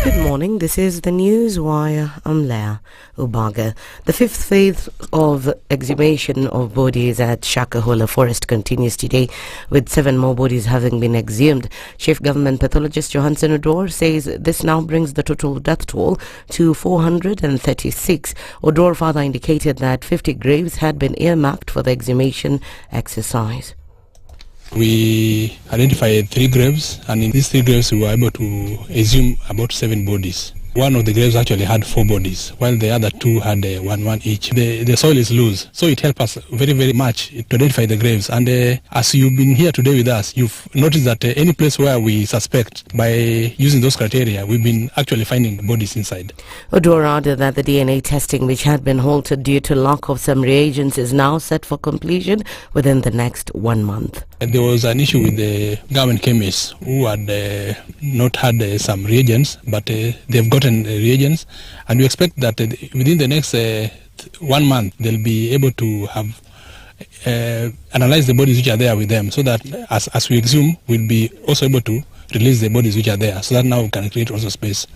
Good morning, this is the News Wire. I'm Leah Ubaga. The fifth phase of exhumation of bodies at Shakahola Forest continues today, with 7 more bodies having been exhumed. Chief Government Pathologist Johansen Odor says this now brings the total death toll to 436. Odor further indicated that 50 graves had been earmarked for the exhumation exercise. We identified 3 graves, and in these 3 graves we were able to exhume about 7 bodies. One of the graves actually had 4 bodies, while the other 2 had one each. The soil is loose, so it helped us very, very much to identify the graves. And as you've been here today with us, you've noticed that any place where we suspect, by using those criteria, we've been actually finding the bodies inside. Odor added that the DNA testing, which had been halted due to lack of some reagents, is now set for completion within the next 1 month. There was an issue with the government chemists who had not had some reagents, but they've gotten reagents, and we expect that within the next 1 month they'll be able to have analyze the bodies which are there with them, so that as we exhume, we'll be also able to release the bodies which are there, so that now we can create also space.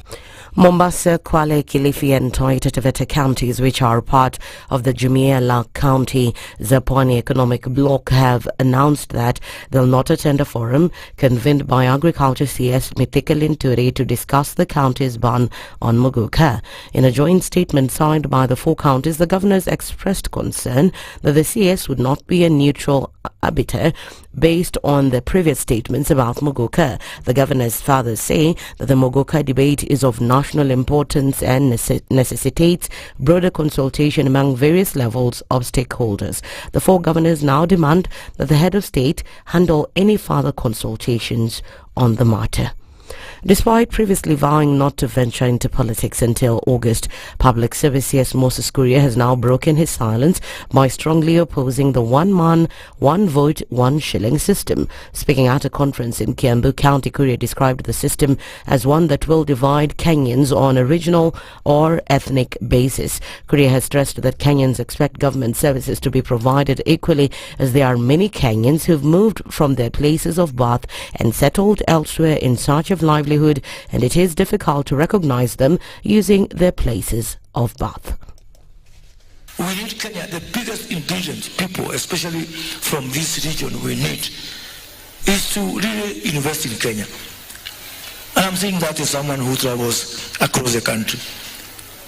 Mombasa, Kwale, Kilifi and Taita Taveta counties, which are part of the Jumiela County Zapwani Economic Bloc, have announced that they'll not attend a forum convened by Agriculture CS Mithika Linturi to discuss the county's ban on Muga. In a joint statement signed by the 4 counties, the governors expressed concern that the CS would not be a neutral arbiter based on the previous statements about Muga. The governors further say that the Muga debate is of national importance and necessitates broader consultation among various levels of stakeholders. The 4 governors now demand that the head of state handle any further consultations on the matter. Despite previously vowing not to venture into politics until August, Public Service CS Moses Kuria has now broken his silence by strongly opposing the 1 man, 1 vote, 1 shilling system. Speaking at a conference in Kiambu County, Kuria described the system as one that will divide Kenyans on a regional or ethnic basis. Kuria has stressed that Kenyans expect government services to be provided equally, as there are many Kenyans who've moved from their places of birth and settled elsewhere in search of livelihood, and it is difficult to recognize them using their places of birth. We need Kenya, the biggest ingredient, people, especially from this region, we need is to really invest in Kenya. And I'm saying that as someone who travels across the country.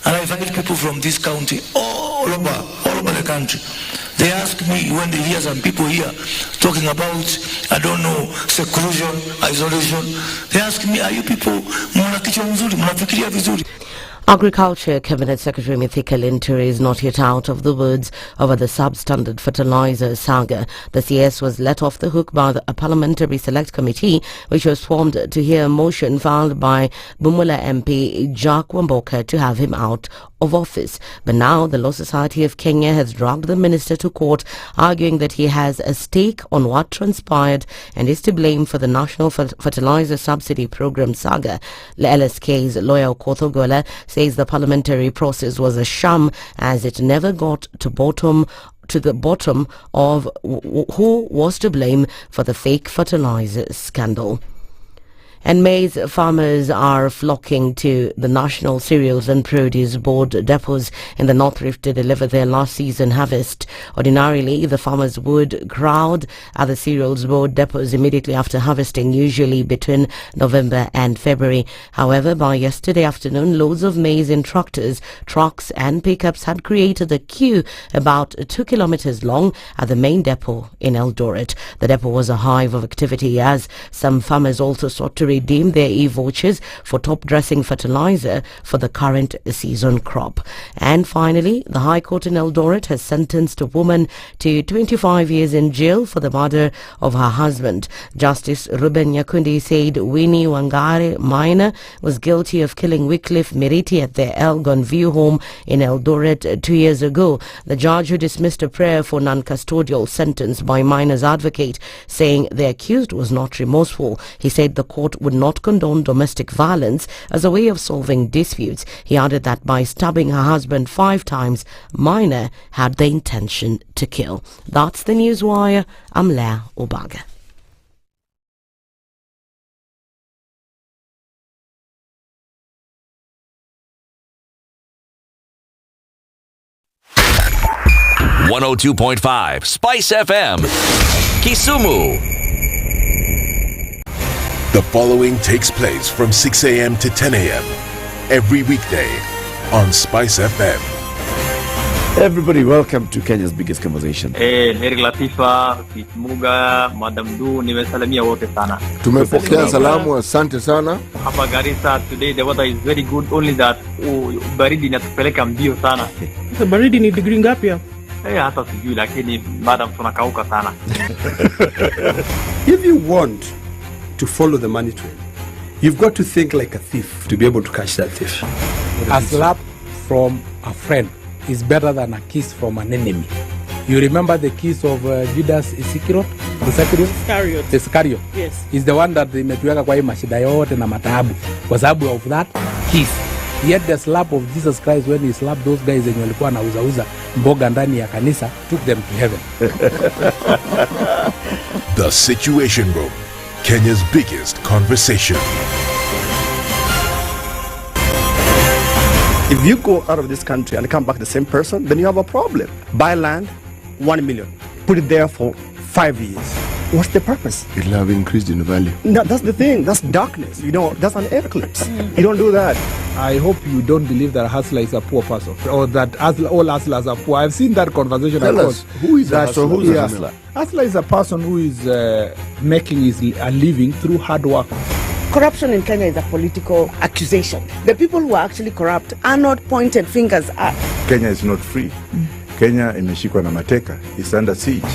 And I find people from this county all over the country. They ask me when they hear some people here talking about, I don't know, seclusion, isolation. They ask me, are you people mna kichwa mzuri, mnafikiria vizuri? Agriculture Cabinet Secretary Mithika Linturi is not yet out of the woods over the substandard fertilizer saga. The CS was let off the hook by a parliamentary select committee, which was formed to hear a motion filed by Bumula MP Jack Wamboka to have him out of office. But now the Law Society of Kenya has dragged the minister to court, arguing that he has a stake on what transpired and is to blame for the National Fertilizer Subsidy Program saga. LSK's lawyer Okoh says the parliamentary process was a sham, as it never got to the bottom of who was to blame for the fake fertilizer scandal. And maize farmers are flocking to the National Cereals and Produce Board depots in the North Rift to deliver their last season harvest. Ordinarily, the farmers would crowd at the Cereals Board depots immediately after harvesting, usually between November and February. However, by yesterday afternoon, loads of maize in tractors, trucks and pickups had created a queue about 2 kilometers long at the main depot in Eldoret. The depot was a hive of activity, as some farmers also sought to redeem their e-vouchers for top-dressing fertilizer for the current season crop. And finally, the High Court in Eldoret has sentenced a woman to 25 years in jail for the murder of her husband. Justice Ruben Nyakundi said Winnie Wangari Minor was guilty of killing Wycliffe Miriti at their Elgon View home in Eldoret 2 years ago. The judge, who dismissed a prayer for non-custodial sentence by Minor's advocate, saying the accused was not remorseful. He said the court would not condone domestic violence as a way of solving disputes. He added that by stabbing her husband 5 times, Minor had the intention to kill. That's the Newswire. I'm Leah Ubaga. 102.5 SpiceFM, Kisumu. The following takes place from 6 a.m. to 10 a.m. every weekday on SpiceFM. Everybody, welcome to Kenya's biggest conversation. Lafiff, Muga, Madam Du, nimesalamia wote sana. Tumepokea salamu, asante sana. Hapa Garissa today the weather is very good, only that baridi inatupeleka mbio sana. So baridi ni degree ngapi hapo? Hata sijui lakini madam tunakauka sana. If you want to follow the money trail, you've got to think like a thief to be able to catch that thief. A slap from a friend is better than a kiss from an enemy. You remember the kiss of Judas Iscariot? Iscariot. Yes. Is the one that imetuweka kwa hii mashida yote na mataabu kwa sababu of that kiss. Yet the slap of Jesus Christ when he slapped those guys wenye walikuwa wanauza mboga ndani ya kanisa took them to heaven. The Situation Room, Kenya's biggest conversation. If you go out of this country and come back the same person, then you have a problem. Buy land, 1 million. Put it there for 5 years. What's the purpose? It'll have increased in value. No, that's the thing. That's darkness. You know, that's an eclipse. You don't do that. I hope you don't believe that a hustler is a poor person or that all hustlers are poor. I've seen that conversation. Tell us, who is that? So who's a hustler? Hustler is a person who is making a living through hard work. Corruption in Kenya is a political accusation. The people who are actually corrupt are not pointed fingers at. Kenya is not free. Kenya imeshikwa na mateka. It's under siege.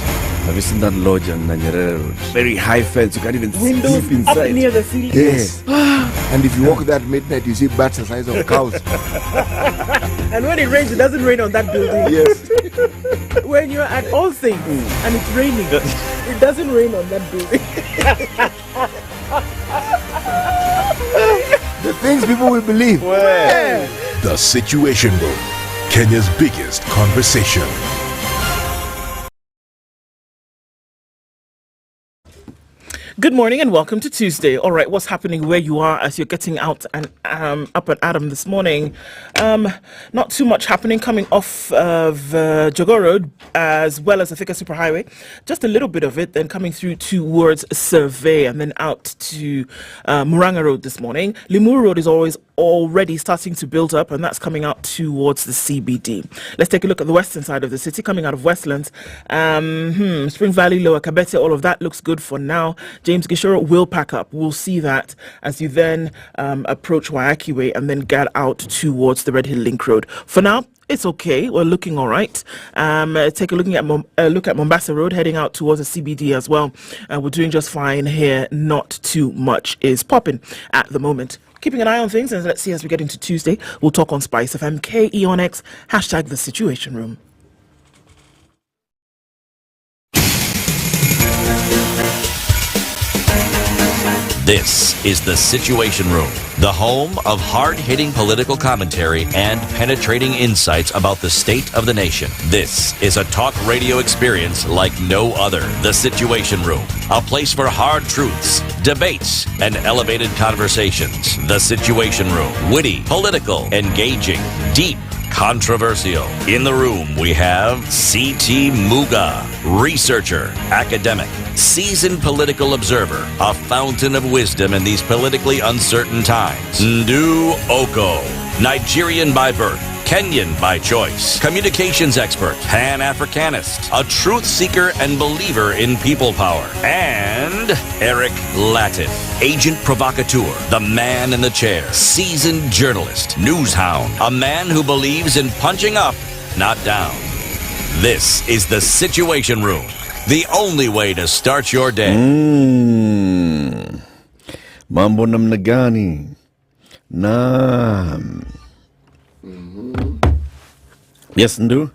Have you seen that lodge on Nyeri Road? Very high fence, you can't even Windows sleep inside. up near the ceiling. Yes. And if you walk that midnight, you see bats the size of cows. And when it rains, it doesn't rain on that building. Yes. When you're at All Saints and it's raining, it doesn't rain on that building. The things people will believe. Yeah. The Situation Room, Kenya's biggest conversation. Good morning and welcome to Tuesday. All right, what's happening where you are as you're getting out and up and Adam this morning? Not too much happening coming off of Jogo Road as well as the Thika Superhighway. Just a little bit of it, then coming through towards Survey and then out to Muranga Road this morning. Limuru Road is already starting to build up, and that's coming out towards the CBD. Let's take a look at the western side of the city, coming out of Westlands. Spring Valley, Lower Kabete, all of that looks good for now. James Gishoro will pack up. We'll see that as you then approach Waiyaki Way and then get out towards the Red Hill Link Road. For now, it's okay. We're looking all right. Take a look at Mombasa Road, heading out towards the CBD as well. We're doing just fine here. Not too much is popping at the moment. Keeping an eye on things, and let's see as we get into Tuesday. We'll talk on SpiceFM, KE on X, hashtag the Situation Room. This is the Situation Room, the home of hard-hitting political commentary and penetrating insights about the state of the nation. This is a talk radio experience like no other. The Situation Room, a place for hard truths, debates, and elevated conversations. The Situation Room, witty, political, engaging, deep, controversial. In the room, we have C.T. Muga, researcher, academic, seasoned political observer, a fountain of wisdom in these politically uncertain times. Ndu Okoh, Nigerian by birth, Kenyan by choice, communications expert, Pan-Africanist, a truth seeker and believer in people power, and Eric Lafiff, agent provocateur, the man in the chair, seasoned journalist, news hound, a man who believes in punching up, not down. This is the Situation Room, the only way to start your day. Mambo namna gani? Naam. Yes, Ndu.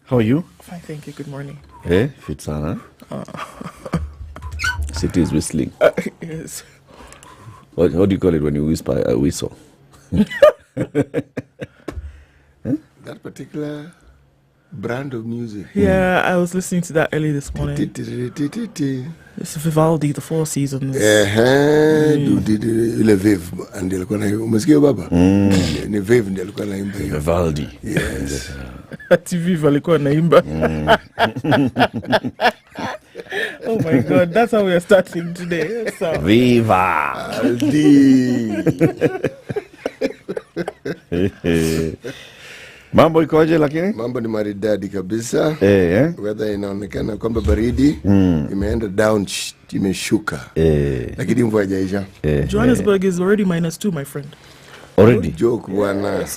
How are you? Fine, thank you. Good morning. Eh, fit sana. City is whistling. Yes. What do you call it when you whisper a whistle? That particular brand of music. Yeah, I was listening to that early this morning. It's Vivaldi, the Four Seasons. Lafiff ndio alikuwa na umesikia baba? Ni Viv ndio alikuwa naimba hiyo. Vivaldi. Yes. TV walikuwa naimba. Oh my God, that's how we are starting today. So. Viva Aldi. Mambo ikoje lakini? Mambo ni maridadi kabisa. Weather inaonekana kwamba baridi imeenda down, imeshuka. Lakini mvua haijaisha. Johannesburg is already -2, my friend. Already? Joke bwana.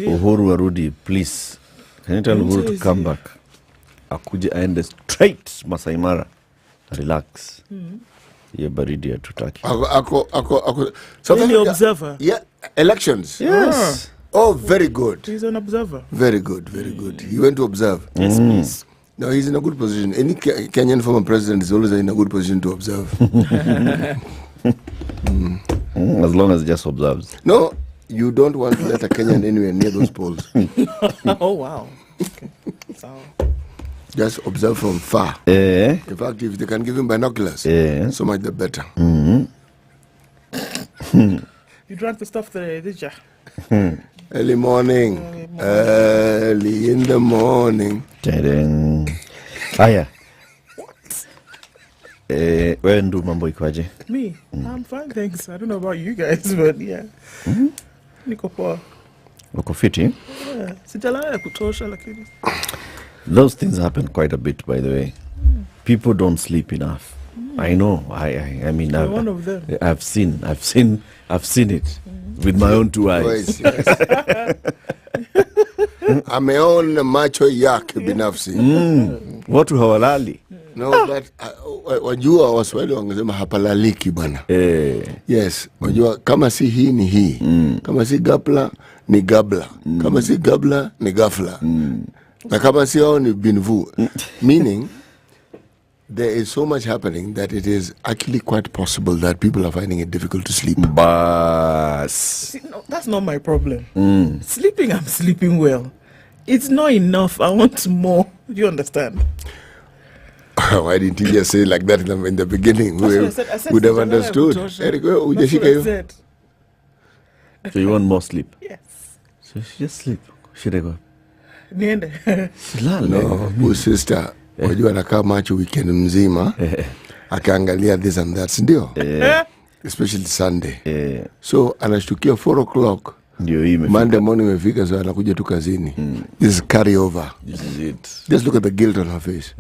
Uhuru warudi, please. Can you tell Uhuru to come back? Akuje aende straight Masai Mara. Relax. Ye baridi ya tutaki. Ako. Really observer? Yeah, elections. Yes. Oh, very good. He's an observer. Very good, very good. He went to observe. Yes, please. No, he's in a good position. Any Kenyan former president is always in a good position to observe. As long as he just observes. No, you don't want to let a Kenyan anywhere near those polls. Oh, wow. Okay. So. Just observe from far. In fact, if they can give him binoculars, so much the better. You drank the stuff today, did you? Early morning. Early in the morning. Aya. Where do mambo ikoje? Me? I'm fine, thanks. I don't know about you guys, but yeah. Niko poa. Uko fiti? Yeah. Sijalala kutosha lakini. Those things happen quite a bit, by the way. People don't sleep enough. I know. I mean, one of them. I've seen it with my own two eyes. Yes. Ameona macho yake binafsi. Watu hawalali. No, but wajua Waswahili wangesema hapalaliki bwana. Yes, wajua kama si hii ni hii. Kama si gabla ni gabla. Kama si gabla ni gafla. Na kama si hao ni binvu. Meaning there is so much happening that it is actually quite possible that people are finding it difficult to sleep. Bas. No, that's not my problem. Sleeping, I'm sleeping well. It's not enough. I want more. Do you understand? Why didn't you just say like that in the beginning? We would have understood. Eric, so you want more sleep? Yes. So just sleep. Should I go? Niende. No, sister. Wajua anakaa macho weekend mzima. Akaangalia this and that, ndio? Especially Sunday. So anashtukia 4 o'clock. Monday morning imefika, so anakuja tu kazini. This is carry over. This is it. Just look at the guilt on her face.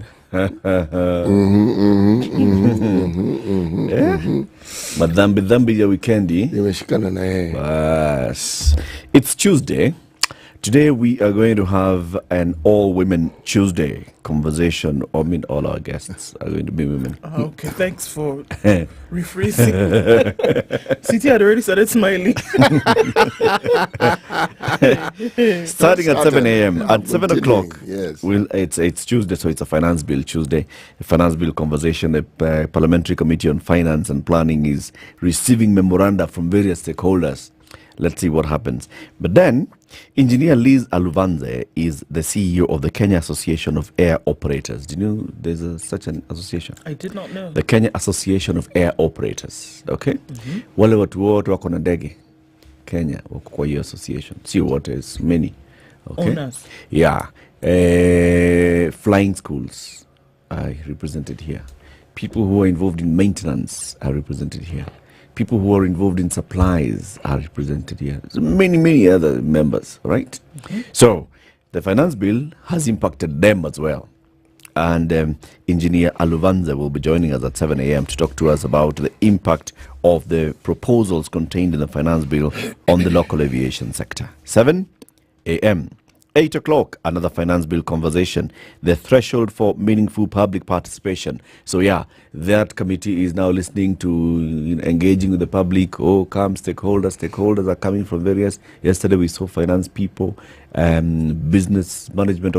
Madhambi ya weekendi imeshikana na yeye. Bas. It's Tuesday. Today we are going to have an all-women Tuesday conversation. I mean, all our guests are going to be women. Okay, thanks for rephrasing. City had already started smiling. Starting at 7 a.m. At 7 o'clock, yes. It's Tuesday, so it's a finance bill Tuesday. A finance bill conversation. The Parliamentary Committee on Finance and Planning is receiving memoranda from various stakeholders. Let's see what happens. But then, Engineer Liz Aluvanze is the CEO of the Kenya Association of Air Operators. Do you know there's such an association? I did not know. The Kenya Association of Air Operators. Okay? Wale watu wote wako na ndege Kenya wako kwa hiyo association. See what is many. Okay? Owners. Yeah. Flying schools are represented here. People who are involved in maintenance are represented here. People who are involved in supplies are represented here. So many other members, right? So the finance bill has impacted them as well. And Engineer Aluvanze will be joining us at 7 a.m. to talk to us about the impact of the proposals contained in the finance bill on the local aviation sector. 7 a.m. 8 o'clock, another finance bill conversation, the threshold for meaningful public participation. So yeah, that committee is now listening to, engaging with the public. Oh, come stakeholders. Stakeholders are coming from various. Yesterday we saw finance people, business management,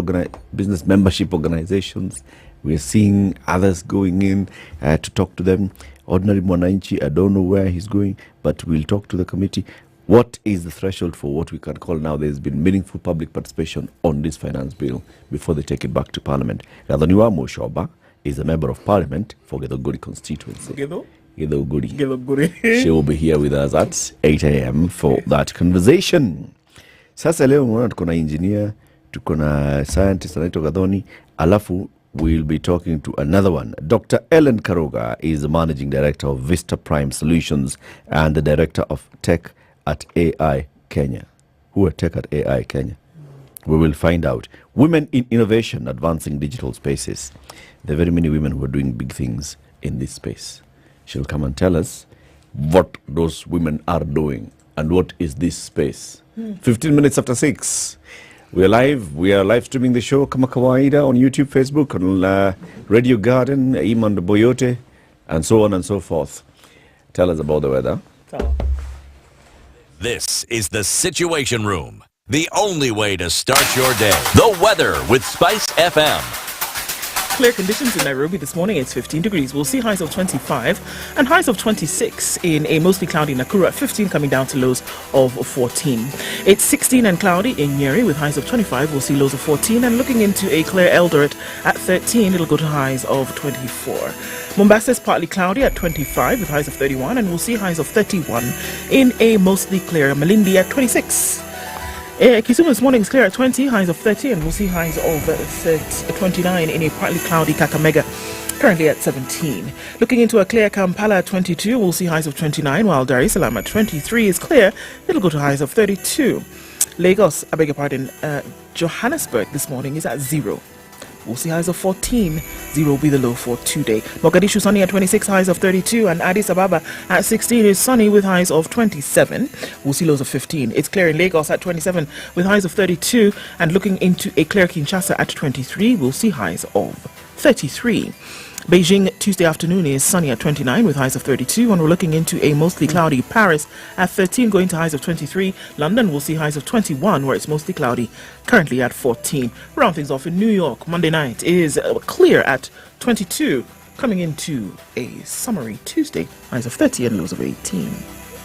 business membership organizations. We're seeing others going in to talk to them. Ordinary Mwananchi, I don't know where he's going, but we'll talk to the committee. What is the threshold for what we can call now there's been meaningful public participation on this finance bill before they take it back to Parliament? Radhaniwa Moshoba is a member of Parliament for Githunguri constituency. Githunguri. She will be here with us at 8 a.m. for that conversation. Sasa leo mwana tuko na engineer, tuko na scientist anaitwa Gadhoni, alafu we'll be talking to another one. Dr. Ellen Karuga is the Managing Director of Vista Prime Solutions and the Director of Tech at AI Kenya. Who are Tech at AI Kenya? We will find out. Women in innovation, advancing digital spaces. There are very many women who are doing big things in this space. She'll come and tell us what those women are doing and what is this space. 15 minutes after 6. We are live. We are live streaming the show kama kawaida on YouTube, Facebook, on Radio Garden, Iman Boyote, and so on and so forth. Tell us about the weather. This is the Situation Room, the only way to start your day. The weather with SpiceFM. Clear conditions in Nairobi this morning. It's 15 degrees. We'll see highs of 25 and highs of 26 in a mostly cloudy Nakuru at 15, coming down to lows of 14. It's 16 and cloudy in Nyeri with highs of 25. We'll see lows of 14, and looking into a clear Eldoret at 13, it'll go to highs of 24. Mombasa is partly cloudy at 25 with highs of 31, and we'll see highs of 31 in a mostly clear Malindi at 26. Kisumu this morning is clear at 20, highs of 30, and we'll see highs of 29 in a partly cloudy Kakamega, currently at 17. Looking into a clear Kampala at 22, we'll see highs of 29, while Dar es Salaam at 23 is clear. It'll go to highs of 32. Lagos, I beg your pardon, Johannesburg this morning is at 0. We'll see highs of 14. 0 will be the low for today. Mogadishu sunny at 26, highs of 32, and Addis Ababa at 16 is sunny with highs of 27. We'll see lows of 15. It's clear in Lagos at 27 with highs of 32, and looking into a clear Kinshasa at 23, we'll see highs of 33. Beijing Tuesday afternoon is sunny at 29 with highs of 32, and we're looking into a mostly cloudy Paris at 13 going to highs of 23. London will see highs of 21 where it's mostly cloudy, currently at 14. Round things off in New York, Monday night is clear at 22, coming into a summery Tuesday, highs of 30 and lows of 18.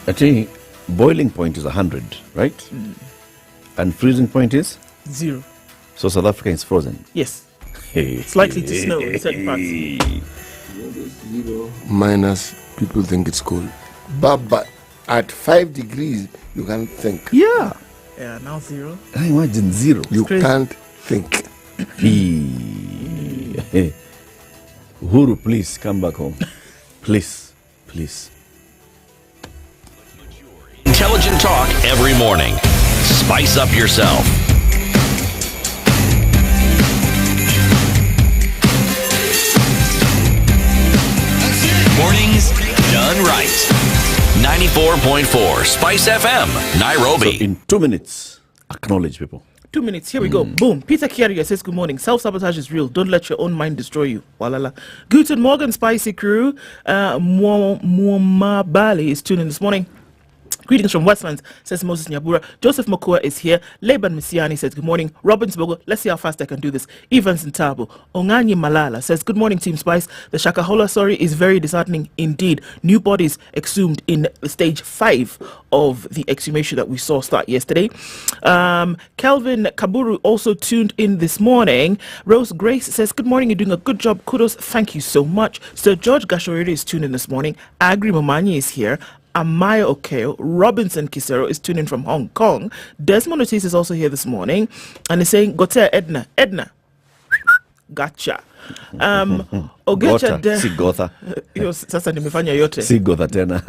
Actually, boiling point is 100, right? And freezing point is? 0. So South Africa is frozen? Yes. It's likely to snow in certain parts. Minus, people think it's cold. But at 5 degrees, you can't think. Yeah. Yeah, now 0. I imagine 0. You can't think. Uhuru, please come back home. Please. Intelligent talk every morning. Spice up yourself. Mornings done right. 94.4 Spice FM, Nairobi. So in 2 minutes, acknowledge people. 2 minutes, here we go. Boom. Peter Kiaria says, good morning. Self-sabotage is real. Don't let your own mind destroy you. Walala. Guten Morgen, Spicy crew. Muama Bali is tuning in this morning. Greetings from Westlands, says Moses Nyabura. Joseph Mokua is here. Laban Misiani says, good morning. Robin Bogo, let's see how fast I can do this. Evans Ntabo. Onganyi Malala says, good morning, Team Spice. The Shakahola story is very disheartening indeed. New bodies exhumed in stage 5 of the exhumation that we saw start yesterday. Kelvin Kaburu also tuned in this morning. Rose Grace says, good morning, you're doing a good job. Kudos, thank you so much. Sir George Gashoriri is tuned in this morning. Agri Momanyi is here. Amaya Okoh, Robinson Kisero is tuning from Hong Kong. Desmond Otis is also here this morning and is saying, Gotea Ednah. Ednah. Gotcha. Ogecha Si gotha. Sasa nimefanya yote. Si gotha tena.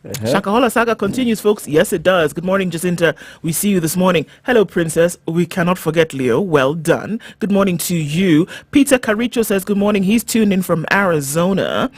Shakahola saga continues, folks. Yes, it does. Good morning, Jacinta. We see you this morning. Hello, Princess. We cannot forget Leo. Well done. Good morning to you. Peter Caricho says good morning. He's tuned in from Arizona.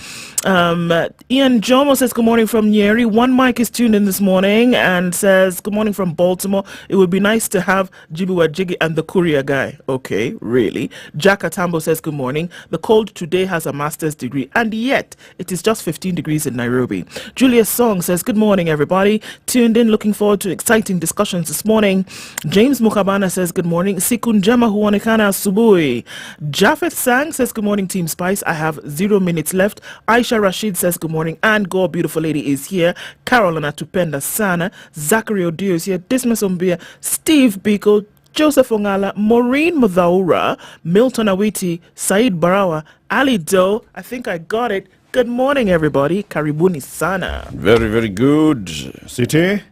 Ian Jomo says good morning from Nyeri. One Mike is tuned in this morning and says good morning from Baltimore. It would be nice to have Jibiwa Jiggy and the courier guy. Okay, really. Jack Atambo says good morning. The cold today has a master's degree and yet it is just 15 degrees in Nairobi. Julius Song says good morning, everybody. Tuned in, looking forward to exciting discussions this morning. James Mukabana says good morning. Sikunjema huonekana asubuhi. Japheth Sang says good morning, Team Spice. I have 0 minutes left. Aisha Rashid says good morning. And Go Beautiful Lady is here. Carolyn Atupenda Sana. Zachary Odio is here. Dismas Umbia. Steve Biko. Joseph Ongala, Maureen Mudhaura, Milton Awiti, Said Barawa, Ali Doe. I think I got it. Good morning, everybody. Karibuni sana. Very, very good. City?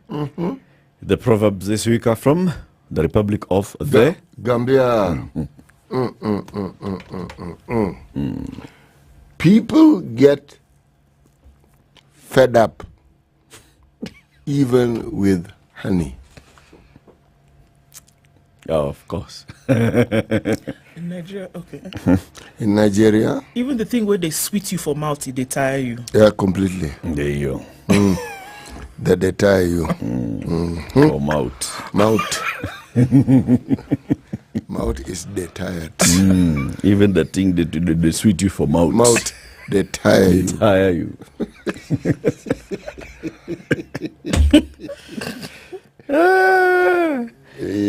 The proverbs this week are from the Republic of the Gambia. People get fed up even with honey. Oh, of course. In Nigeria, okay. In Nigeria? Even the thing where they sweet you for mouth, they tire you. Yeah, completely. There you go. They tire you. For mouth. Mouth. Mouth is they tired. Even the thing that they sweet you for mouth. Mouth, they tire you. Tire you.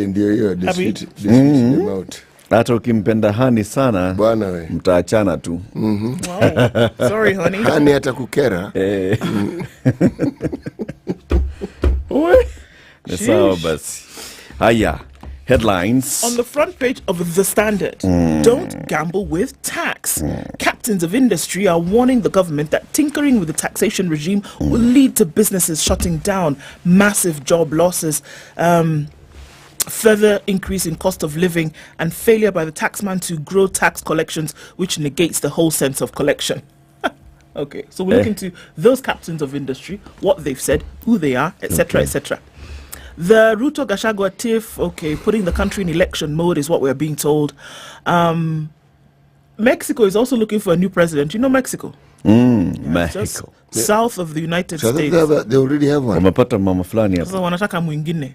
Ndio hiyo the sweet the mouth. Hata ukimpenda hani sana bwana we mtaachana tu. Wow. Sorry honey. Hani hata kukera. Sawa basi. Haya. Headlines. On the front page of The Standard, don't gamble with tax. Captains of industry are warning the government that tinkering with the taxation regime will lead to businesses shutting down, massive job losses, further increase in cost of living, and failure by the taxman to grow tax collections, which negates the whole sense of collection. Okay, so we're looking to those captains of industry, what they've said, who they are, etc., etc. The Ruto Gachagua tiff, okay, putting the country in election mode is what we're being told. Mexico is also looking for a new president. You know Mexico? Mexico. South of the United So States. They already have one. Wamepata mama fulani Sasa wanataka mwingine.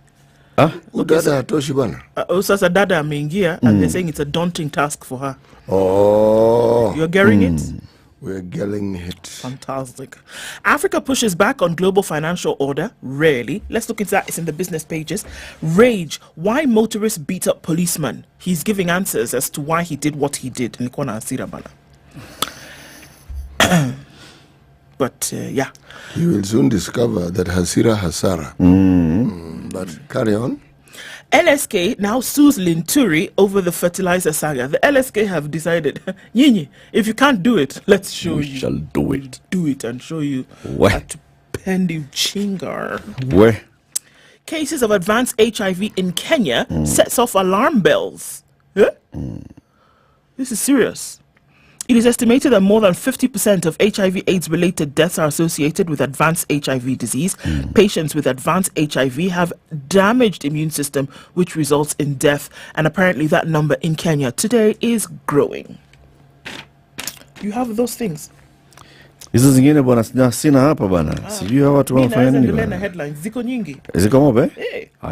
Dada hatoshi bana. Sasa dada ameingia and they're saying it's a daunting task for her. Oh. You're getting it? We're getting it. Fantastic. Africa pushes back on global financial order. Rarely. Let's look into that. It's in the business pages. Rage. Why motorists beat up policemen. He's giving answers as to why he did what he did. But yeah. You will soon discover that Hasira Hasara. But carry on. LSK now sues Linturi over the fertilizer saga. The LSK have decided, Nyinyi, if you can't do it, let's show you. We shall do it. Do it and show you. What? Pendi Chingar. Where? Cases of advanced HIV in Kenya sets off alarm bells. Huh? This is serious. It is estimated that more than 50% of HIV/AIDS related deaths are associated with advanced HIV disease. Patients with advanced HIV have damaged immune system, which results in death. And apparently that number in Kenya today is growing. You have those things. Hizo zingine bwana sina hapa bwana. Sijui hawa watu wanafanya nini bwana. Headlines ziko nyingi. Ziko mobe?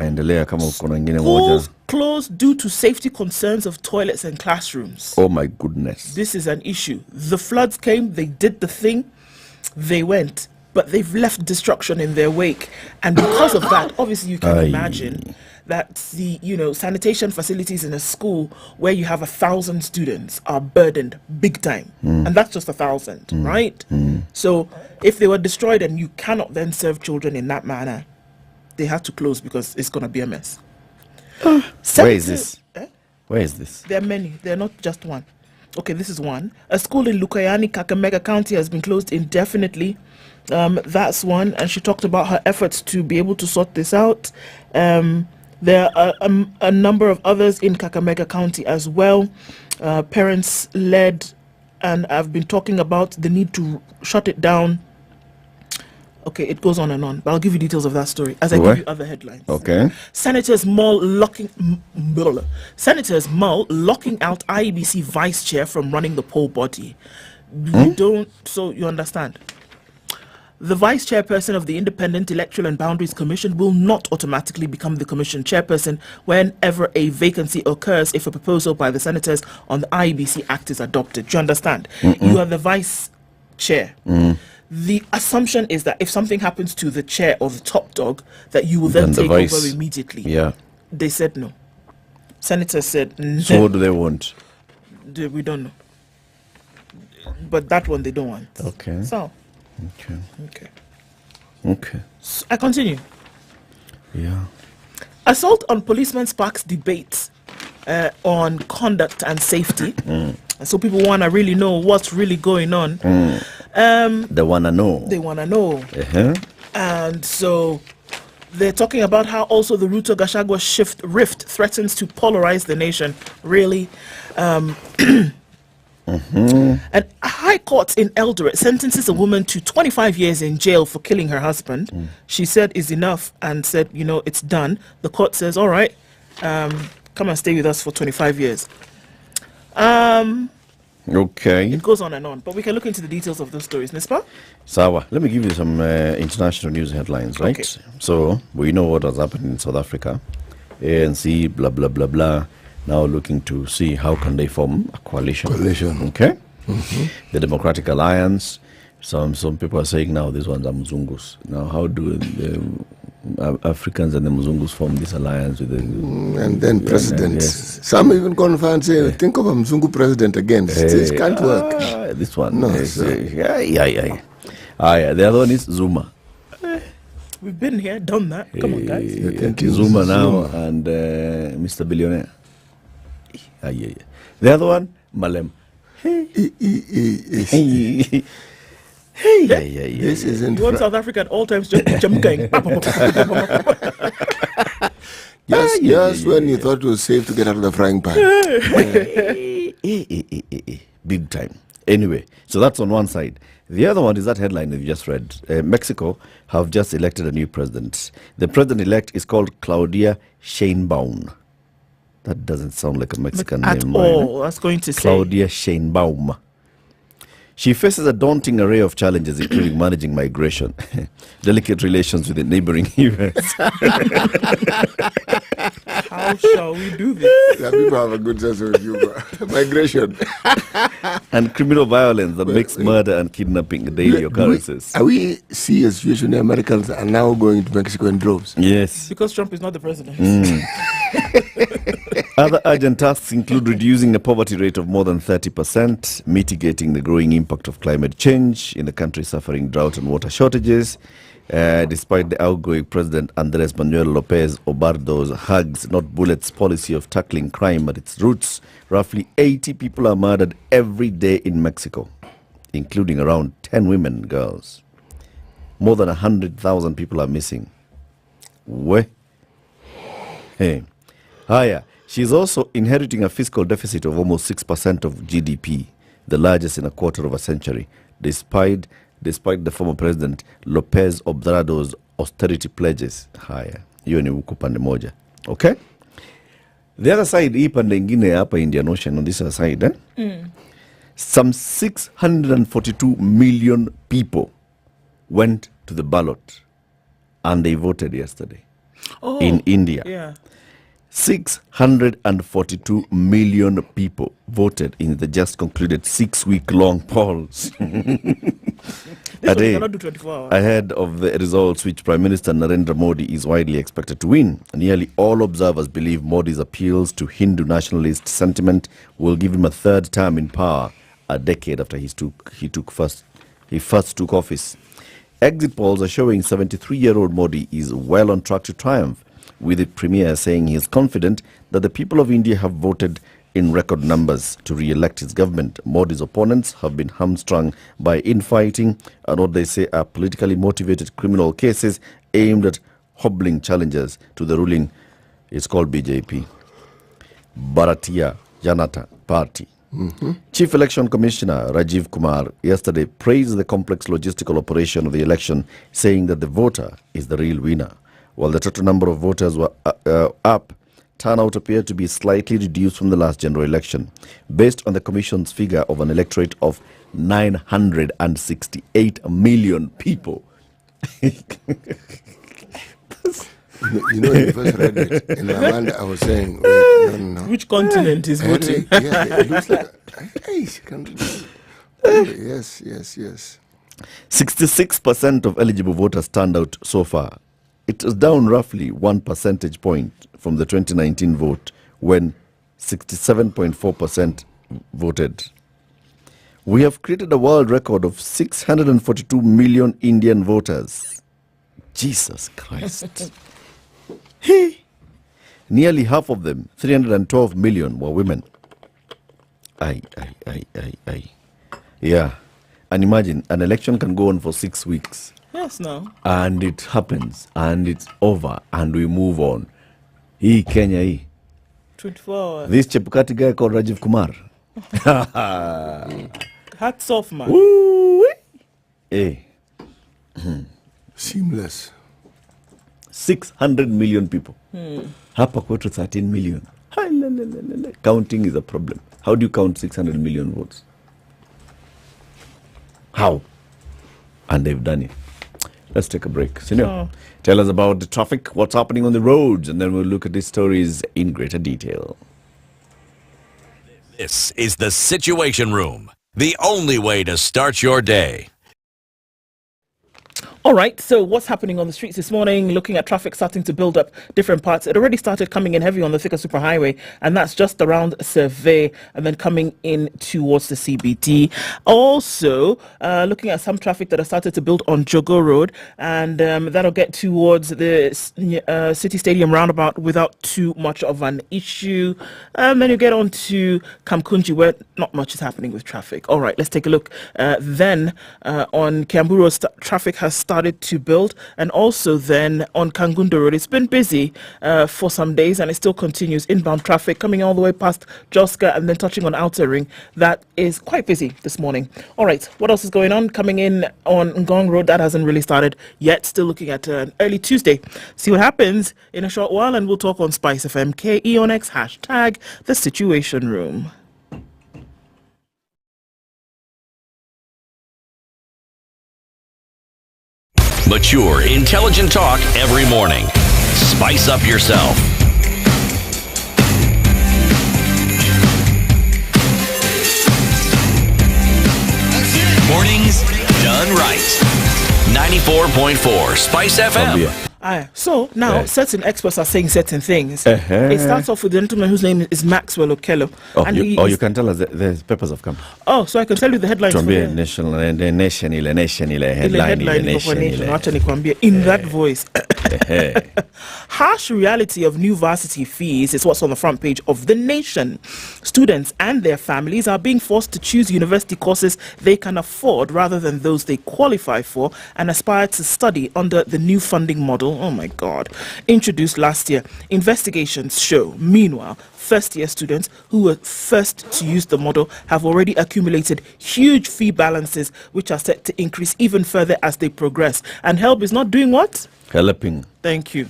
Endelea kama uko na nyingine moja. Schools closed due to safety concerns of toilets and classrooms. Oh my goodness. This is an issue. The floods came, they did the thing, they went, but they've left destruction in their wake. And because of that, obviously you can imagine that the sanitation facilities in a school where you have 1,000 students are burdened big time. And that's just 1,000, right? So if they were destroyed and you cannot then serve children in that manner, they have to close because it's going to be a mess. Where is this? Where is this? There are many. They're not just one. Okay, this is one. A school in Lukayani, Kakamega County has been closed indefinitely. That's one. And she talked about her efforts to be able to sort this out. There are a number of others in Kakamega County as well. Parents led, and I've been talking about the need to shut it down. Okay, it goes on and on, but I'll give you details of that story as I give you other headlines. Okay. Senators Mull locking out IEBC vice chair from running the poll body. So you understand. The vice chairperson of the Independent Electoral and Boundaries Commission will not automatically become the commission chairperson whenever a vacancy occurs if a proposal by the senators on the IEBC Act is adopted. Do you understand? You are the vice chair. The assumption is that if something happens to the chair or the top dog, that you will then take over immediately. Yeah. They said no. Senators said no. So what do they want? We don't know. But that one they don't want. Okay. So. Okay. So I continue. Yeah. Assault on policeman sparks debate on conduct and safety. So people want to really know what's really going on. They want to know. They want to know. And so They're talking about how also the Ruto-Gachagua rift threatens to polarize the nation. Really? And a high court in Eldoret sentences a woman to 25 years in jail for killing her husband. She said is enough and said, it's done. The court says, all right, come and stay with us for 25 years. Okay. It goes on and on, but we can look into the details of those stories, Nispa? Sawa, let me give you some international news headlines, right? Okay. So, we know what has happened in South Africa. ANC, blah, blah, blah, blah. Now looking to see how can they form a coalition. Okay? The Democratic Alliance. Some people are saying now these ones are Mzungus. Now, how do the Africans and the Mzungus form this alliance with the... and then presidents. Yes. Some even confirm and say, think of a Mzungu president again. It can't work. This one. No, The other one is Zuma. We've been here, done that. Come on, guys. Zuma now and Mr. Billionaire. The other one, Malem. This isn't. You want South Africa at all times just jumping. Yes, when you thought it was safe to get out of the frying pan. Big time. Anyway, so that's on one side. The other one is that headline that you just read. Mexico have just elected a new president. The president-elect is called Claudia Sheinbaum. That doesn't sound like a Mexican at name. All. I was going to say. Claudia Sheinbaum. She faces a daunting array of challenges, including managing migration, delicate relations with the neighboring U.S. How shall we do this? People have a good sense of humor. Migration. And criminal violence that makes murder and kidnapping daily occurrences. Are we see a situation where Americans are now going to Mexico in droves? Yes. Because Trump is not the president. Other urgent tasks include reducing a poverty rate of more than 30%, mitigating the growing impact of climate change in the country suffering drought and water shortages. Despite the outgoing President Andres Manuel Lopez Obrador's hugs, not bullets policy of tackling crime at its roots, roughly 80 people are murdered every day in Mexico, including around 10 women and girls. More than 100,000 people are missing. Hey. Higher. She's also inheriting a fiscal deficit of almost 6% of GDP, the largest in a quarter of a century, despite the former president Lopez Obrador's austerity pledges. Haya, hiyo ni huku pande moja. Okay? The other side, hii pande ingine hapa Indian Ocean, on this other side, some 642 million people went to the ballot and they voted yesterday in India. Yeah. 642 million people voted in the just concluded 6-week-long polls. Ahead of the results, which Prime Minister Narendra Modi is widely expected to win. Nearly all observers believe Modi's appeals to Hindu nationalist sentiment will give him a third term in power, a decade after he first took office. Exit polls are showing 73-year-old Modi is well on track to triumph, with the Premier saying he is confident that the people of India have voted in record numbers to re-elect his government. Modi's opponents have been hamstrung by infighting and what they say are politically motivated criminal cases aimed at hobbling challengers to the ruling, it's called BJP, Bharatiya Janata Party. Chief Election Commissioner Rajiv Kumar yesterday praised the complex logistical operation of the election, saying that the voter is the real winner. While the total number of voters were up, turnout appeared to be slightly reduced from the last general election, based on the Commission's figure of an electorate of 968 million people. When you first read it, in my mind I was saying, no. Which continent is voting? It looks like yes. 66% of eligible voters turned out so far. It is down roughly 1 percentage point from the 2019 vote, when 67.4% voted. We have created a world record of 642 million Indian voters. Jesus Christ. Nearly half of them, 312 million, were women. Aye. Yeah. And imagine, an election can go on for 6 weeks. Yes, no. And it happens, and it's over, and we move on. Hii Kenya hii. 24 hours. This Chepukati guy called Rajiv Kumar. Hats off, man. Hey. Seamless. 600 million people. Hmm. Hapa kwetu 13 million. Counting is a problem. How do you count 600 million votes? How? And they've done it. Let's take a break. Senior, tell us about the traffic, what's happening on the roads, and then we'll look at these stories in greater detail. This is the Situation Room, the only way to start your day. All right, so what's happening on the streets this morning? Looking at traffic starting to build up different parts. It already started coming in heavy on the Thika Superhighway, and that's just around Survey and then coming in towards the CBD. Also, looking at some traffic that has started to build on Jogo Road, and that'll get towards the City Stadium roundabout without too much of an issue. Then you get on to Kamkunji, where not much is happening with traffic. All right, let's take a look. Then on Kiambu Road, traffic has started to build, and also then on Kangundo Road, it's been busy for some days, and it still continues. Inbound traffic coming all the way past Joska and then touching on Outer Ring. That is quite busy this morning. All right, what else is going on? Coming in on Ngong Road, that hasn't really started yet. Still looking at an early Tuesday. See what happens in a short while, and we'll talk on SpiceFM KE on X, hashtag the Situation Room. Mature, intelligent talk every morning. Spice up yourself. Mornings done right. 94.4 Spice FM. So now certain experts are saying certain things. It starts off with the gentleman whose name is Maxwell Okello. You can tell us the papers have come. Oh, so I can tell you the headlines. In that voice. Harsh reality of new varsity fees is what's on the front page of The Nation. Students and their families are being forced to choose university courses they can afford rather than those they qualify for and aspire to study under the new funding model. Oh my God. Introduced last year. Investigations show, meanwhile, first-year students who were first to use the model have already accumulated huge fee balances, which are set to increase even further as they progress. And HELB is not doing what? Helping. Thank you.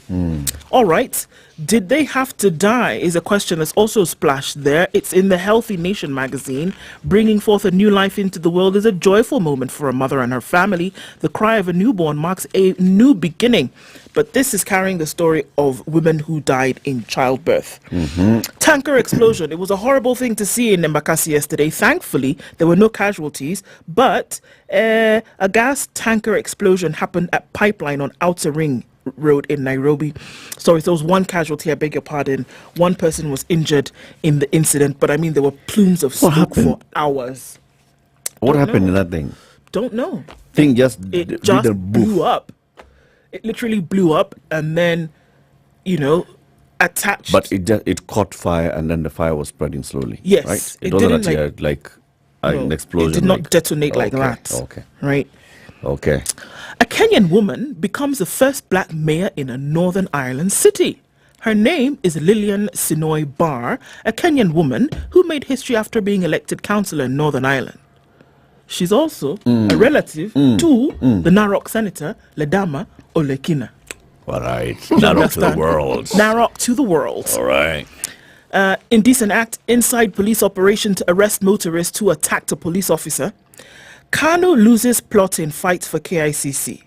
All right. Did they have to die is a question that's also splashed there. It's in the Healthy Nation magazine. Bringing forth a new life into the world is a joyful moment for a mother and her family. The cry of a newborn marks a new beginning. But this is carrying the story of women who died in childbirth. Tanker explosion. It was a horrible thing to see in Embakasi yesterday. Thankfully, there were no casualties. But a gas tanker explosion happened at Pipeline on Outer Ring Road in Nairobi. Sorry, there was one casualty, I beg your pardon. One person was injured in the incident, but I mean there were plumes of smoke for hours. What happened in that thing? Don't know. Thing just blew up. It literally blew up and then, attached. But it caught fire and then the fire was spreading slowly. Yes. Right? It wasn't an explosion. It did not detonate like that. Okay. Right. Okay. A Kenyan woman becomes the first black mayor in a Northern Ireland city. Her name is Lillian Sinoi Barr, a Kenyan woman who made history after being elected councillor in Northern Ireland. She's also a relative to the Narok senator, Ledama Olekina. All right. Narok to the world. Narok to the world. All right. Indecent act inside police operation to arrest motorist who attacked a police officer. KANU loses plot in fight for KICC.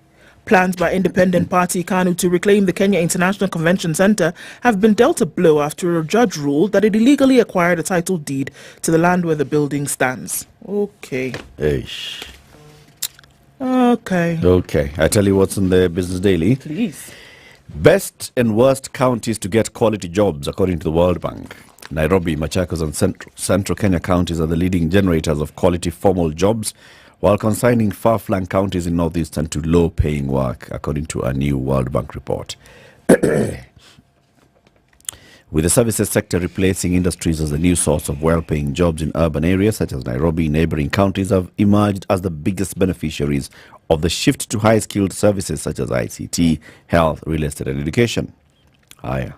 Plans by independent party KANU to reclaim the Kenya International Convention Centre have been dealt a blow after a judge ruled that it illegally acquired a title deed to the land where the building stands. Okay. Eish. Okay. I tell you what's in the Business Daily. Please. Best and worst counties to get quality jobs according to the World Bank. Nairobi, Machakos and Central Kenya counties are the leading generators of quality formal jobs, while consigning far-flung counties in northeastern to low-paying work, according to a new World Bank report. With the services sector replacing industries as the new source of well-paying jobs in urban areas such as Nairobi, neighboring counties have emerged as the biggest beneficiaries of the shift to high-skilled services such as ICT, health, real estate and education. Higher.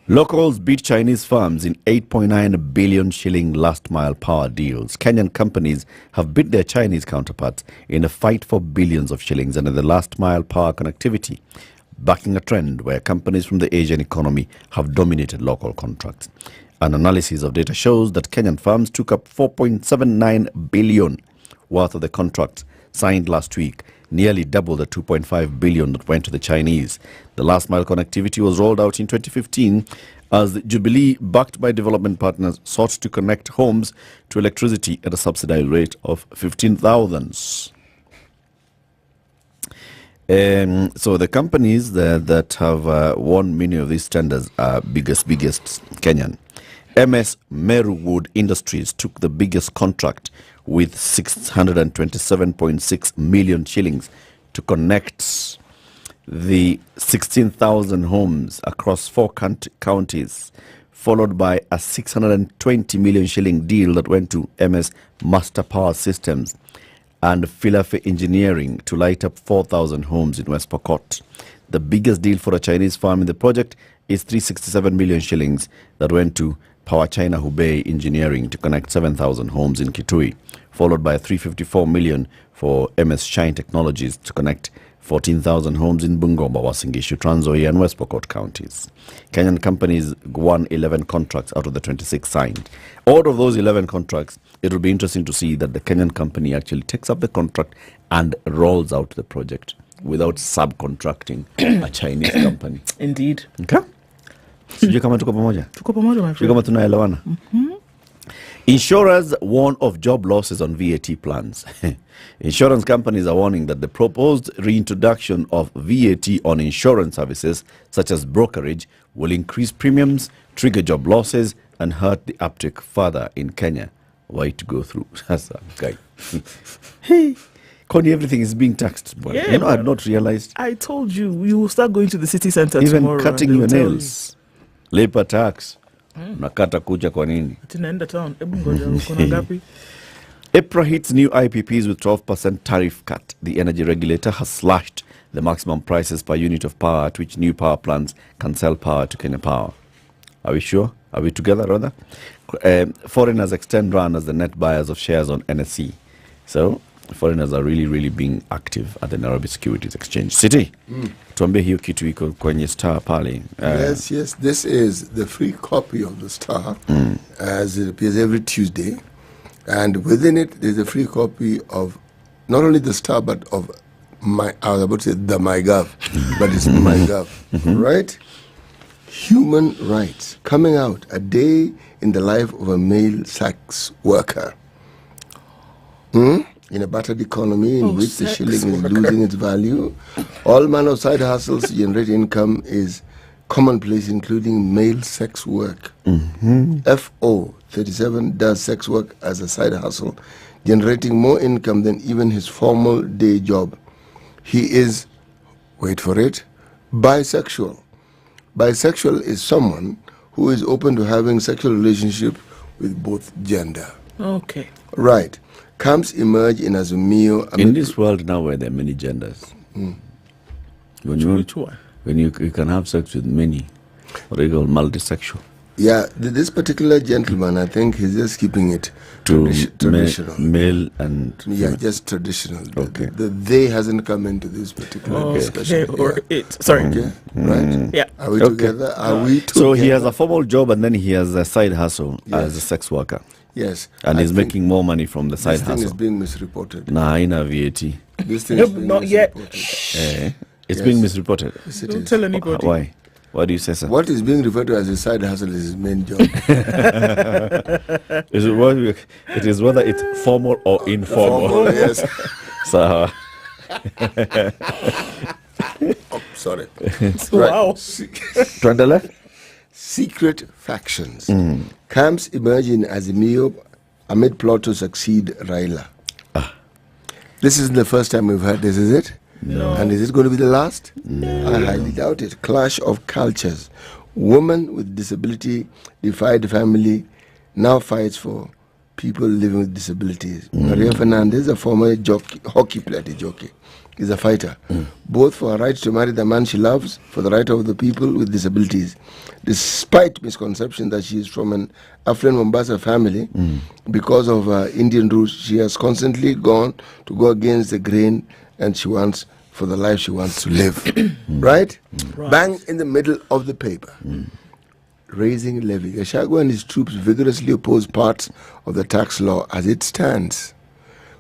Locals beat Chinese firms in 8.9 billion shilling last-mile power deals. Kenyan companies have beat their Chinese counterparts in a fight for billions of shillings under the last-mile power connectivity, backing a trend where companies from the Asian economy have dominated local contracts. An analysis of data shows that Kenyan firms took up 4.79 billion worth of the contracts signed last week, nearly double the 2.5 billion that went to the Chinese. The last mile connectivity was rolled out in 2015 as Jubilee, backed by development partners, sought to connect homes to electricity at a subsidized rate of 15,000. So the companies that have won many of these tenders are biggest Kenyan. MS Meruwood Industries took the biggest contract with 627.6 million shillings to connect the 16,000 homes across 4 counties, followed by a 620 million shilling deal that went to MS Master Power Systems and Philafe Engineering to light up 4,000 homes in West Pokot. The biggest deal for a Chinese firm in the project is 367 million shillings that went to Power China Hubei Engineering to connect 7,000 homes in Kitui, followed by 354 million for MS Shine Technologies to connect 14,000 homes in Bungoma, Uasin Gishu, Trans Nzoia and West Pokot counties. Kenyan companies won 11 contracts out of the 26 signed. Out of those 11 contracts, it will be interesting to see that the Kenyan company actually takes up the contract and rolls out the project without subcontracting a Chinese company. Indeed. Okay? Sijui kama tuko pamoja? Tuko pamoja, my Sijui kama tunaelewana? Insurers warn of job losses on VAT plans. Insurance companies are warning that the proposed reintroduction of VAT on insurance services, such as brokerage, will increase premiums, trigger job losses, and hurt the uptake further in Kenya. Why to go through? That's a guy. Hey, Connie, everything is being taxed. Yeah, you know, I had not realized. I told you, you will start going to the city center even tomorrow. Cutting your nails. Labor tax. Nakata kucha kwa nini? Tinaenda town. Ebu ngoja, uko na ngapi? EPRA hits new IPPs with 12% tariff cut. The energy regulator has slashed the maximum prices per unit of power at which new power plants can sell power to Kenya Power. Are we sure? Are we together, rather? Foreigners extend run as the net buyers of shares on NSE. So, foreigners are really being active at the Nairobi Securities Exchange. City, tuambie hiyo kitu iko kwenye Star pale. Yes, this is the free copy of the Star as it appears every Tuesday. And within it, there's a free copy of not only the Star, but of I was about to say the MyGov, but it's MyGov, right? Human rights, coming out, a day in the life of a male sex worker. In a battered economy in which the shilling is losing its value, all manner of side hustles to generate income is commonplace, including male sex work. FO 37 does sex work as a side hustle, generating more income than even his formal day job. He is, wait for it, bisexual. Bisexual is someone who is open to having sexual relationship with both gender. Okay. Right. Camps emerge in Azumio. In this world now where there are many genders, when you can have sex with many, what they call multisexual. Yeah, this particular gentleman, I think he's just keeping it traditional. Male and yeah, just traditional. Okay. The they hasn't come into this particular discussion. Or it. Sorry. Okay. Right. Yeah. Are we together? Are we together? So he has a formal job and then he has a side hustle as a sex worker. Yes. And he's making more money from the side hustle. This thing is being misreported. Nah, in a VAT. This thing is being not yet. It's being misreported. Yes, Don't tell anybody. Why? Why do you say so? What is being referred to as a side hustle is his main job. It is whether it's formal or informal. Formal, yes. So, sorry. Wow. Tuendelee? Secret factions. Camps emerge in Azimio amid plot to succeed Raila. This isn't the first time we've heard this, is it? No. And is it going to be the last? No. I highly doubt it. Clash of cultures. Woman with disability defied family, now fights for people living with disabilities. Maria Fernandez, a former hockey player, is a fighter, both for her right to marry the man she loves, for the right of the people with disabilities. Despite misconception that she is from an affluent Mombasa family, because of her Indian roots, she has constantly gone to go against the grain, and she wants for the life she wants to live. Right? Bang in the middle of the paper. Raising levy. Gachagua and his troops vigorously oppose parts of the tax law as it stands.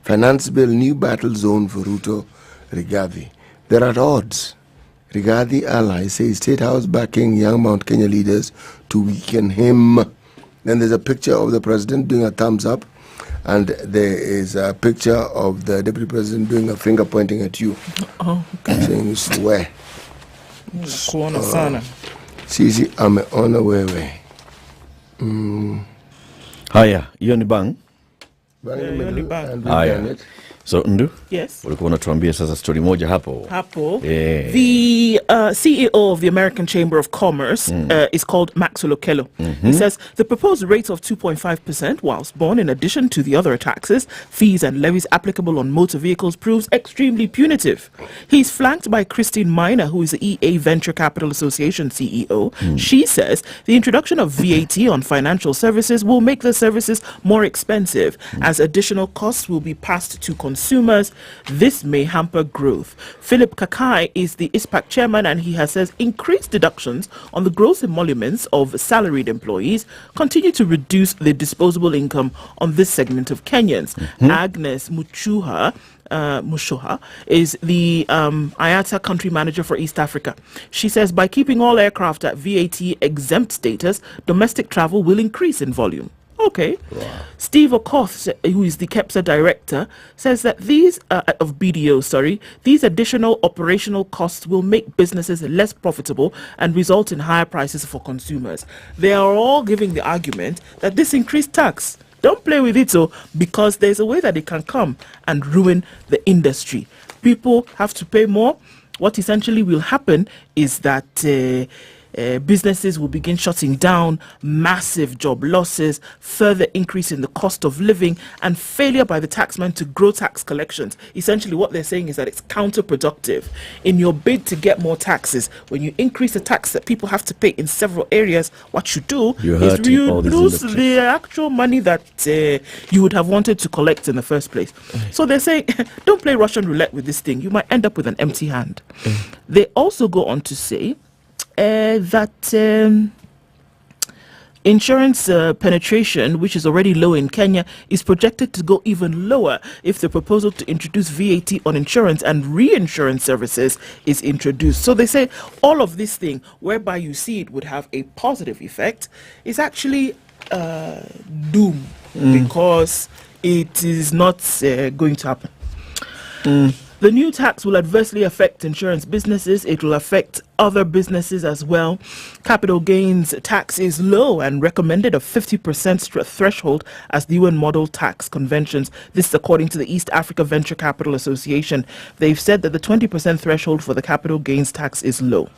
Finance bill, new battle zone for Ruto, Rigathi. They're at odds. Rigathi allies say State House backing young Mount Kenya leaders to weaken him. Then there's a picture of the president doing a thumbs up, and there is a picture of the deputy president doing a finger pointing at you. Saying, swear. Sisi ameona wewe. Haya, hiyo ni bang. Haya. So Ndu, yes, ulikuwa unatuambia sasa story moja hapo. The CEO of the American Chamber of Commerce is called Maxwell Okoh. He says the proposed rate of 2.5%, whilst borne in addition to the other taxes, fees and levies applicable on motor vehicles, proves extremely punitive. He's flanked by Christine Miner, who is the EA Venture Capital Association CEO. She says the introduction of VAT on financial services will make the services more expensive, as additional costs will be passed to consumers. This may hamper growth. Philip Kakai is the ISPAC chairman, and he has says increased deductions on the gross emoluments of salaried employees continue to reduce the disposable income on this segment of Kenyans. Agnes Mushoha is the IATA country manager for East Africa. She says by keeping all aircraft at VAT exempt status, domestic travel will increase in volume. Okay. Wow. Steve Okoh, who is the KEPSA director, says that these these additional operational costs will make businesses less profitable and result in higher prices for consumers. They are all giving the argument that this increased tax, don't play with it, because there's a way that it can come and ruin the industry. People have to pay more. What essentially will happen is that businesses will begin shutting down, massive job losses, further increase in the cost of living, and failure by the taxman to grow tax collections. Essentially, what they're saying is that it's counterproductive. In your bid to get more taxes, when you increase the tax that people have to pay in several areas, what you do is you lose the actual money that you would have wanted to collect in the first place. So they're saying, don't play Russian roulette with this thing. You might end up with an empty hand. They also go on to say that insurance penetration, which is already low in Kenya, is projected to go even lower if the proposal to introduce VAT on insurance and reinsurance services is introduced. So they say all of this thing, whereby you see it would have a positive effect, is actually doom, because it is not going to happen. The new tax will adversely affect insurance businesses. It will affect other businesses as well. Capital gains tax is low and recommended a 50% threshold as the UN model tax conventions. This is according to the East Africa Venture Capital Association. They've said that the 20% threshold for the capital gains tax is low.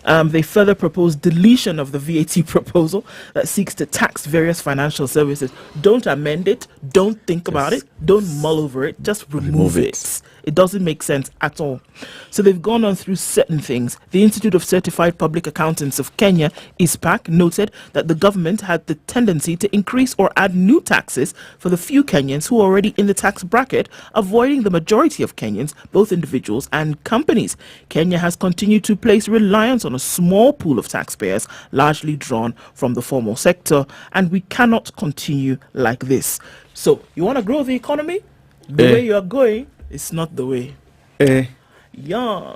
They further propose deletion of the VAT proposal that seeks to tax various financial services. Don't amend it. Don't think about it. Don't mull over it. Just remove it. It doesn't make sense at all. So they've gone on through certain things. The Institute of Certified Public Accountants of Kenya, ISPAC, noted that the government had the tendency to increase or add new taxes for the few Kenyans who are already in the tax bracket, avoiding the majority of Kenyans, both individuals and companies. Kenya has continued to place reliance on a small pool of taxpayers, largely drawn from the formal sector, and we cannot continue like this. So, you want to grow the economy? The way you are going, it's not the way. Yeah.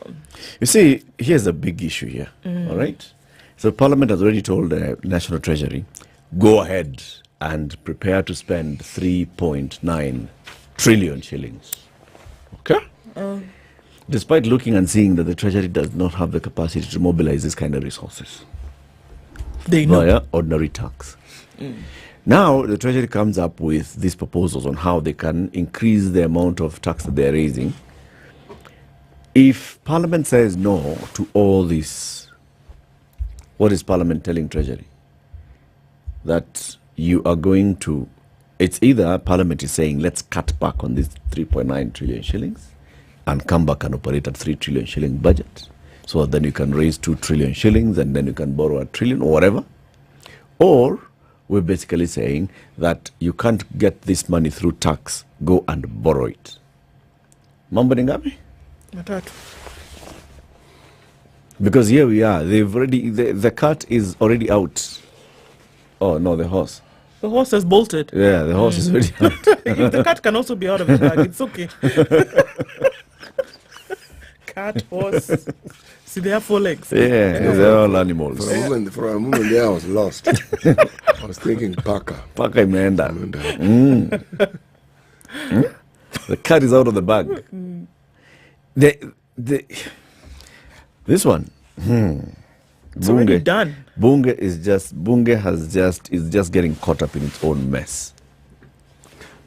You see, here's a big issue here. All right. So Parliament has already told the National Treasury, go ahead and prepare to spend 3.9 trillion shillings. Okay. Despite looking and seeing that the Treasury does not have the capacity to mobilize this kind of resources. They know. Via ordinary tax. Now, the Treasury comes up with these proposals on how they can increase the amount of tax that they're raising. If Parliament says no to all these What is Parliament telling Treasury? That you are going to, it's either Parliament is saying, let's cut back on this 3.9 trillion shillings and come back and operate at 3 trillion shilling budget. So then you can raise 2 trillion shillings and then you can borrow a trillion or whatever. Or we're basically saying that you can't get this money through tax, go and borrow it. Mambo ni ngapi? Matatu. Because here we are, they've already, the cart is already out. Oh no, the horse. The horse has bolted. Yeah, the horse is already out. The cat can also be out of the bag. It's okay. Cat, horse. See, they have 4 legs. Yeah, they're all animals. For a moment there, I was lost. I was thinking Paka. Paka imeenda. The cat is out of the bag. This one. It's already done. Bunge is just getting caught up in its own mess.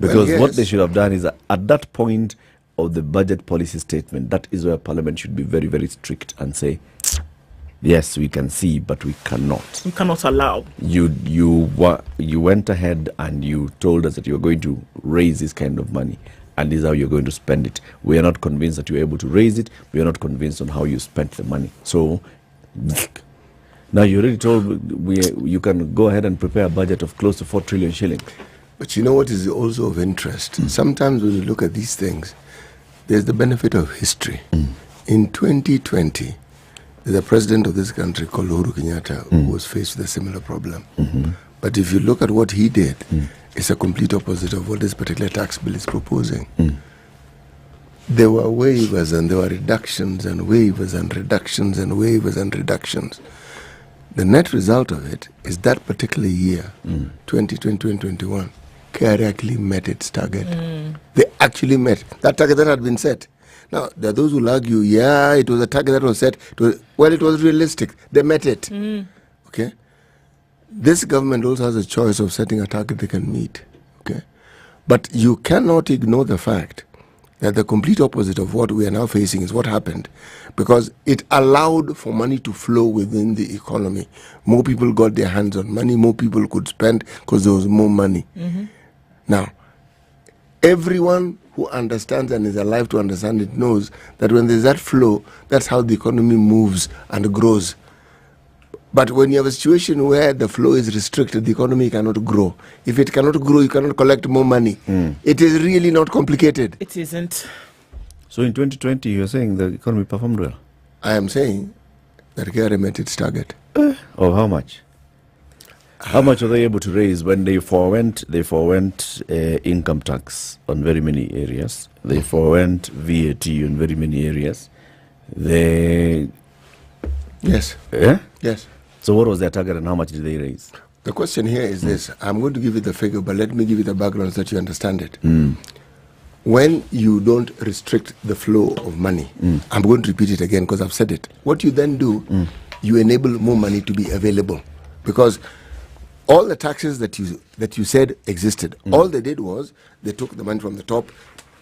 Because what they should have done is at that point of the budget policy statement, that is where Parliament should be very, very strict and say, yes, we can see, but we cannot. We cannot allow. You went ahead and you told us that you were going to raise this kind of money, and this is how you're going to spend it. We are not convinced that you were able to raise it. We are not convinced on how you spent the money. So now you already told you can go ahead and prepare a budget of close to 4 trillion shillings. But you know what is also of interest? Sometimes when you look at these things, there's the benefit of history. In 2020, there's a president of this country called Uhuru Kenyatta who was faced with a similar problem. But if you look at what he did, it's a complete opposite of what this particular tax bill is proposing. There were waivers and there were reductions and waivers and reductions and waivers and reductions. The net result of it is that particular year, 2020-2021, KRA actually met its target. They actually met that target that had been set. Now, there are those who argue, yeah, it was a target that was set. It was realistic. They met it. Okay? This government also has a choice of setting a target they can meet. Okay? But you cannot ignore the fact that the complete opposite of what we are now facing is what happened, because it allowed for money to flow within the economy. More people got their hands on money, more people could spend because there was more money. Now, everyone who understands and is alive to understand it knows that when there's that flow, that's how the economy moves and grows. But when you have a situation where the flow is restricted, the economy cannot grow. If it cannot grow, you cannot collect more money. It is really not complicated. It isn't. So in 2020, you're saying the economy performed well? I am saying that KRA met its target. Of how much? How much are they able to raise when they forewent income tax on very many areas? They forewent VAT on very many areas. Yes. Yeah? Yes. So what was their target and how much did they raise? The question here is this. I'm going to give you the figure, but let me give you the background so that you understand it. When you don't restrict the flow of money, I'm going to repeat it again because I've said it. What you then do, you enable more money to be available. Because all the taxes that you said existed, all they did was they took the money from the top,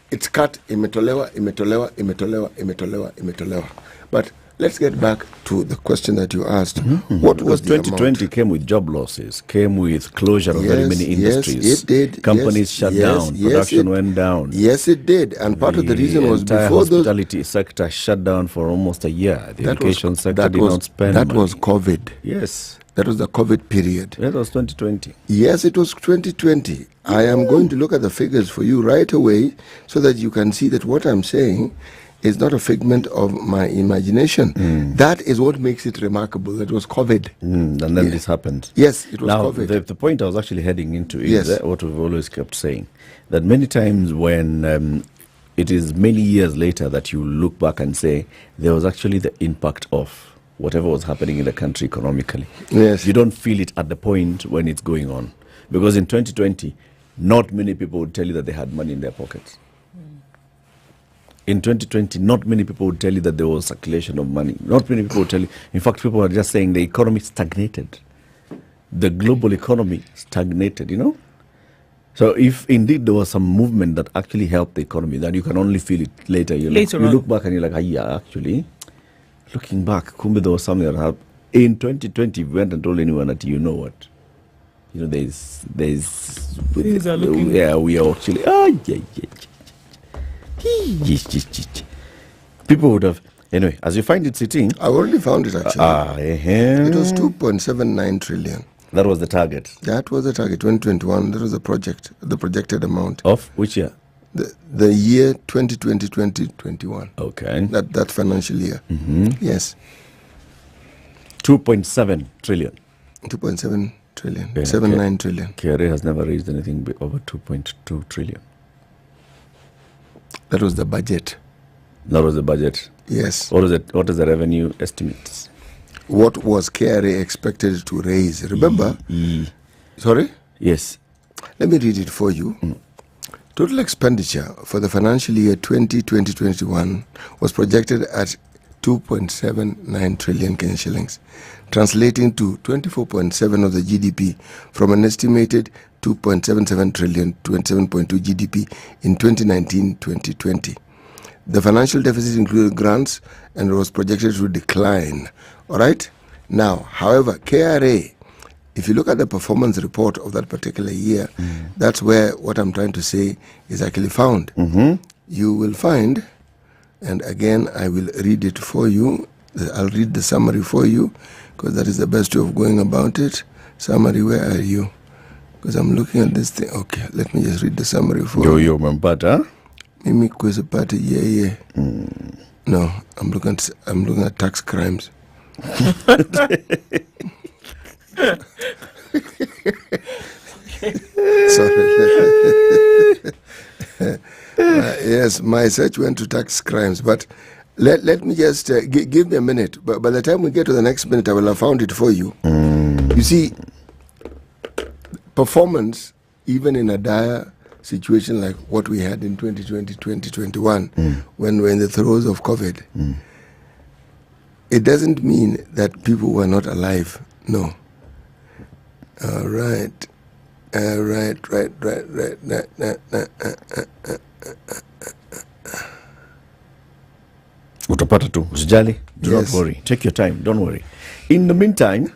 it's cut, imetolewa. But let's get back to the question that you asked. What was the 2020 amount? came with job losses, came with closure of very many industries. Yes, it did. Companies shut down, production went down. Yes, it did. And part of the reason was entire before hospitality sector shut down for almost a year. The education sector did not spend That money. was COVID. Yes. That was the COVID period. That was 2020. Yes, it was 2020. I am going to look at the figures for you right away so that you can see that what I'm saying is not a figment of my imagination. That is what makes it remarkable. That was COVID. And then this happened. Yes, it was now, COVID. The point I was actually heading into is what we've always kept saying, that many times when it is many years later that you look back and say there was actually the impact of whatever was happening in the country economically. Yes. You don't feel it at the point when it's going on. Because in 2020, not many people would tell you that they had money in their pockets. In 2020, not many people would tell you that there was circulation of money. Not many people would tell you. In fact, people are just saying the economy stagnated. The global economy stagnated, you know? So if indeed there was some movement that actually helped the economy, then you can only feel it later. You look back and you're like, yeah, actually, looking back, kumbe there was something that happened. In 2020, we went and told anyone that, you know what? You know, there's Things are looking... Yeah, we are actually... People would have... Anyway, as you find it sitting... I already found it, actually. It was 2.79 trillion. That was the target? That was the target, 2021. That was the projected amount. Of which year? The year 2020-2021. Okay. That financial year. Yes. 2.7 trillion. 2.7 trillion. 79 trillion. KRA has never raised anything over 2.2 trillion. That was the budget. That was the budget. Yes. What is the revenue estimates? What was KRA expected to raise? Remember? Sorry? Yes. Let me read it for you. Total expenditure for the financial year 2020-21 was projected at 2.79 trillion Kenyan shillings, translating to 24.7% of the GDP from an estimated 2.77 trillion to 27.2 GDP in 2019-2020. The financial deficit included grants and was projected to decline. All right? Now, however, KRA, if you look at the performance report of that particular year, that's where what I'm trying to say is actually found. You will find, and again, I will read it for you. I'll read the summary for you, because that is the best way of going about it. Summary, where are you? Because I'm looking at this thing. Okay, let me just read the summary for you. Yo, Mombasa. Mimi kweza party, yeah. No, I'm looking at tax crimes. Sorry. Yes, my search went to tax crimes, but let me just give me a minute. But by the time we get to the next minute, I will have found it for you. You see, performance, even in a dire situation like what we had in 2020-2021, when we're in the throes of COVID, it doesn't mean that people were not alive. No. Right. Utapata tu, usijali. Do not worry. Take your time. Don't worry. In the meantime,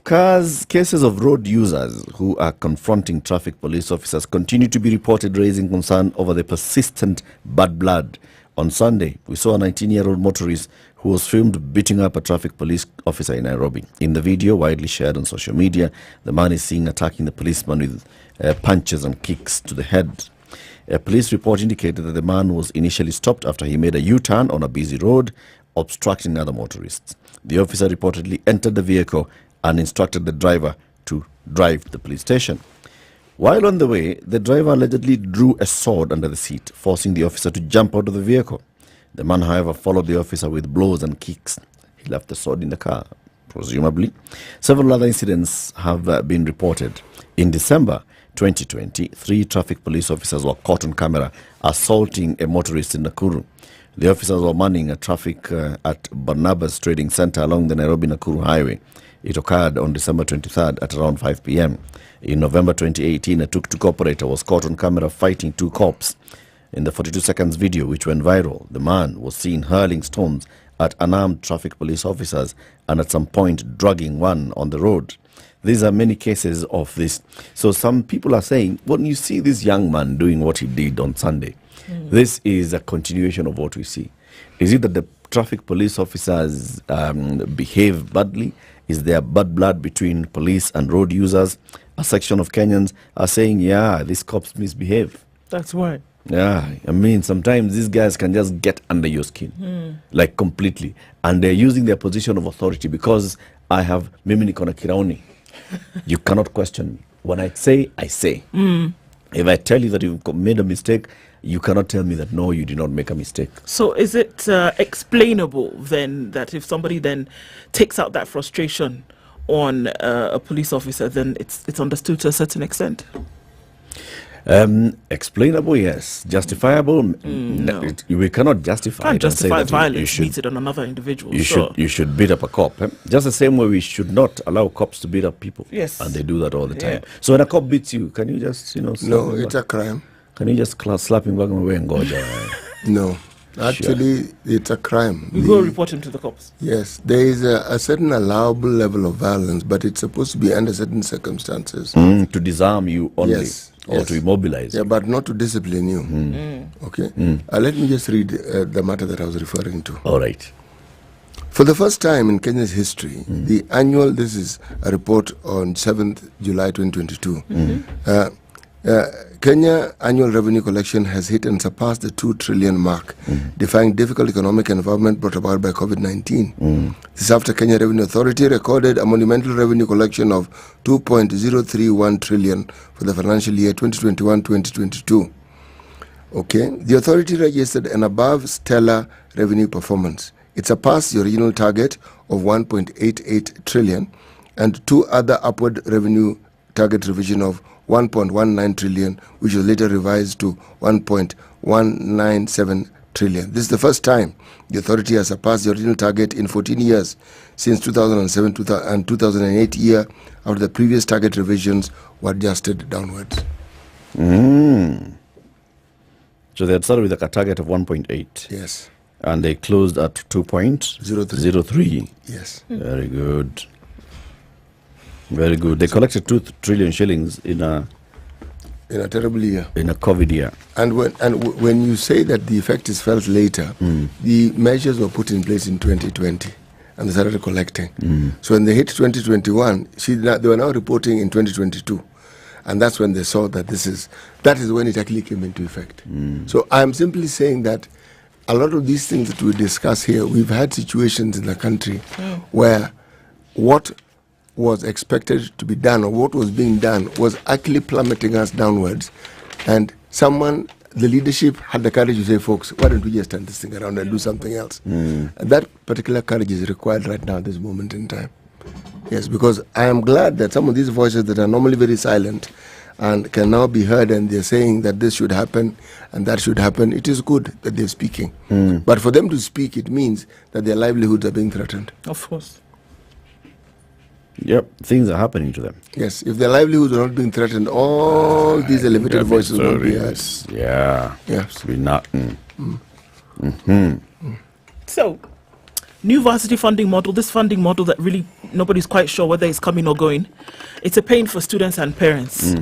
cases of road users who are confronting traffic police officers continue to be reported, raising concern over the persistent bad blood. On Sunday, we saw a 19-year-old motorist who was filmed beating up a traffic police officer in Nairobi. In the video, widely shared on social media, the man is seen attacking the policeman with punches and kicks to the head. A police report indicated that the man was initially stopped after he made a U-turn on a busy road, obstructing other motorists. The officer reportedly entered the vehicle and instructed the driver to drive to the police station. While on the way, the driver allegedly drew a sword under the seat, forcing the officer to jump out of the vehicle. The man, however, followed the officer with blows and kicks. He left the sword in the car, presumably. Several other incidents have been reported. In December 2020, 3 traffic police officers were caught on camera assaulting a motorist in Nakuru. The officers were manning a traffic at Barnabas Trading Center along the Nairobi-Nakuru highway. It occurred on December 23rd at around 5 p.m. In November 2018, a tuk-tuk operator was caught on camera fighting 2 cops. In the 42 seconds video, which went viral, the man was seen hurling stones at unarmed traffic police officers and at some point dragging one on the road. These are many cases of this. So some people are saying, when you see this young man doing what he did on Sunday, this is a continuation of what we see. Is it that the traffic police officers behave badly? Is there bad blood between police and road users? A section of Kenyans are saying, yeah, these cops misbehave. That's why. Yeah, I mean, sometimes these guys can just get under your skin, like completely. And they're using their position of authority because I have mimi niko na kiraoni. You cannot question me. When I say, I say. If I tell you that you've made a mistake, you cannot tell me that, no, you did not make a mistake. So is it explainable then that if somebody then takes out that frustration on a police officer, then it's understood to a certain extent? Explainable, yes. Justifiable, no. We cannot justify. Can't justify violence meted on another individual. You should beat up a cop. Just the same way we should not allow cops to beat up people. Yes. And they do that all the time. So when a cop beats you, can you just, No, it's a crime. Can you just slap him back and away and go? No. Actually, it's a crime. We go report him to the cops. Yes, there is a certain allowable level of violence, but it's supposed to be under certain circumstances. To disarm you only, yes, or to immobilize you. Yeah, but not to discipline you. Okay? Let me just read the matter that I was referring to. All right. For the first time in Kenya's history, the annual, this is a report on 7th July 2022, Kenya annual revenue collection has hit and surpassed the 2 trillion mark, defying difficult economic environment brought about by COVID-19. This is after Kenya Revenue Authority recorded a monumental revenue collection of 2.031 trillion for the financial year 2021-2022. Okay, the authority registered an above stellar revenue performance. It surpassed the original target of 1.88 trillion and 2 other upward revenue target revision of 1.19 trillion, which was later revised to 1.197 trillion. This is the first time the authority has surpassed the original target in 14 years, since 2007 and 2008 year, after the previous target revisions were adjusted downwards. So they had started with a target of 1.8. Yes. And they closed at 2.03. Yes. Very good. Very good. They collected 2 trillion shillings in a terrible year. In a COVID year. And when you say that the effect is felt later, the measures were put in place in 2020 and they started collecting. So when they hit 2021, they were now reporting in 2022. And that's when they saw that that is when it actually came into effect. So I'm simply saying that a lot of these things that we discuss here, we've had situations in the country where what was expected to be done or what was being done was actually plummeting us downwards. And the leadership had the courage to say, folks, why don't we just turn this thing around and do something else? And that particular courage is required right now at this moment in time. Yes, because I am glad that some of these voices that are normally very silent and can now be heard, and they're saying that this should happen and that should happen. It is good that they're speaking. But for them to speak, it means that their livelihoods are being threatened. Of course. Yep, things are happening to them. Yes, if their livelihoods are not being threatened, all these elevated voices will be heard. Yeah. Yes. Be not. So, new varsity funding model, this funding model that really nobody's quite sure whether it's coming or going. It's a pain for students and parents.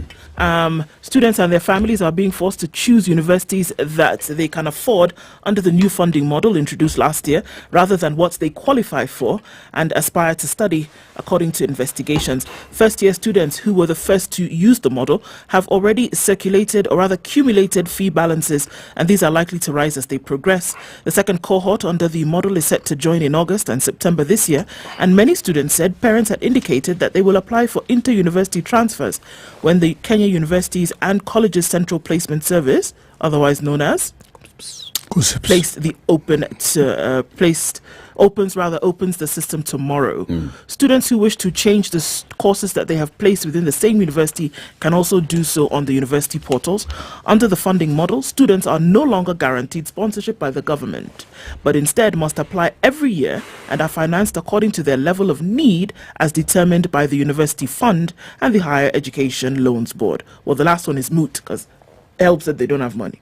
Students and their families are being forced to choose universities that they can afford under the new funding model introduced last year, rather than what they qualify for and aspire to study, according to investigations. First-year students who were the first to use the model have already circulated, or rather accumulated, fee balances, and these are likely to rise as they progress. The second cohort under the model is set to join in August and September this year, and many students said parents had indicated that they will apply for inter-university transfers when the Kenya Universities and Colleges Central Placement Service, otherwise known as opens the system tomorrow. Students who wish to change the courses that they have placed within the same university can also do so on the university portals. Under the funding model, students are no longer guaranteed sponsorship by the government, but instead must apply every year and are financed according to their level of need as determined by the University Fund and the Higher Education Loans Board. Well, the last one is moot because helps that they don't have money.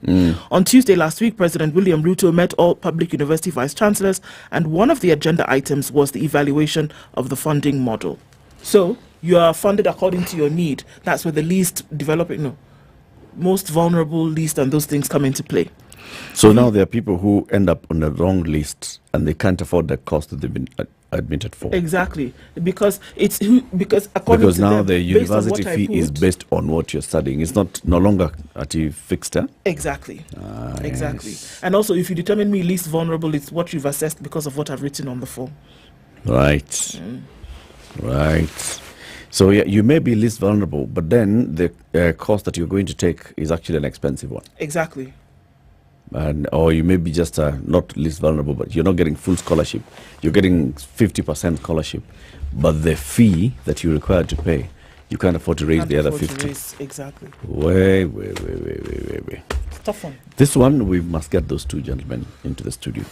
On Tuesday last week, President William Ruto met all public university vice-chancellors, and one of the agenda items was the evaluation of the funding model. So, you are funded according to your need. That's where the most vulnerable, least, and those things come into play. So now there are people who end up on the wrong list and they can't afford the cost that they've been admitted for. Exactly, because according to now them, the university fee is based on what you're studying. It's no longer at a fixed. Exactly. Exactly. Yes. And also, if you determine me least vulnerable, it's what you've assessed because of what I've written on the form. Right. Right. So yeah, you may be least vulnerable, but then the course that you're going to take is actually an expensive one. Exactly. Or you may be just not least vulnerable, but you're not getting full scholarship. You're getting 50% scholarship, but the fee that you're required to pay, you can't afford to raise the other 50. Exactly. Wait. It's a tough one. This one, we must get those two gentlemen into the studio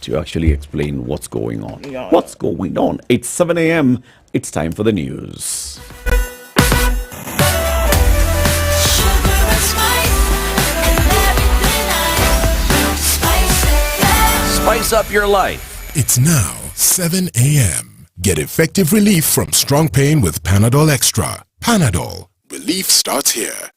to actually explain what's going on. Yeah. What's going on? It's 7 a.m. It's time for the news. Sugar and spice and everything I spice. spice up your life. It's now 7 a.m. Get effective relief from strong pain with Panadol Extra. Panadol. Relief starts here.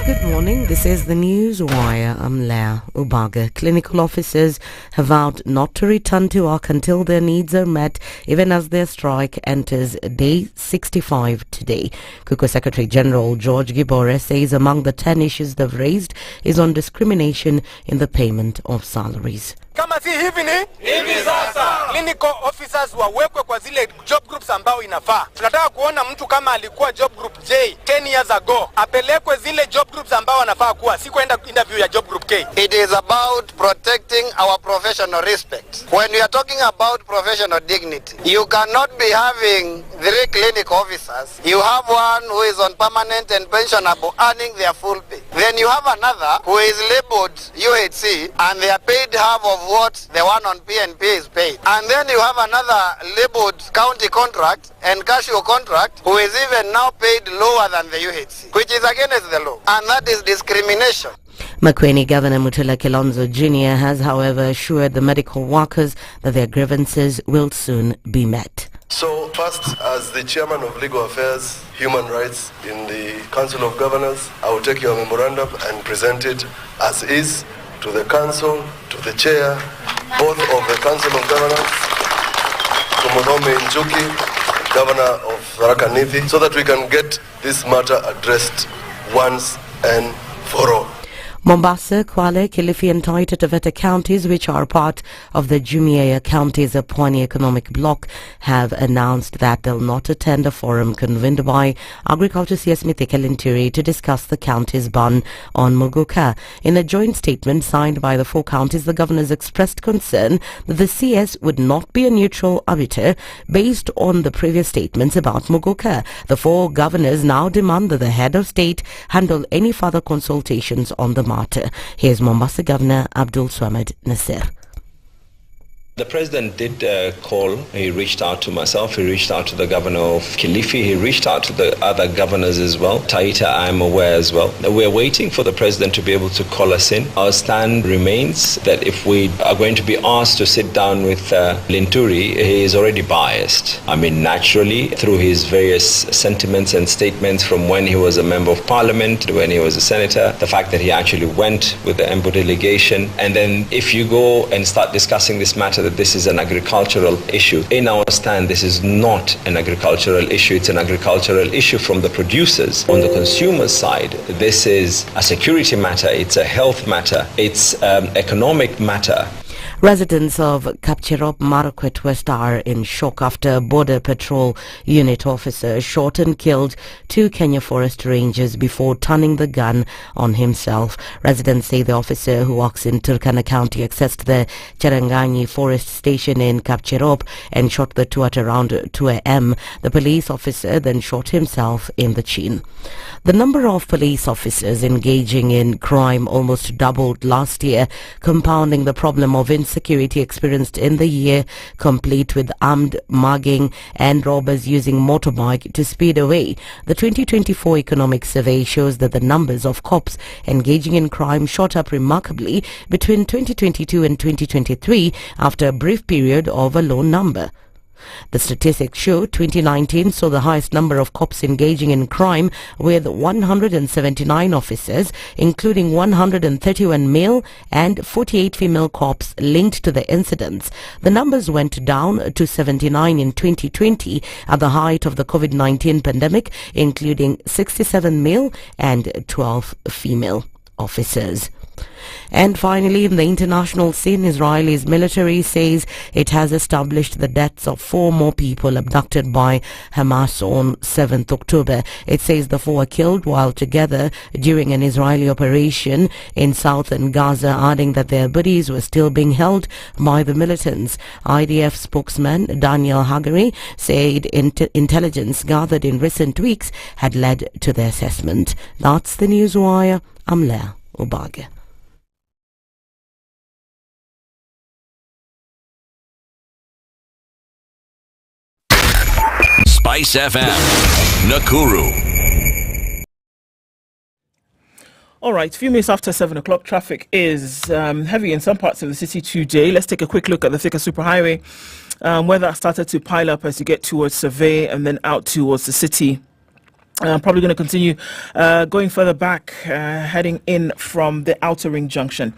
Good morning. This is the News Wire. I'm Leah Ubaga. Clinical officers have vowed not to return to work until their needs are met, even as their strike enters day 65 today. KUKU Secretary General George Gibore says among the 10 issues they've raised is on discrimination in the payment of salaries. Kama si hivi ni hivi sasa, clinical officers wawekwe kwa zile job groups ambao inafaa. Tunataka kuona mtu kama alikuwa job group J 10 years ago apelekwe zile job groups ambao wanafaa kuwa, si kwenda interview ya job group K. It is about protecting our professional respect. When we are talking about professional dignity, you cannot be having 3 clinical officers. You have one who is on permanent and pensionable earning their full pay. Then you have another who is labeled UHC and they are paid half of what the one on PNP is paid. And then you have another labeled county contract and casual contract who is even now paid lower than the UHC, which is against the law. And that is discrimination. Makueni Governor Mutula Kilonzo Jr. has, however, assured the medical workers that their grievances will soon be met. So first, as the Chairman of Legal Affairs, Human Rights in the Council of Governors, I will take your memorandum and present it as is to the Council, to the Chair, both of the Council of Governors, to Muhome Njuki, Governor of Tharaka Nithi, so that we can get this matter addressed once and for all. Mombasa, Kwale, Kilifi and Taita Taveta counties, which are part of the Jumuiya Counties of Pwani Economic Bloc, have announced that they'll not attend a forum convened by Agriculture CS Mithika Linturi to discuss the county's ban on Muga. In a joint statement signed by the 4 counties, the governors expressed concern that the CS would not be a neutral arbiter based on the previous statements about Muga. The 4 governors now demand that the head of state handle any further consultations on the matter. Here's Mombasa Governor Abdul Swamad Nasir. The President did call. He reached out to myself, he reached out to the Governor of Kilifi, he reached out to the other governors as well. Taita, I'm aware as well. We're waiting for the President to be able to call us in. Our stand remains that if we are going to be asked to sit down with Linturi, he is already biased. I mean, naturally, through his various sentiments and statements from when he was a Member of Parliament to when he was a Senator, the fact that he actually went with the Embu delegation, and then if you go and start discussing this matter, that this is an agricultural issue. In our stand, this is not an agricultural issue. It's an agricultural issue from the producers. On the consumer side, this is a security matter. It's a health matter. It's economic matter. Residents of Kapchirop, Marakwet West are in shock after a Border Patrol unit officer shot and killed 2 Kenya Forest Rangers before turning the gun on himself. Residents say the officer, who works in Turkana County, accessed the Charanganyi Forest Station in Kapchirop and shot the 2 at around 2 a.m. The police officer then shot himself in the chin. The number of police officers engaging in crime almost doubled last year, compounding the problem of insecurity experienced in the year, complete with armed mugging and robbers using motorbike to speed away. The 2024 economic survey shows that the numbers of cops engaging in crime shot up remarkably between 2022 and 2023 after a brief period of a low number. The statistics show 2019 saw the highest number of cops engaging in crime, with 179 officers, including 131 male and 48 female cops linked to the incidents. The numbers went down to 79 in 2020 at the height of the COVID-19 pandemic, including 67 male and 12 female officers. And finally, in the international scene, Israel's military says it has established the deaths of 4 more people abducted by Hamas on 7th October. It says the 4 were killed while together during an Israeli operation in southern Gaza, adding that their bodies were still being held by the militants. IDF spokesman Daniel Hagari said intelligence gathered in recent weeks had led to the assessment. That's the Newswire. I'm Leah Ubaga. SpiceFM, Nakuru. All right, a few minutes after 7 o'clock, traffic is heavy in some parts of the city today. Let's take a quick look at the Thika Superhighway, where that started to pile up as you get towards Survey and then out towards the city. Probably going to continue going further back, heading in from the Outer Ring Junction.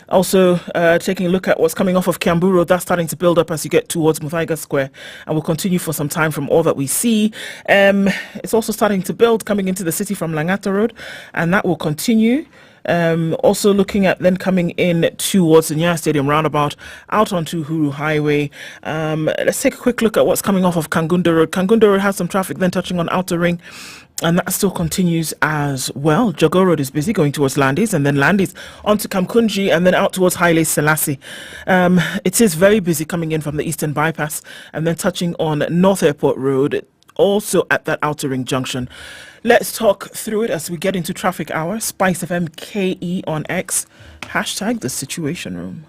Also, taking a look at what's coming off of Kiambu Road, that's starting to build up as you get towards Muthaiga Square, and will continue for some time from all that we see. It's also starting to build coming into the city from Langata Road, and that will continue. Also looking at then coming in towards the Nyeri Stadium roundabout, out onto Huru Highway. Let's take a quick look at what's coming off of Kangunda Road. Kangunda Road has some traffic then touching on Outer Ring, and that still continues as well. Jago Road is busy going towards Landis, and then Landis onto Kamkunji, and then out towards Haile Selassie. It is very busy coming in from the Eastern Bypass, and then touching on North Airport Road, also at that Outer Ring Junction. Let's talk through it as we get into traffic hour. SpiceFM KE on X, hashtag the Situation Room.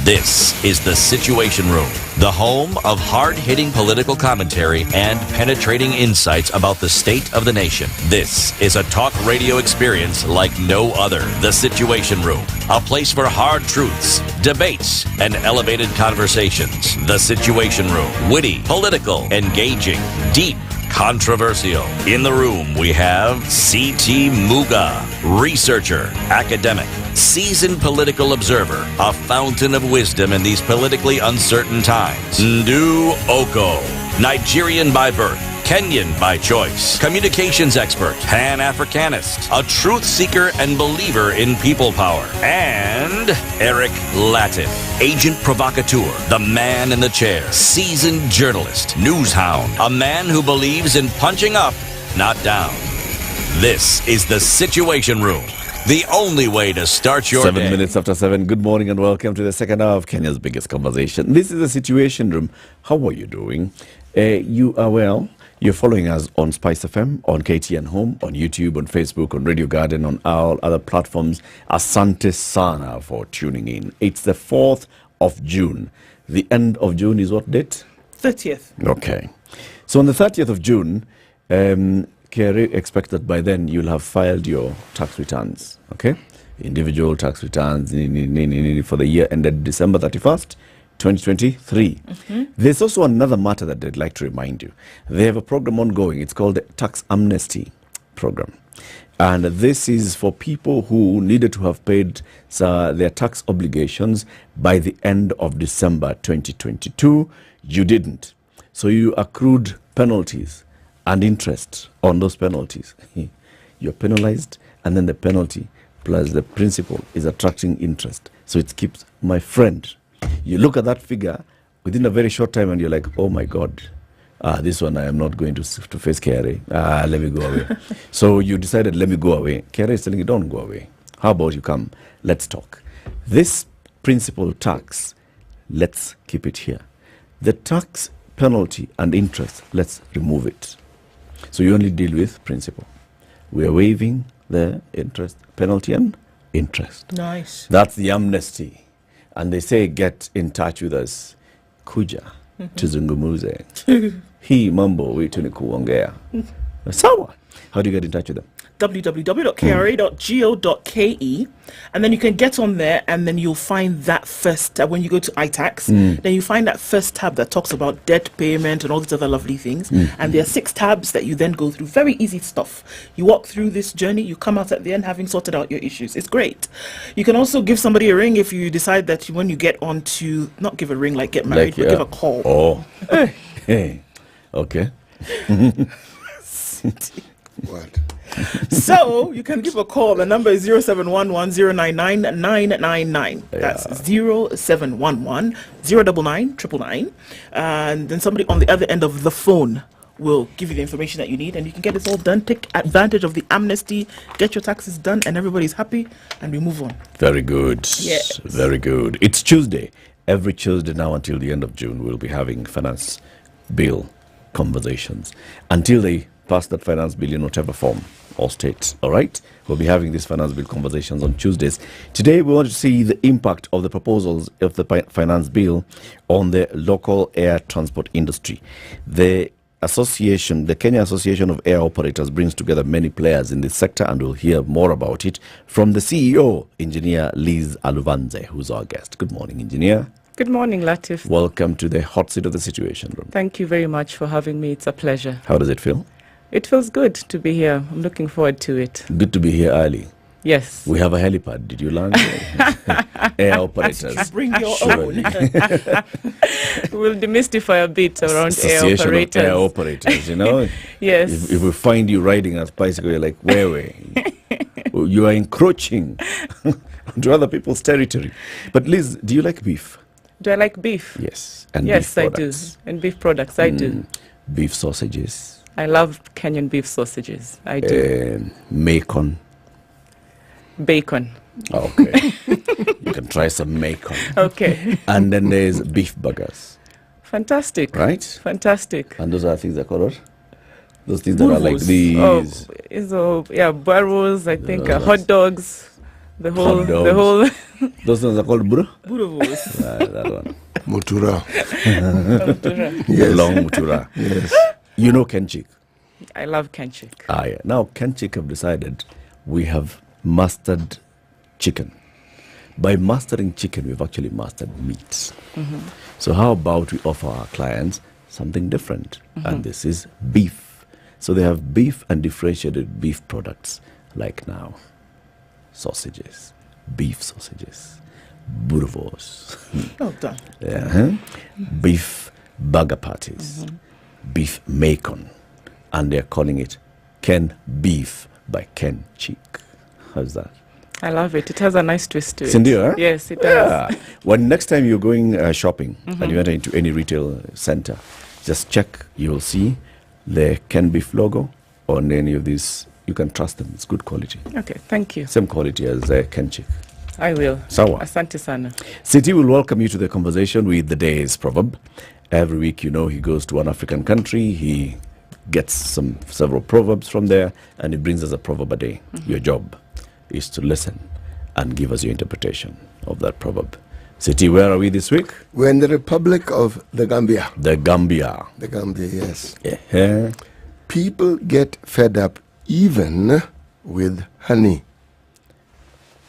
This is the Situation Room, the home of hard-hitting political commentary and penetrating insights about the state of the nation. This is a talk radio experience like no other. The Situation Room, a place for hard truths, debates, and elevated conversations. The Situation Room, witty, political, engaging, deep, controversial. In the room, we have C.T. Muga, researcher, academic, seasoned political observer, a fountain of wisdom in these politically uncertain times. Ndu Okoh, Nigerian by birth, Kenyan by choice, communications expert, Pan-Africanist, a truth seeker and believer in people power, and Eric Lafiff, agent provocateur, the man in the chair, seasoned journalist, news hound, a man who believes in punching up, not down. This is the Situation Room, the only way to start your 7 day. minutes after 7. Good morning and welcome to the second hour of Kenya's biggest conversation. This is the Situation Room. How are you doing? You are well. You're following us on SpiceFM, on KTN Home, on YouTube, on Facebook, on Radio Garden, on all other platforms. Asante sana for tuning in. It's the 4th of June. The end of June is what date? 30th. Okay. So on the 30th of June, KRA expects that by then you'll have filed your tax returns, okay? Individual tax returns for the year ended December 31st, 2023. There's also another matter that I'd like to remind you. They have a program ongoing. It's called the Tax Amnesty Program. And this is for people who needed to have paid their tax obligations by the end of December 2022. You didn't. So you accrued penalties and interest on those penalties. You're penalized, and then the penalty plus the principal is attracting interest. So it keeps, my friend, you look at that figure within a very short time and you're like, oh my God, this one I am not going to face KRA. Let me go away. So you decided, let me go away. KRA is telling you, don't go away. How about you come? Let's talk. This principal tax, let's keep it here. The tax penalty and interest, let's remove it. So you only deal with principal. We are waiving the interest, penalty and interest. Nice. That's the amnesty. And they say, get in touch with us. Kuja, tuzungumuze. Hii mambo wetu ni kuongea. Sawa. How do you get in touch with them? www.kra.go.ke, and then you can get on there, and then you'll find that first tab. When you go to iTax, then you find that first tab that talks about debt payment and all these other lovely things. And there are 6 tabs that you then go through. Very easy stuff. You walk through this journey, you come out at the end having sorted out your issues. It's great. You can also give somebody a ring if you decide that when you get on to, not give a ring like get married, but give a call. Oh. Hey. Okay. What? So you can give a call. The number is 0711-099-999. That's 0711-099-999. And then somebody on the other end of the phone will give you the information that you need, and you can get this all done. Take advantage of the amnesty, get your taxes done, and everybody's happy, and we move on. Very good. Yes. Very good. It's Tuesday. Every Tuesday now until the end of June, we'll be having finance bill conversations. Until they pass that finance bill in whatever form or state. All right? We'll be having these finance bill conversations on Tuesdays. Today, we want to see the impact of the proposals of the finance bill on the local air transport industry. The Kenya Association of Air Operators brings together many players in this sector, and we'll hear more about it from the CEO, Engineer Liz Aluvanze, who's our guest. Good morning, Engineer. Good morning, Lafiff. Welcome to the hot seat of the Situation Room. Thank you very much for having me. It's a pleasure. How does it feel? It feels good to be here. I'm looking forward to it. Good to be here early. Yes. We have a helipad. Did you land? Air operators. Bring your own. We'll demystify a bit around air operators. Air operators, you know? Yes. If we find you riding a bicycle, you're like, where? You are encroaching onto other people's territory. But Liz, do you like beef? Do I like beef? Yes. And yes, I do. And beef products, I do. Beef sausages. I love Kenyan beef sausages. I do. Bacon. Okay. You can try some bacon. Okay. And then there's beef burgers. Fantastic. Right? Fantastic. And those are things that are called? Those things that are like these. Burros, I think, hot dogs. The whole. Those ones are called burros. That one. Mutura. Yes. Long mutura. Yes. You know Kenchik? I love Kenchik. Yeah. Now, Kenchik have decided we have mastered chicken. By mastering chicken, we've actually mastered meat. Mm-hmm. So how about we offer our clients something different? Mm-hmm. And this is beef. So they have beef and differentiated beef products like now. Sausages, beef sausages, burvos. Well done. Beef burger patties, beef macon, and they're calling it Ken Beef by Ken Chick. How's that? I love it. It has a nice twist to it. Sindio, Yes, it does. When next time you're going shopping and you enter into any retail center, just check. You will see the Ken Beef logo on any of these. You can trust them. It's good quality. Okay, thank you. Same quality as Ken Chick. I will. Sawa. Asante sana. City will welcome you to the conversation with the day's proverb. Every week, he goes to one African country. He gets several proverbs from there, and he brings us a proverb a day. Your job is to listen and give us your interpretation of that proverb. City, where are we this week? We're in the Republic of the Gambia. The Gambia. The Gambia, yes. Yeah. People get fed up even with honey.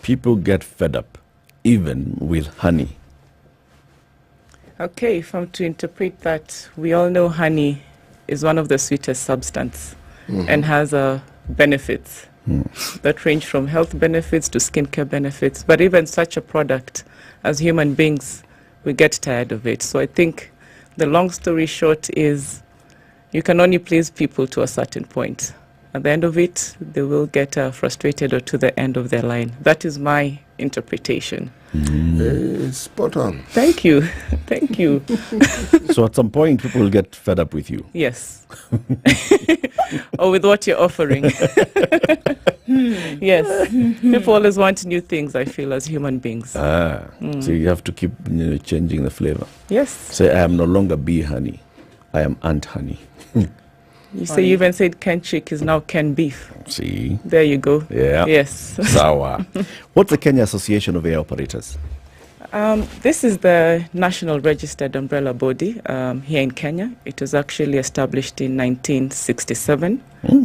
People get fed up even with honey. Okay, if I'm to interpret that, we all know honey is one of the sweetest substance and has benefits that range from health benefits to skincare benefits. But even such a product, as human beings, we get tired of it. So I think the long story short is you can only please people to a certain point. At the end of it, they will get frustrated or to the end of their line. That is my interpretation. Spot on. Thank you. Thank you. So at some point, people will get fed up with you. Yes. Or with what you're offering. Yes. People always want new things, I feel, as human beings. So you have to keep changing the flavor. Yes. Say, I am no longer bee honey. I am ant honey. You even said Ken Chick is now Ken Beef. See? There you go. Yeah. Yes. Sawa. What's the Kenya Association of Air Operators? This is the national registered umbrella body here in Kenya. It was actually established in 1967.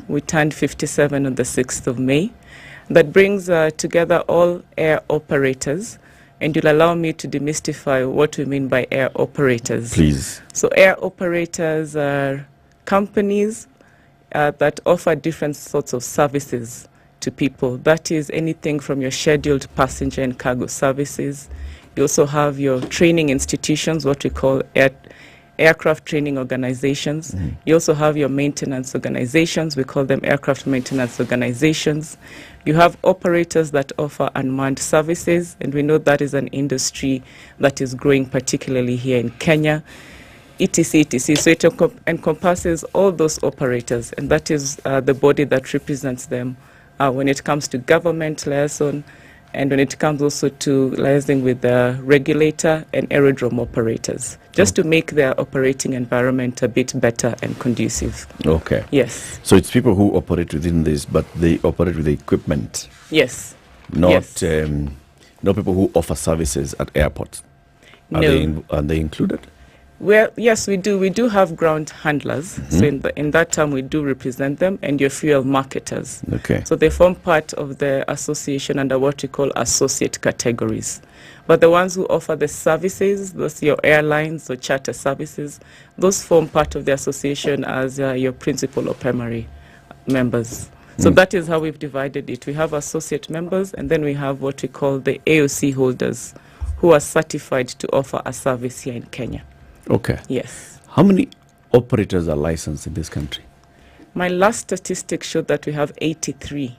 We turned 57 on the 6th of May. That brings together all air operators. And you'll allow me to demystify what we mean by air operators. Please. So air operators are companies that offer different sorts of services to people. That is anything from your scheduled passenger and cargo services. You also have your training institutions, what we call aircraft training organizations. You also have your maintenance organizations. We call them aircraft maintenance organizations. You have operators that offer unmanned services, and we know that is an industry that is growing, particularly here in Kenya. etc., etc. So it encompasses all those operators, and that is the body that represents them when it comes to government liaison And when it comes also to liaising with the regulator and aerodrome operators, just to make their operating environment a bit better and conducive. Okay. Yes. So it's people who operate within this, but they operate with the equipment. Yes. Not not people who offer services at airports. Are they included? Well, yes, we do. We do have ground handlers. So in that term, we do represent them, and your fuel marketers. Okay. So they form part of the association under what we call associate categories. But the ones who offer the services, those your airlines or charter services, those form part of the association as your principal or primary members. So that is how we've divided it. We have associate members, and then we have what we call the AOC holders, who are certified to offer a service here in Kenya. Okay. Yes. How many operators are licensed in this country? My last statistics showed that we have 83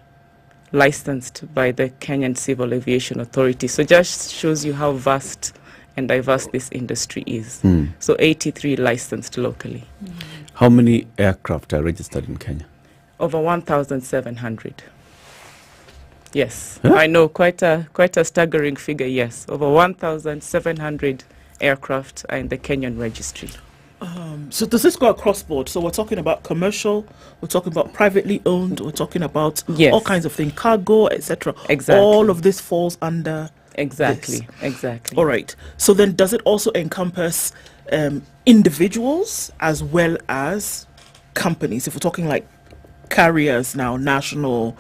licensed by the Kenyan Civil Aviation Authority. So just shows you how vast and diverse this industry is. So 83 licensed locally. How many aircraft are registered in Kenya? Over 1,700. Yes. Huh? I know, quite a staggering figure, yes. Over 1,700 aircraft are in the Kenyan registry. So does this go across board? So we're talking about commercial, we're talking about privately owned, we're talking about all kinds of things, cargo, etc. Exactly. All of this falls under Exactly. All right. So then does it also encompass individuals as well as companies? If we're talking like carriers now, national,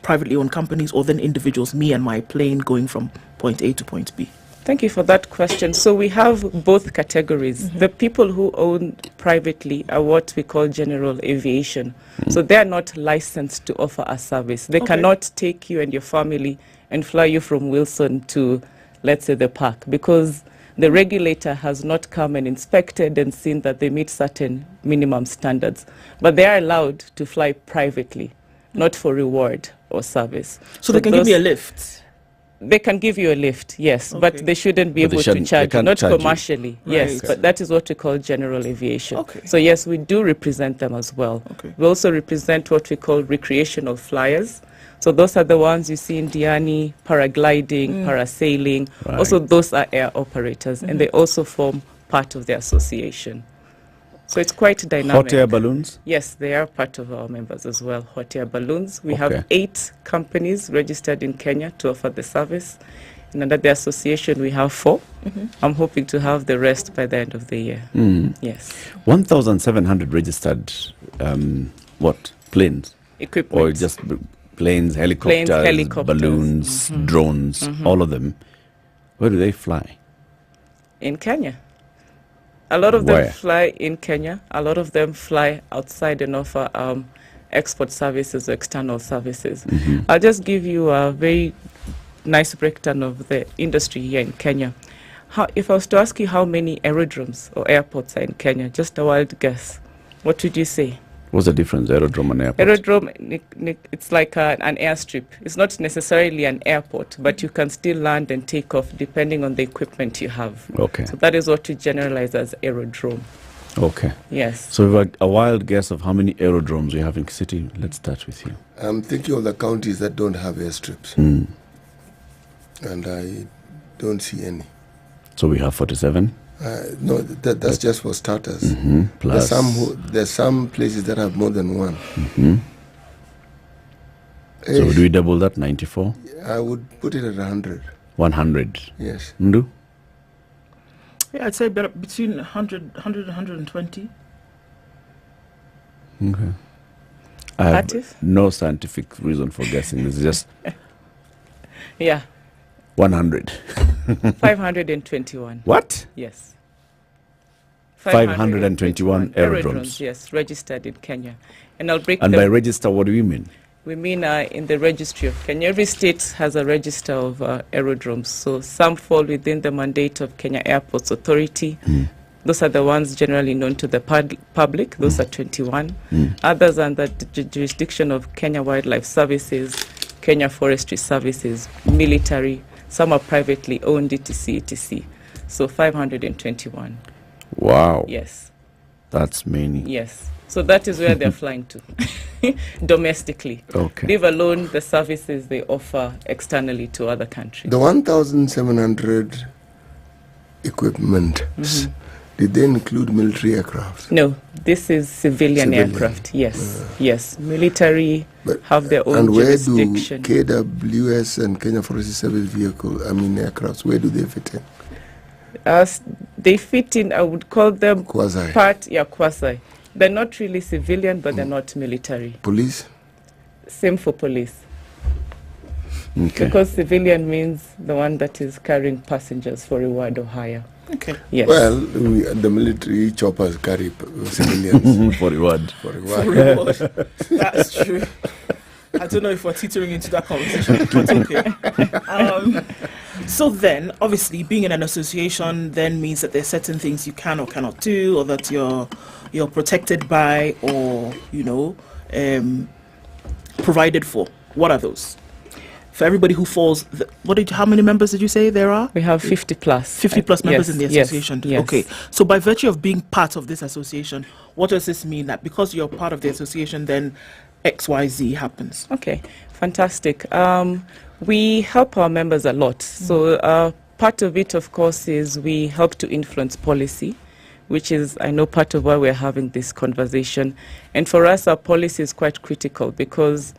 privately owned companies, or then individuals, me and my plane going from point A to point B? Thank you for that question. So we have both categories. The people who own privately are what we call general aviation. So they are not licensed to offer a service. They cannot take you and your family and fly you from Wilson to, let's say, the park, because the regulator has not come and inspected and seen that they meet certain minimum standards. But they are allowed to fly privately, not for reward or service. So they can give me a lift? They can give you a lift, yes, but they shouldn't be able to charge you, not commercially, yes, but that is what we call general aviation. So yes, we do represent them as well. We also represent what we call recreational flyers. So those are the ones you see in Diani, paragliding, parasailing. Also, those are air operators, and they also form part of the association. So it's quite dynamic. Hot air balloons? Yes, they are part of our members as well, hot air balloons. We have 8 companies registered in Kenya to offer the service. And under the association, we have 4. I'm hoping to have the rest by the end of the year. Yes. 1,700 registered, planes? Equipment. Or just planes, helicopters, balloons, drones, all of them. Where do they fly? In Kenya. A lot of them fly in Kenya. A lot of them fly outside and offer export services or external services. I'll just give you a very nice breakdown of the industry here in Kenya. If I was to ask you how many aerodromes or airports are in Kenya, just a wild guess, what would you say? What's the difference, aerodrome and airport? Aerodrome, it's like an airstrip. It's not necessarily an airport, but you can still land and take off depending on the equipment you have. Okay. So that is what we generalize as aerodrome. Okay. Yes. So we've got a wild guess of how many aerodromes we have in the city. Let's start with you. I'm thinking of the counties that don't have airstrips. And I don't see any. So we have 47? No, that's just for starters. Plus. There's some places that have more than one. So do we double that, 94? I would put it at 100. 100? Yes. Ndu? Yeah, I'd say between 100 and 120. Okay. I have no scientific reason for guessing. It's just... Yeah. 100. 521. What? Yes. 521 aerodromes. Yes, registered in Kenya. And I'll break And by register, what do you mean? We mean in the registry of Kenya. Every state has a register of aerodromes. So some fall within the mandate of Kenya Airports Authority. Those are the ones generally known to the public. Those are 21. Others are under the jurisdiction of Kenya Wildlife Services, Kenya Forestry Services, military. Some are privately owned, etc. So 521. Wow. Yes. That's many. Yes. So that is where they're flying to, domestically. Okay. Leave alone the services they offer externally to other countries. The 1,700 equipment, did they include military aircraft? No, this is civilian aircraft. Yes, yes. Military have their own and where do jurisdiction. KWS and Kenya Forest Service aircrafts, where do they fit in? They fit in, I would call them Quasi. Quasi. They're not really civilian, but they're not military. Police? Same for police. Okay. Because civilian means the one that is carrying passengers for reward or hire. Okay. Yes. Well, the military choppers carry civilians. For reward. For reward. That's true. I don't know if we're teetering into that conversation, but okay. So then, obviously, being in an association then means that there's certain things you can or cannot do, or that you're protected by, or provided for. What are those? For everybody who falls, how many members did you say there are? We have 50 plus. 50 plus members in the association. Yes. Okay. So by virtue of being part of this association, what does this mean? That because you're part of the association, then XYZ happens? Okay, fantastic. We help our members a lot. So part of it, of course, is we help to influence policy, which is, I know, part of why we're having this conversation. And for us, our policy is quite critical because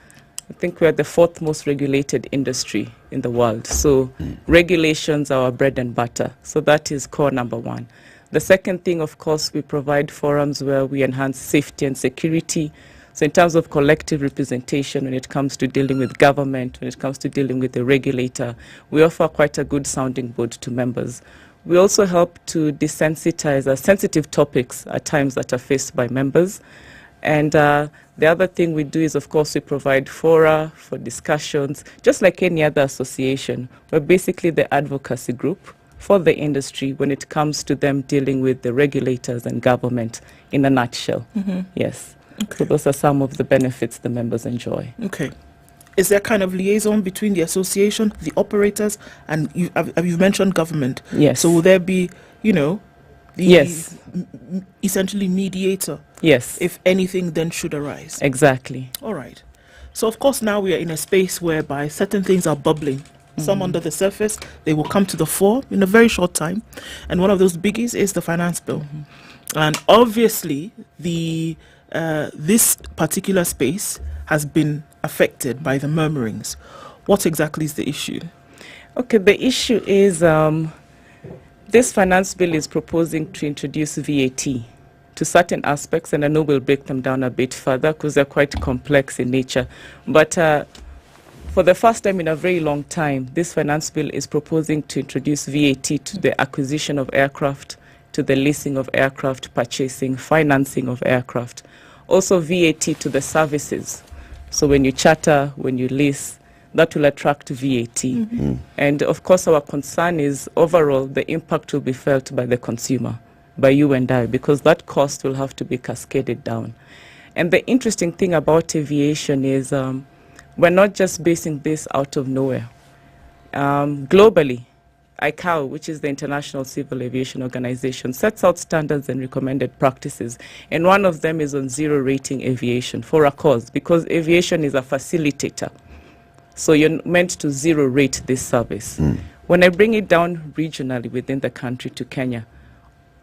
I think we're the fourth most regulated industry in the world. So regulations are our bread and butter. So that is core number one. The second thing, of course, we provide forums where we enhance safety and security. So in terms of collective representation, when it comes to dealing with government, when it comes to dealing with the regulator, we offer quite a good sounding board to members. We also help to desensitize sensitive topics at times that are faced by members. And the other thing we do is, of course, we provide fora for discussions, just like any other association. We're basically the advocacy group for the industry when it comes to them dealing with the regulators and government in a nutshell. Yes. Okay. So those are some of the benefits the members enjoy. Okay. Is there kind of liaison between the association, the operators, and you've mentioned government? Yes. So will there be, yes, essentially mediator? Yes. If anything then should arise. Exactly. All right. So of course now we are in a space whereby certain things are bubbling. Some under the surface, they will come to the fore in a very short time. And one of those biggies is the finance bill. And obviously this particular space has been affected by the murmurings. What exactly is the issue? Okay, the issue is this finance bill is proposing to introduce VAT to certain aspects, and I know we'll break them down a bit further because they're quite complex in nature. But for the first time in a very long time, this finance bill is proposing to introduce VAT to the acquisition of aircraft, to the leasing of aircraft, purchasing, financing of aircraft. Also VAT to the services. So when you charter, when you lease, that will attract VAT. And of course, our concern is overall the impact will be felt by the consumer, by you and I, because that cost will have to be cascaded down. And the interesting thing about aviation is we're not just basing this out of nowhere. Globally, ICAO, which is the International Civil Aviation Organization, sets out standards and recommended practices. And one of them is on zero rating aviation for a cause, because aviation is a facilitator. So you're meant to zero rate this service. When I bring it down regionally within the country to Kenya,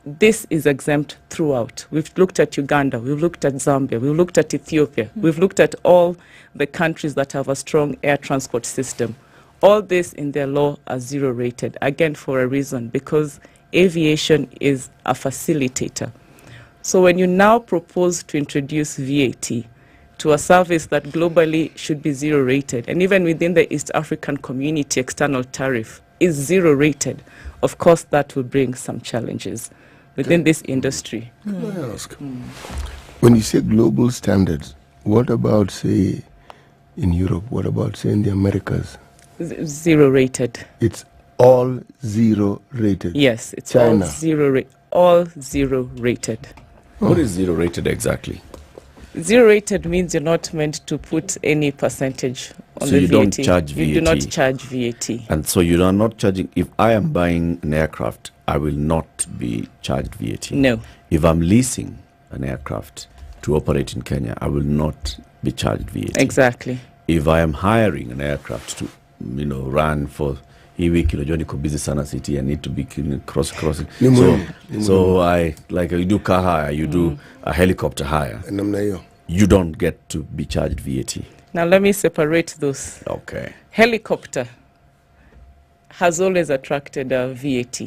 this is exempt throughout. We've looked at Uganda, we've looked at Zambia, we've looked at Ethiopia, we've looked at all the countries that have a strong air transport system. All this in their law are zero rated, again for a reason, because aviation is a facilitator. So when you now propose to introduce VAT to a service that globally should be zero rated, and even within the East African community, external tariff is zero rated, of course that will bring some challenges within this industry. Can I ask, when you say global standards, what about, say, in Europe? What about, say, in the Americas? Zero rated. It's all zero rated. Yes, it's China. all zero rated. What is zero rated exactly? Zero rated means you're not meant to put any percentage on So the you VAT. don't charge VAT. You do not charge VAT. And so you are not charging. If I am buying an aircraft, I will not be charged VAT. No. If I'm leasing an aircraft, to operate in Kenya, I will not be charged VAT. Exactly. If I am hiring an aircraft to, run for hii wiki unajua niko busy sana city, I need to be crossing. So I you do car hire, you do a helicopter hire. You don't get to be charged VAT. Now let me separate those. Okay. Helicopter has always attracted VAT.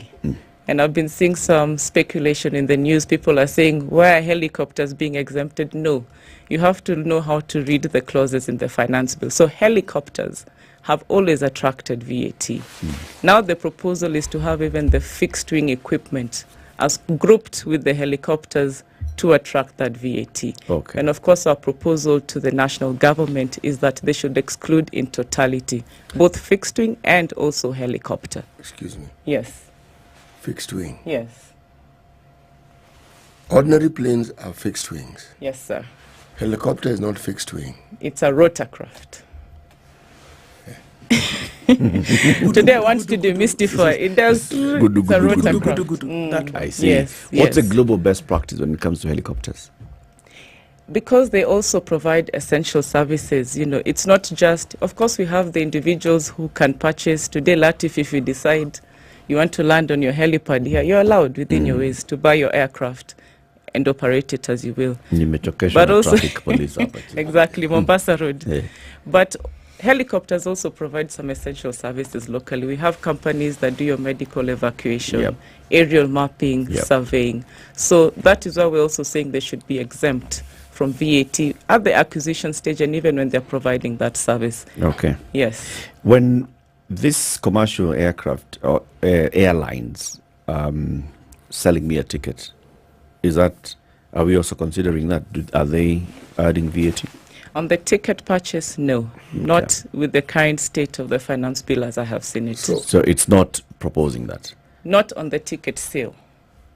And I've been seeing some speculation in the news. People are saying, why are helicopters being exempted? No. You have to know how to read the clauses in the finance bill. So helicopters have always attracted VAT. Now the proposal is to have even the fixed wing equipment as grouped with the helicopters to attract that VAT. Okay. And of course, our proposal to the national government is that they should exclude in totality both fixed wing and also helicopter. Excuse me. Yes. Fixed wing. Yes. Ordinary planes are fixed wings. Yes, sir. Helicopter is not fixed wing. It's a rotorcraft. Today I want to demystify. It does. It's a rotorcraft. I see. Yes. What's the global best practice when it comes to helicopters? Because they also provide essential services, it's not just, of course we have the individuals who can purchase. Today, Lafiff, if you decide you want to land on your helipad here, you're allowed within your ways to buy your aircraft and operate it as you will. But also, traffic police exactly, Mombasa Road. Yeah. But helicopters also provide some essential services locally. We have companies that do your medical evacuation, aerial mapping, surveying. So that is why we're also saying they should be exempt from VAT at the acquisition stage and even when they're providing that service. Okay. Yes. When this commercial aircraft or airlines selling me a ticket, are we also considering that? Are they adding VAT? On the ticket purchase, no. Not with the current state of the finance bill as I have seen it. So it's not proposing that? Not on the ticket sale.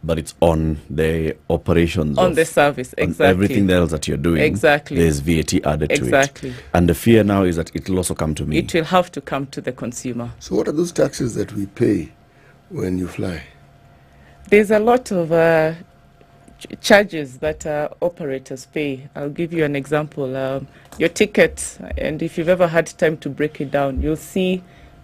But it's on the operations on the service, exactly. Everything else that you're doing, exactly. There's VAT added to it. Exactly. And the fear now is that it will also come to me. It will have to come to the consumer. So what are those taxes that we pay when you fly? There's a lot of charges that operators pay. I'll give you an example. Your ticket, and if you've ever had time to break it down, you'll see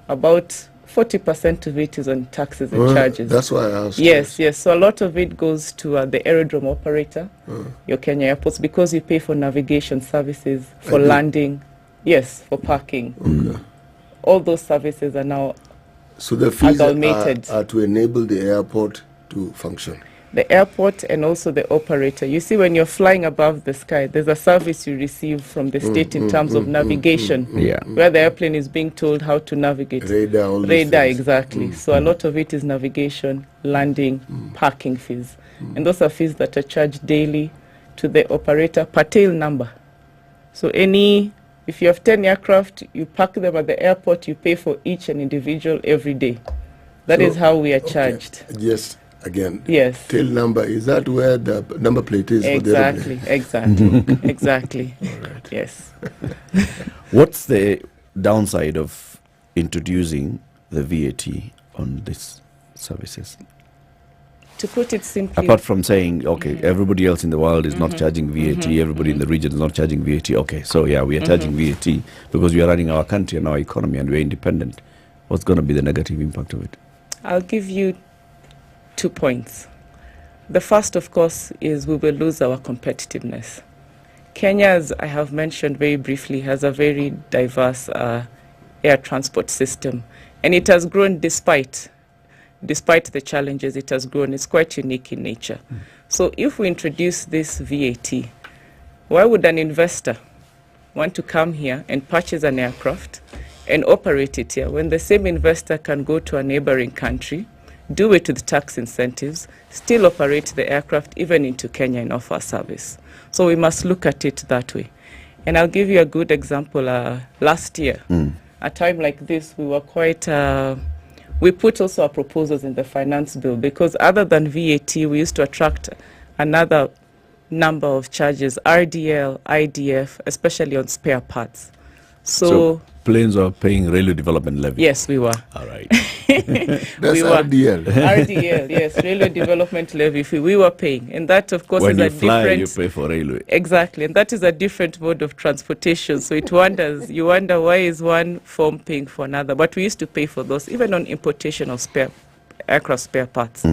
about 40% of it is on taxes and charges. That's why I asked. Yes. So a lot of it goes to the aerodrome operator, your Kenya airports, because you pay for navigation services, for landing, for parking. Okay. All those services are now so the fees amalgamated. Are to enable the airport to function. The airport and also the operator. You see, when you're flying above the sky, there's a service you receive from the state in terms of navigation, where the airplane is being told how to navigate. Radar, exactly. So a lot of it is navigation, landing, parking fees. And those are fees that are charged daily to the operator per tail number. So if you have 10 aircraft, you park them at the airport, you pay for each and individual every day. That is how we are charged. Yes. Again, tail number, is that where the number plate is? Exactly. Exactly. All right. Yes. What's the downside of introducing the VAT on these services? To put it simply, apart from saying, everybody else in the world is not charging VAT, everybody in the region is not charging VAT. Okay, so we are charging VAT because we are running our country and our economy and we're independent. What's going to be the negative impact of it? I'll give you 2 points. The first, of course, is we will lose our competitiveness. Kenya, as I have mentioned very briefly, has a very diverse air transport system, and it has grown despite the challenges. It has grown. It's quite unique in nature. So if we introduce this VAT, why would an investor want to come here and purchase an aircraft and operate it here when the same investor can go to a neighboring country, do it with tax incentives, still operate the aircraft even into Kenya and offer service? So we must look at it that way. And I'll give you a good example. Last year, a time like this, we were quite... we put also our proposals in the finance bill because other than VAT, we used to attract another number of charges, RDL, IDF, especially on spare parts. So planes are paying railway development levy? Yes, we were. All right. That's RDL. RDL, yes, Railway Development Levy fee. We were paying, and that, of course, when is you a fly, different. you pay for railway. Exactly, and that is a different mode of transportation. So you wonder why is one form paying for another. But we used to pay for those, even on importation of aircraft spare parts.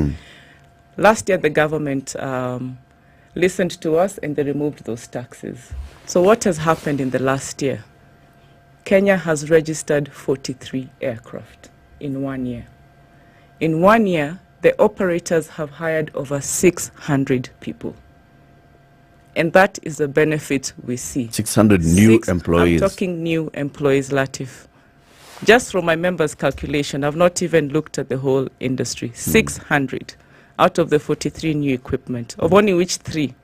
Last year, the government listened to us and they removed those taxes. So what has happened in the last year? Kenya has registered 43 aircraft in 1 year. In 1 year, the operators have hired over 600 people. And that is the benefit we see. 600 new employees. I'm talking new employees, Lafiff. Just from my members' calculation, I've not even looked at the whole industry. 600 out of the 43 new equipment, of only which 3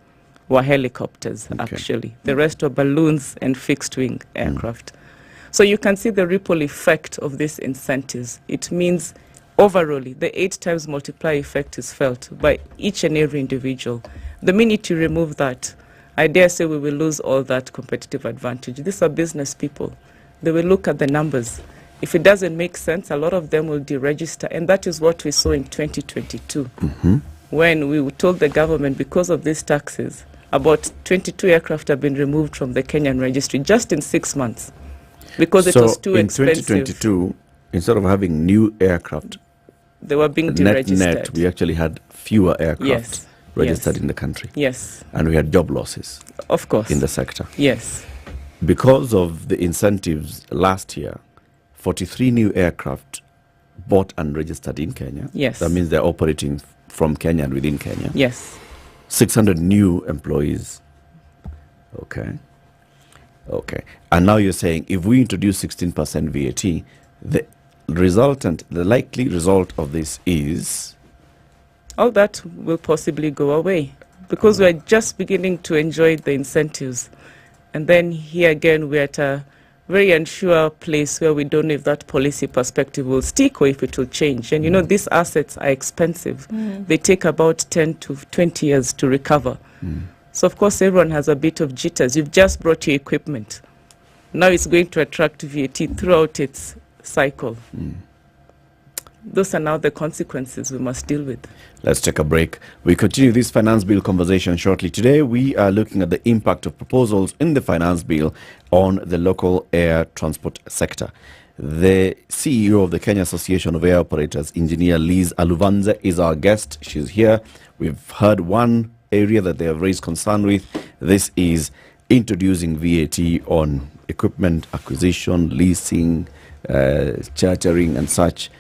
were helicopters, actually. The rest were balloons and fixed-wing aircraft. So you can see the ripple effect of these incentives. It means overall, the 8 times multiplier effect is felt by each and every individual. The minute you remove that, I dare say we will lose all that competitive advantage. These are business people. They will look at the numbers. If it doesn't make sense, a lot of them will deregister. And that is what we saw in 2022, when we told the government, because of these taxes, about 22 aircraft have been removed from the Kenyan registry just in 6 months. Because it was too expensive. So in 2022, instead of having new aircraft, they were being deregistered. Net, we actually had fewer aircraft registered in the country. Yes. And we had job losses. Of course. In the sector. Yes. Because of the incentives last year, 43 new aircraft bought and registered in Kenya. Yes. That means they're operating from Kenya and within Kenya. Yes. 600 new employees. Okay. And now you're saying if we introduce 16% VAT, the likely result of this is? All that will possibly go away because we're just beginning to enjoy the incentives. And then here again, we're at a very unsure place where we don't know if that policy perspective will stick or if it will change. And you know, these assets are expensive. They take about 10 to 20 years to recover. So of course, everyone has a bit of jitters. You've just brought your equipment. Now it's going to attract VAT throughout its cycle. Those are now the consequences we must deal with. Let's take a break. We continue this finance bill conversation shortly. Today, we are looking at the impact of proposals in the finance bill on the local air transport sector. The CEO of the Kenya Association of Air Operators, Engineer Liz Aluvanze, is our guest. She's here. We've heard one area that they have raised concern with. This is introducing VAT on equipment acquisition, leasing, chartering and such,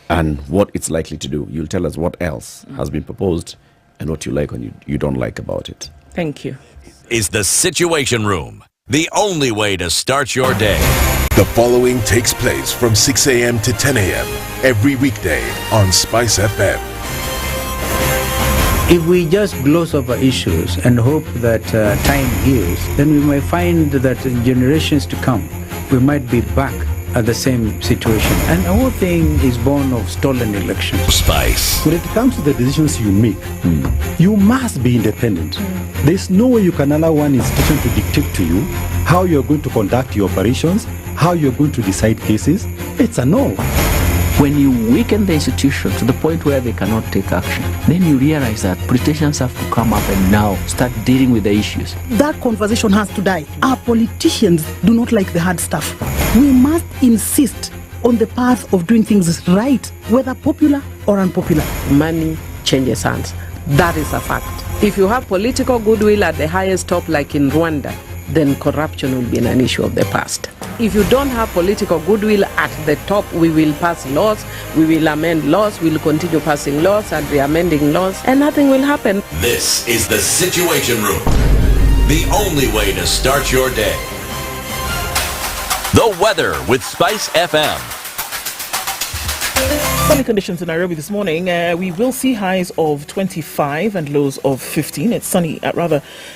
and what it's likely to do. You'll tell us what else has been proposed and what you like and you don't like about it. Thank you. Is the Situation Room, the only way to start your day. The following takes place from 6 a.m. to 10 a.m. every weekday on SpiceFM. If we just gloss over issues and hope that time heals, then we might find that in generations to come, we might be back at the same situation. And the whole thing is born of stolen elections. Spice. When it comes to the decisions you make, you must be independent. There's no way you can allow one institution to dictate to you how you're going to conduct your operations, how you're going to decide cases. It's a no. When you weaken the institution to the point where they cannot take action, then you realize that politicians have to come up and now start dealing with the issues. That conversation has to die. Our politicians do not like the hard stuff. We must insist on the path of doing things right, whether popular or unpopular. Money changes hands. That is a fact. If you have political goodwill at the highest top, like in Rwanda, then corruption will be an issue of the past. If you don't have political goodwill at the top, we will pass laws, we will amend laws, we will continue passing laws and re-amending laws, and nothing will happen. This is the Situation Room, the only way to start your day. The weather with SpiceFM. Sunny conditions in Nairobi this morning. We will see highs of 25 and lows of 15. It's sunny,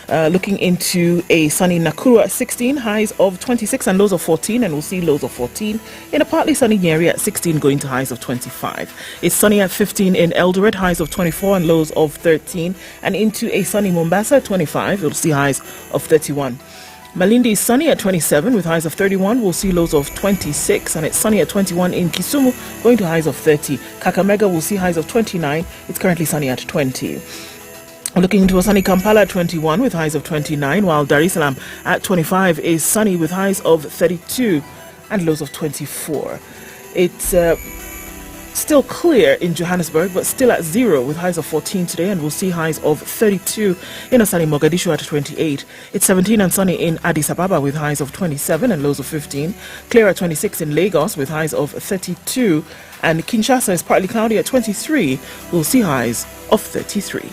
looking into a sunny Nakuru at 16, highs of 26 and lows of 14, and we'll see lows of 14 in a partly sunny Nyeri at 16, going to highs of 25. It's sunny at 15 in Eldoret, highs of 24 and lows of 13, and into a sunny Mombasa at 25, we'll see highs of 31. Malindi is sunny at 27 with highs of 31. We'll see lows of 26, and it's sunny at 21 in Kisumu, going to highs of 30. Kakamega will see highs of 29. It's currently sunny at 20. Looking into a sunny Kampala at 21 with highs of 29, while Dar es Salaam at 25 is sunny with highs of 32 and lows of 24. It's still clear in Johannesburg, but still at 0 with highs of 14 today, and we'll see highs of 32 in a sunny Mogadishu at 28. It's 17 and sunny in Addis Ababa with highs of 27 and lows of 15. Clear at 26 in Lagos with highs of 32, and Kinshasa is partly cloudy at 23. We'll see highs of 33.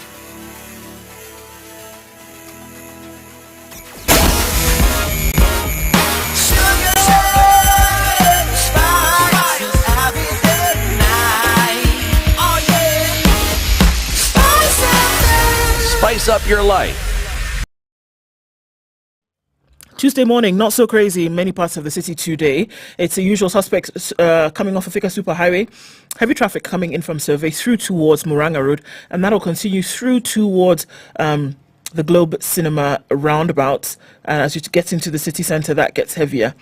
Spice up your life. Tuesday morning, not so crazy in many parts of the city today. It's the usual suspects coming off of Thika Superhighway. Heavy traffic coming in from Survey through towards Muranga Road, and that'll continue through towards the Globe Cinema roundabout. As you get into the city centre, that gets heavier.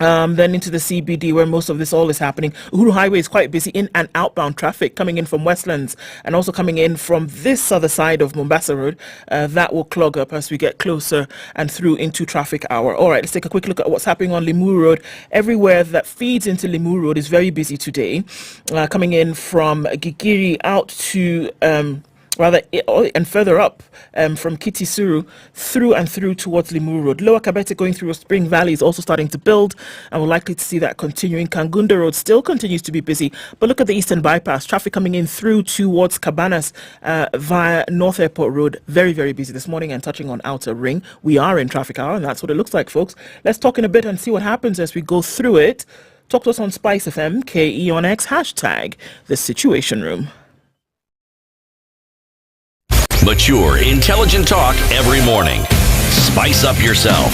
Then into the CBD, where most of this all is happening. Uhuru Highway is quite busy in and outbound traffic coming in from Westlands and also coming in from this other side of Mombasa Road. That will clog up as we get closer and through into traffic hour. All right, let's take a quick look at what's happening on Limuru Road. Everywhere that feeds into Limuru Road is very busy today. Coming in from Gigiri out to and further up from Kitisuru through towards Limuru Road. Lower Kabete going through Spring Valley is also starting to build, and we're likely to see that continuing. Kangunda Road still continues to be busy, but look at the Eastern Bypass. Traffic coming in through towards Cabanas via North Airport Road. Very, very busy this morning and touching on Outer Ring. We are in traffic hour, and that's what it looks like, folks. Let's talk in a bit and see what happens as we go through it. Talk to us on SpiceFM, KE on X, hashtag The Situation Room. Mature, intelligent talk every morning. Spice up yourself.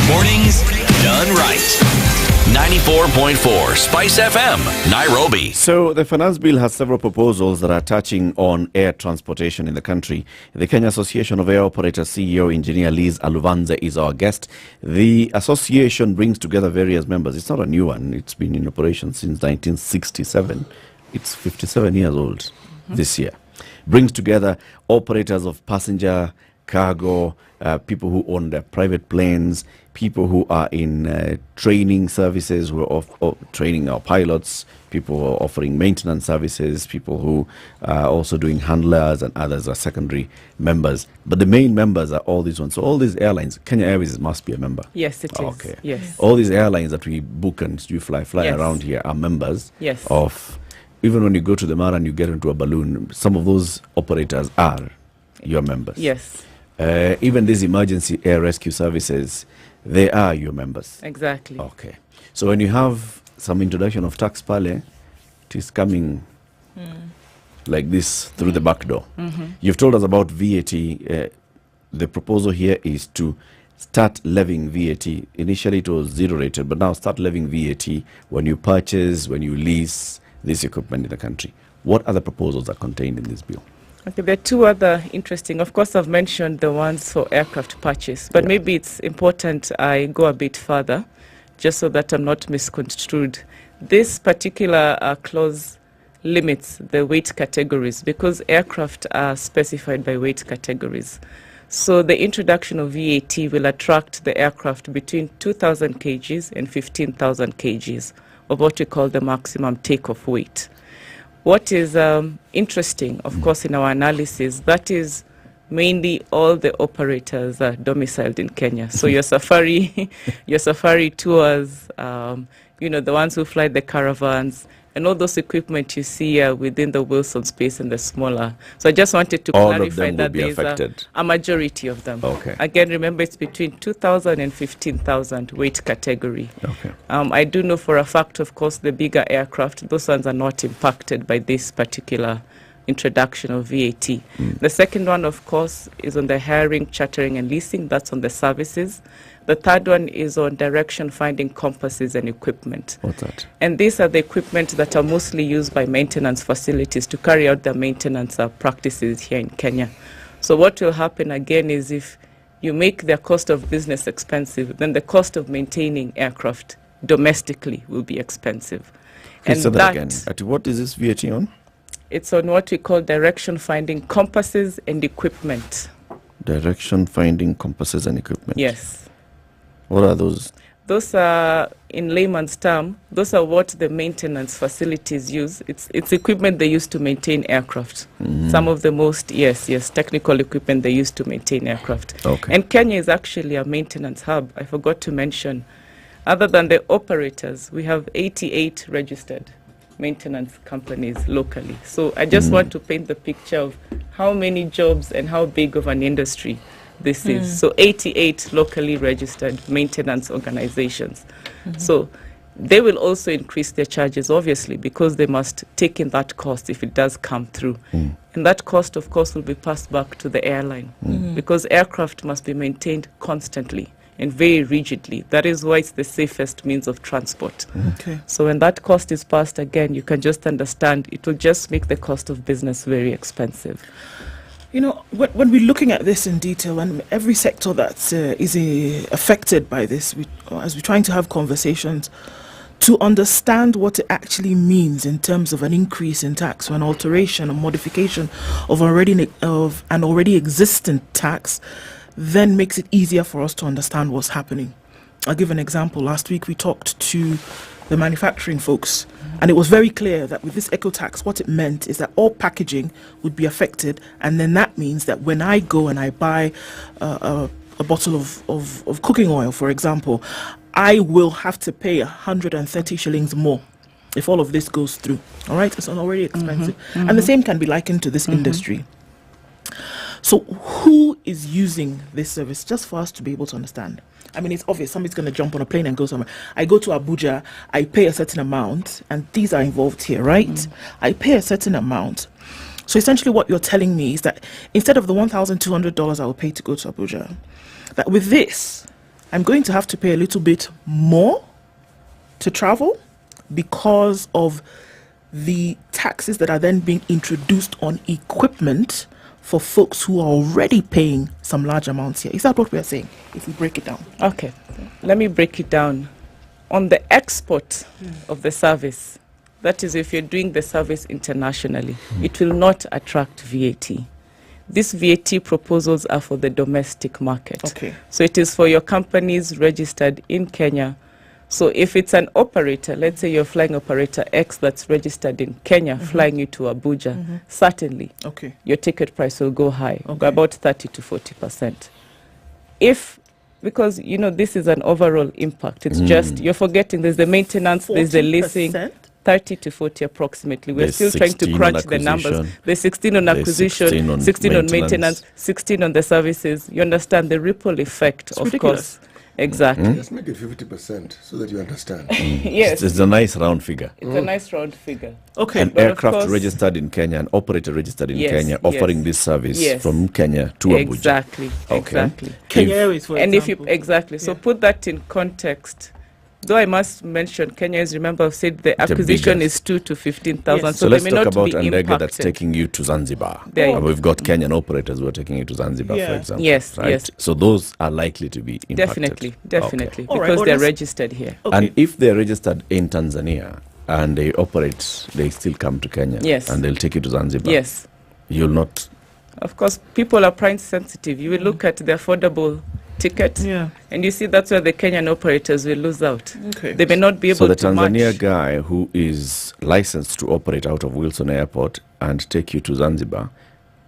Mornings done right. 94.4 Spice FM, Nairobi. So the finance bill has several proposals that are touching on air transportation in the country. The Kenya Association of Air Operators CEO Engineer Liz Aluvanze is our guest. The association brings together various members. It's not a new one. It's been in operation since 1967. It's 57 years old this year. Brings together operators of passenger, cargo, people who own their private planes, people who are in training services, who are training our pilots, people who are offering maintenance services, people who are also doing handlers, and others are secondary members. But the main members are all these ones. So all these airlines, Kenya Airways must be a member. Yes, it is. Okay. Yes. All these airlines that we book and you fly Yes. around here are members Yes. of. Even when you go to the Mara and you get into a balloon, some of those operators are your members. Yes. Even these emergency air rescue services, they are your members. Exactly. Okay. So when you have some introduction of tax pale, it is coming like this through the back door. You've told us about VAT. The proposal here is to start levying VAT. Initially it was zero rated, but now start levying VAT when you purchase, when you lease this equipment in the country. What other proposals are contained in this bill? Okay, there are two other interesting. Of course, I've mentioned the ones for aircraft purchase, but maybe it's important I go a bit further, just so that I'm not misconstrued. This particular clause limits the weight categories because aircraft are specified by weight categories. So the introduction of VAT will attract the aircraft between 2,000 kgs and 15,000 kgs of what we call the maximum takeoff weight. What is interesting, of course, in our analysis, that is mainly all the operators are domiciled in Kenya. So your safari tours, the ones who fly the caravans, and all those equipment you see within the Wilson space and the smaller. So I just wanted to clarify that there is a majority of them. Okay. Again, remember it's between 2,000 and 15,000 weight category. Okay. I do know for a fact, of course, the bigger aircraft, those ones are not impacted by this particular introduction of VAT. The second one, of course, is on the hiring, chartering, and leasing. That's on the services. The third one is on direction finding compasses and equipment. What's that? And these are the equipment that are mostly used by maintenance facilities to carry out their maintenance practices here in Kenya. So what will happen again is if you make their cost of business expensive, then the cost of maintaining aircraft domestically will be expensive. And say that again. What is this VAT on? It's on what we call direction finding compasses and equipment. Direction finding compasses and equipment. Yes. What are those? Those are, in layman's term, those are what the maintenance facilities use. It's equipment they use to maintain aircraft. Some of the most, technical equipment they use to maintain aircraft. Okay. And Kenya is actually a maintenance hub. I forgot to mention, other than the operators, we have 88 registered maintenance companies locally. So I just want to paint the picture of how many jobs and how big of an industry this is. So 88 locally registered maintenance organizations. So they will also increase their charges, obviously, because they must take in that cost if it does come through. And that cost, of course, will be passed back to the airline because aircraft must be maintained constantly and very rigidly. That is why it's the safest means of transport. Okay. So when that cost is passed, again, you can just understand it will just make the cost of business very expensive. You know, when we're looking at this in detail, and every sector that is affected by this, as we're trying to have conversations to understand what it actually means in terms of an increase in tax or an alteration or modification of an already existent tax, then makes it easier for us to understand what's happening. I'll give an example. Last week we talked to the manufacturing folks, and it was very clear that with this eco tax, what it meant is that all packaging would be affected, and then that means that when I go and I buy a bottle of cooking oil, for example, I will have to pay 130 shillings more if all of this goes through. All right, it's already expensive. And the same can be likened to this industry. So who is using this service, just for us to be able to understand? I mean, it's obvious somebody's going to jump on a plane and go somewhere. I go to Abuja, I pay a certain amount, and these are involved here, right? I pay a certain amount. So essentially what you're telling me is that instead of the $1,200 I will pay to go to Abuja, that with this, I'm going to have to pay a little bit more to travel because of the taxes that are then being introduced on equipment for folks who are already paying some large amounts here. Is that what we are saying, if we break it down? Okay, let me break it down. On the export of the service, that is if you're doing the service internationally, it will not attract VAT. These VAT proposals are for the domestic market. Okay. So it is for your companies registered in Kenya. So if it's an operator, let's say you're flying operator X that's registered in Kenya, flying you to Abuja, certainly your ticket price will go high, by about 30 to 40%. Because, you know, this is an overall impact. It's just, you're forgetting there's the maintenance, there's the leasing, 30 to 40 approximately. We're still trying to crunch the numbers. There's 16 on acquisition, 16 on maintenance, 16 on the services. You understand the ripple effect, It's of ridiculous. course. Exactly. Just make it 50% so that you understand. Yes. It's a nice round figure. It's a nice round figure. Okay. An But of aircraft course- registered in Kenya, an operator registered in Yes, Kenya, offering this service Yes. from Kenya to Abuja. Exactly. Okay. Exactly. Kenya Airways, for and example. if you exactly, so put that in context. Though I must mention, Kenya is, remember, I've said the acquisition is 2 to 15,000, Yes. so let's they may talk not about be Ndege impacted. that's taking you to Zanzibar. There you And go. we've got Kenyan operators who are taking you to Zanzibar, for example. Yes, right? yes. So those are likely to be impacted. Definitely, Okay. because they're registered here. And if they're registered in Tanzania and they operate, they still come to Kenya. Yes. And they'll take you to Zanzibar. Yes. You'll not. Of course, people are price sensitive. You will look at the affordable ticket, and you see that's where the Kenyan operators will lose out. Okay. They may not be able So the to Tanzania match. guy who is licensed to operate out of Wilson Airport and take you to Zanzibar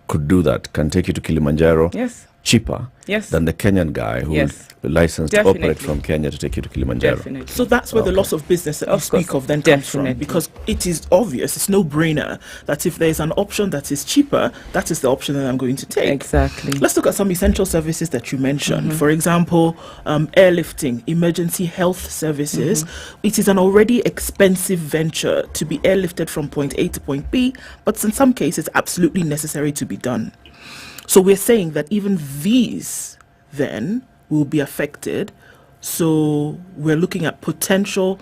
could do that, can take you to Kilimanjaro Yes. cheaper Yes. than the Kenyan guy who Yes. is licensed Definitely. to operate from Kenya to take you to Kilimanjaro. Definitely. So that's where the loss of business that you speak of then comes from, because it is obvious, it's no-brainer that if there is an option that is cheaper, that is the option that I'm going to take. Exactly. Let's look at some essential services that you mentioned. For example, airlifting, emergency health services. It is an already expensive venture to be airlifted from point A to point B, but in some cases, absolutely necessary to be done. So we're saying that even these then will be affected. So we're looking at potential.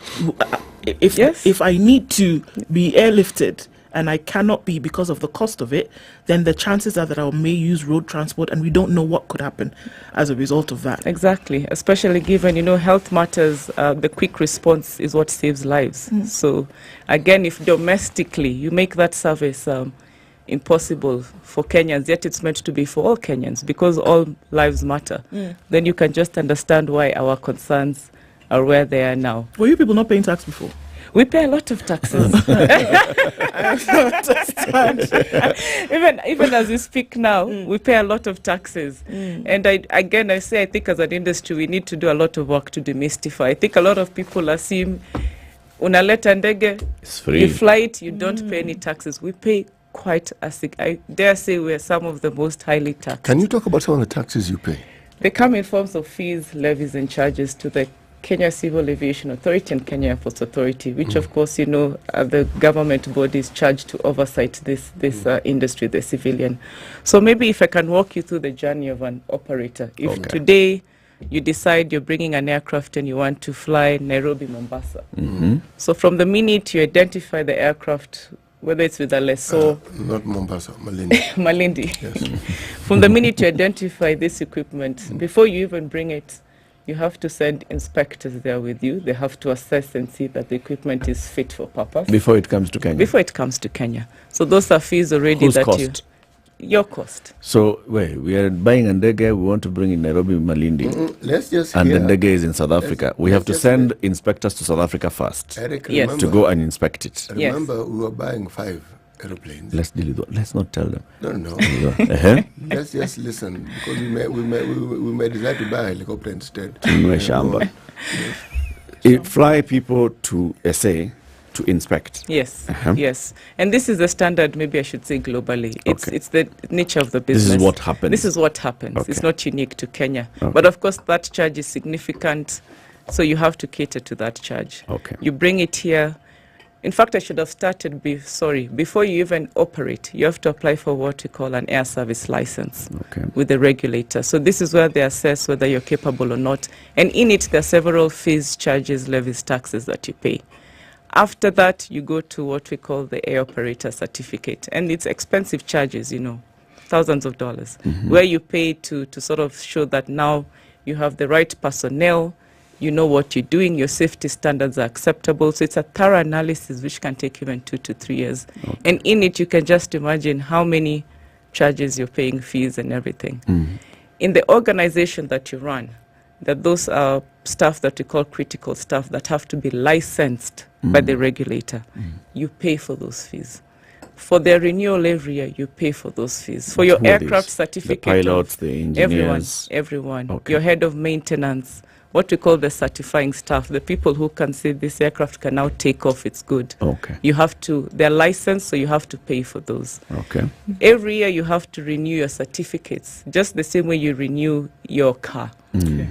If I need to be airlifted and I cannot be because of the cost of it, then the chances are that I may use road transport, and we don't know what could happen as a result of that. Exactly, especially given, health matters, the quick response is what saves lives. So again, if domestically you make that service impossible for Kenyans, yet it's meant to be for all Kenyans because all lives matter, then you can just understand why our concerns are where they are now. Were you people not paying tax before? We pay a lot of taxes. I don't understand. Even as we speak now, we pay a lot of taxes. And I think as an industry, we need to do a lot of work to demystify. I think a lot of people assume, unaleta ndege, it's free. You fly it, you don't pay any taxes. We pay quite I dare say we're some of the most highly taxed. Can you talk about some of the taxes you pay? They come in forms of fees, levies, and charges to the Kenya Civil Aviation Authority and Kenya Airports Authority, which of course, are the government bodies charged to oversight this industry, the civilian. So maybe if I can walk you through the journey of an operator. If today you decide you're bringing an aircraft and you want to fly Nairobi, Mombasa. So from the minute you identify the aircraft, whether it's with a lessor... not Mombasa, Malindi. Malindi. Yes. From the minute you identify this equipment, before you even bring it, you have to send inspectors there with you. They have to assess and see that the equipment is fit for purpose. Before it comes to Kenya? Before it comes to Kenya. So those are fees already. Whose that cost? Your cost. So, wait, we are buying a ndege, we want to bring in Nairobi, Malindi. Let's just and hear. the ndege is in South Africa. We have to send inspectors to South Africa first. Eric, to go and inspect it. Remember, we were buying 5 aeroplanes. Let's deal with that. Let's not tell them. No. Uh-huh. Let's just listen, because we may decide to buy a helicopter instead. Fly people to SA to inspect. Yes, yes. And this is the standard, maybe I should say globally. It's the nature of the business. This is what happens. This is what happens. It's not unique to Kenya. But of course, that charge is significant, so you have to cater to that charge. You bring it here. In fact, I should have started, before you even operate, you have to apply for what we call an air service license with the regulator. So this is where they assess whether you're capable or not. And in it, there are several fees, charges, levies, taxes that you pay. After that, you go to what we call the air operator certificate. And it's expensive charges, thousands of dollars, where you pay to sort of show that now you have the right personnel, you know what you're doing, your safety standards are acceptable. So it's a thorough analysis which can take even 2 to 3 years. And in it, you can just imagine how many charges you're paying, fees and everything. In the organization that you run, that those are staff that we call critical staff that have to be licensed by the regulator. You pay for those fees. For their renewal every year, you pay for those fees. For your aircraft certificate, the pilots, the engineers, everyone. Your head of maintenance, what we call the certifying staff, the people who can say this aircraft can now take off, it's good. You have to, they're licensed, so you have to pay for those. Every year you have to renew your certificates, just the same way you renew your car.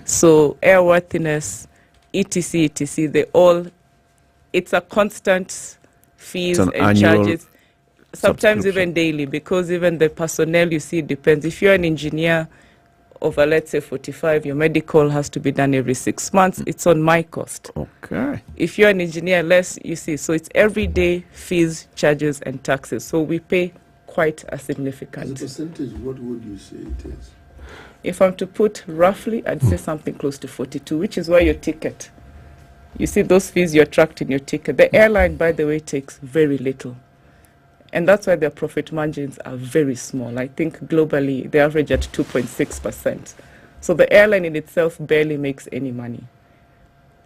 So airworthiness, etc., they all, it's a constant fees and charges, sometimes even daily, because even the personnel, you see, it depends. If you're an engineer over, let's say, 45, your medical has to be done every 6 months. It's on my cost. If you're an engineer, less, you see. So it's everyday fees, charges, and taxes. So we pay quite a significant. As a percentage, what would you say it is? If I'm to put roughly, I'd say something close to 42, which is why your ticket. You see those fees you attract in your ticket. The airline, by the way, takes very little. And that's why their profit margins are very small. I think globally, they average at 2.6%. So the airline in itself barely makes any money.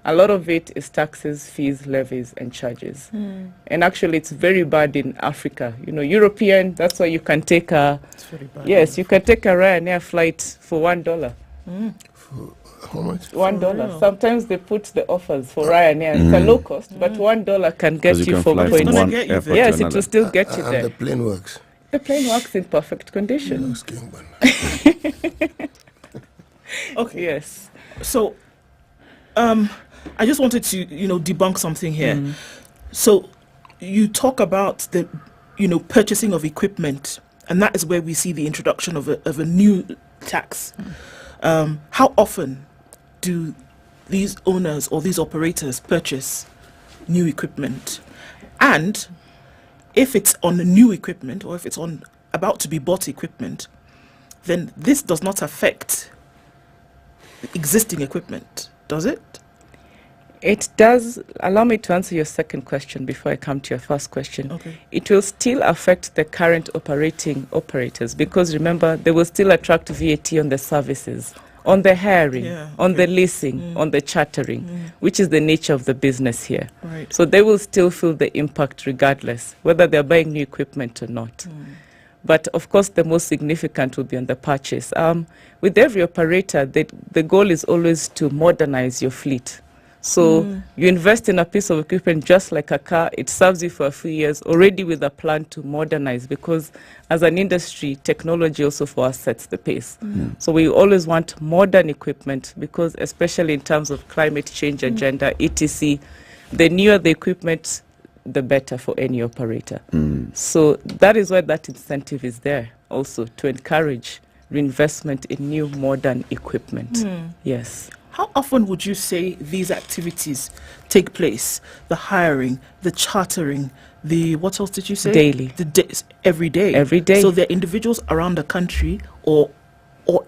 A lot of it is taxes, fees, levies, and charges. And actually, it's very bad in Africa. You know, European, that's why you can take a... It's very bad. Yes, you can take a Ryanair flight for $1. How much? $1. Sometimes they put the offers for Ryanair. It's a low cost, but $1 can get you for points. Yes, it will still get you there. And the plane works. The plane works in perfect condition. Okay. Yes. So, I just wanted to, debunk something here. So, you talk about the, purchasing of equipment, and that is where we see the introduction of a new tax. How often do these owners or these operators purchase new equipment? And if it's on new equipment, or if it's on about to be bought equipment, then this does not affect existing equipment, does it? It does. Allow me to answer your second question before I come to your first question. Okay. It will still affect the current operators, because remember, they will still attract VAT on the services, on the hiring, on the leasing, on the chartering, which is the nature of the business here. Right. So they will still feel the impact regardless, whether they're buying new equipment or not. But of course, the most significant will be on the purchase. With every operator, the goal is always to modernize your fleet. So you invest in a piece of equipment just like a car, it serves you for a few years, already with a plan to modernize, because as an industry, technology also for us sets the pace. So we always want modern equipment, because especially in terms of climate change agenda, etc., the newer the equipment, the better for any operator. So that is why that incentive is there also, to encourage reinvestment in new modern equipment. Yes. How often would you say these activities take place? The hiring, the chartering, what else did you say? Daily. Every day. Every day. So there are individuals around the country or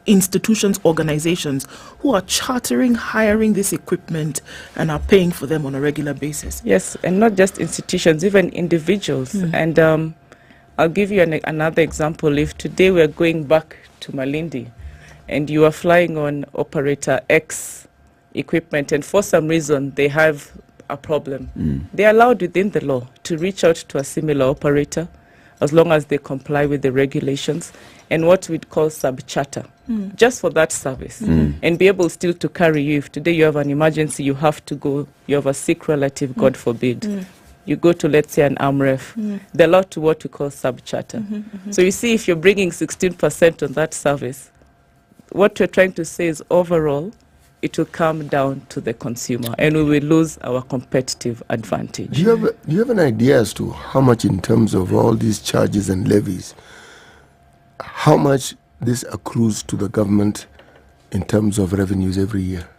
institutions, organizations who are chartering, hiring this equipment and are paying for them on a regular basis. Yes, and not just institutions, even individuals. And I'll give you another example. If today we're going back to Malindi, and you are flying on operator X equipment, and for some reason they have a problem, they're allowed within the law to reach out to a similar operator, as long as they comply with the regulations, and what we'd call sub-charter, just for that service, and be able still to carry you. If today you have an emergency, you have to go, you have a sick relative, God forbid, you go to, let's say, an AMREF, they're allowed to what we call sub-charter. So you see, if you're bringing 16% on that service, what we're trying to say is overall, it will come down to the consumer, and we will lose our competitive advantage. Do you have an idea as to how much, in terms of all these charges and levies, how much this accrues to the government in terms of revenues every year?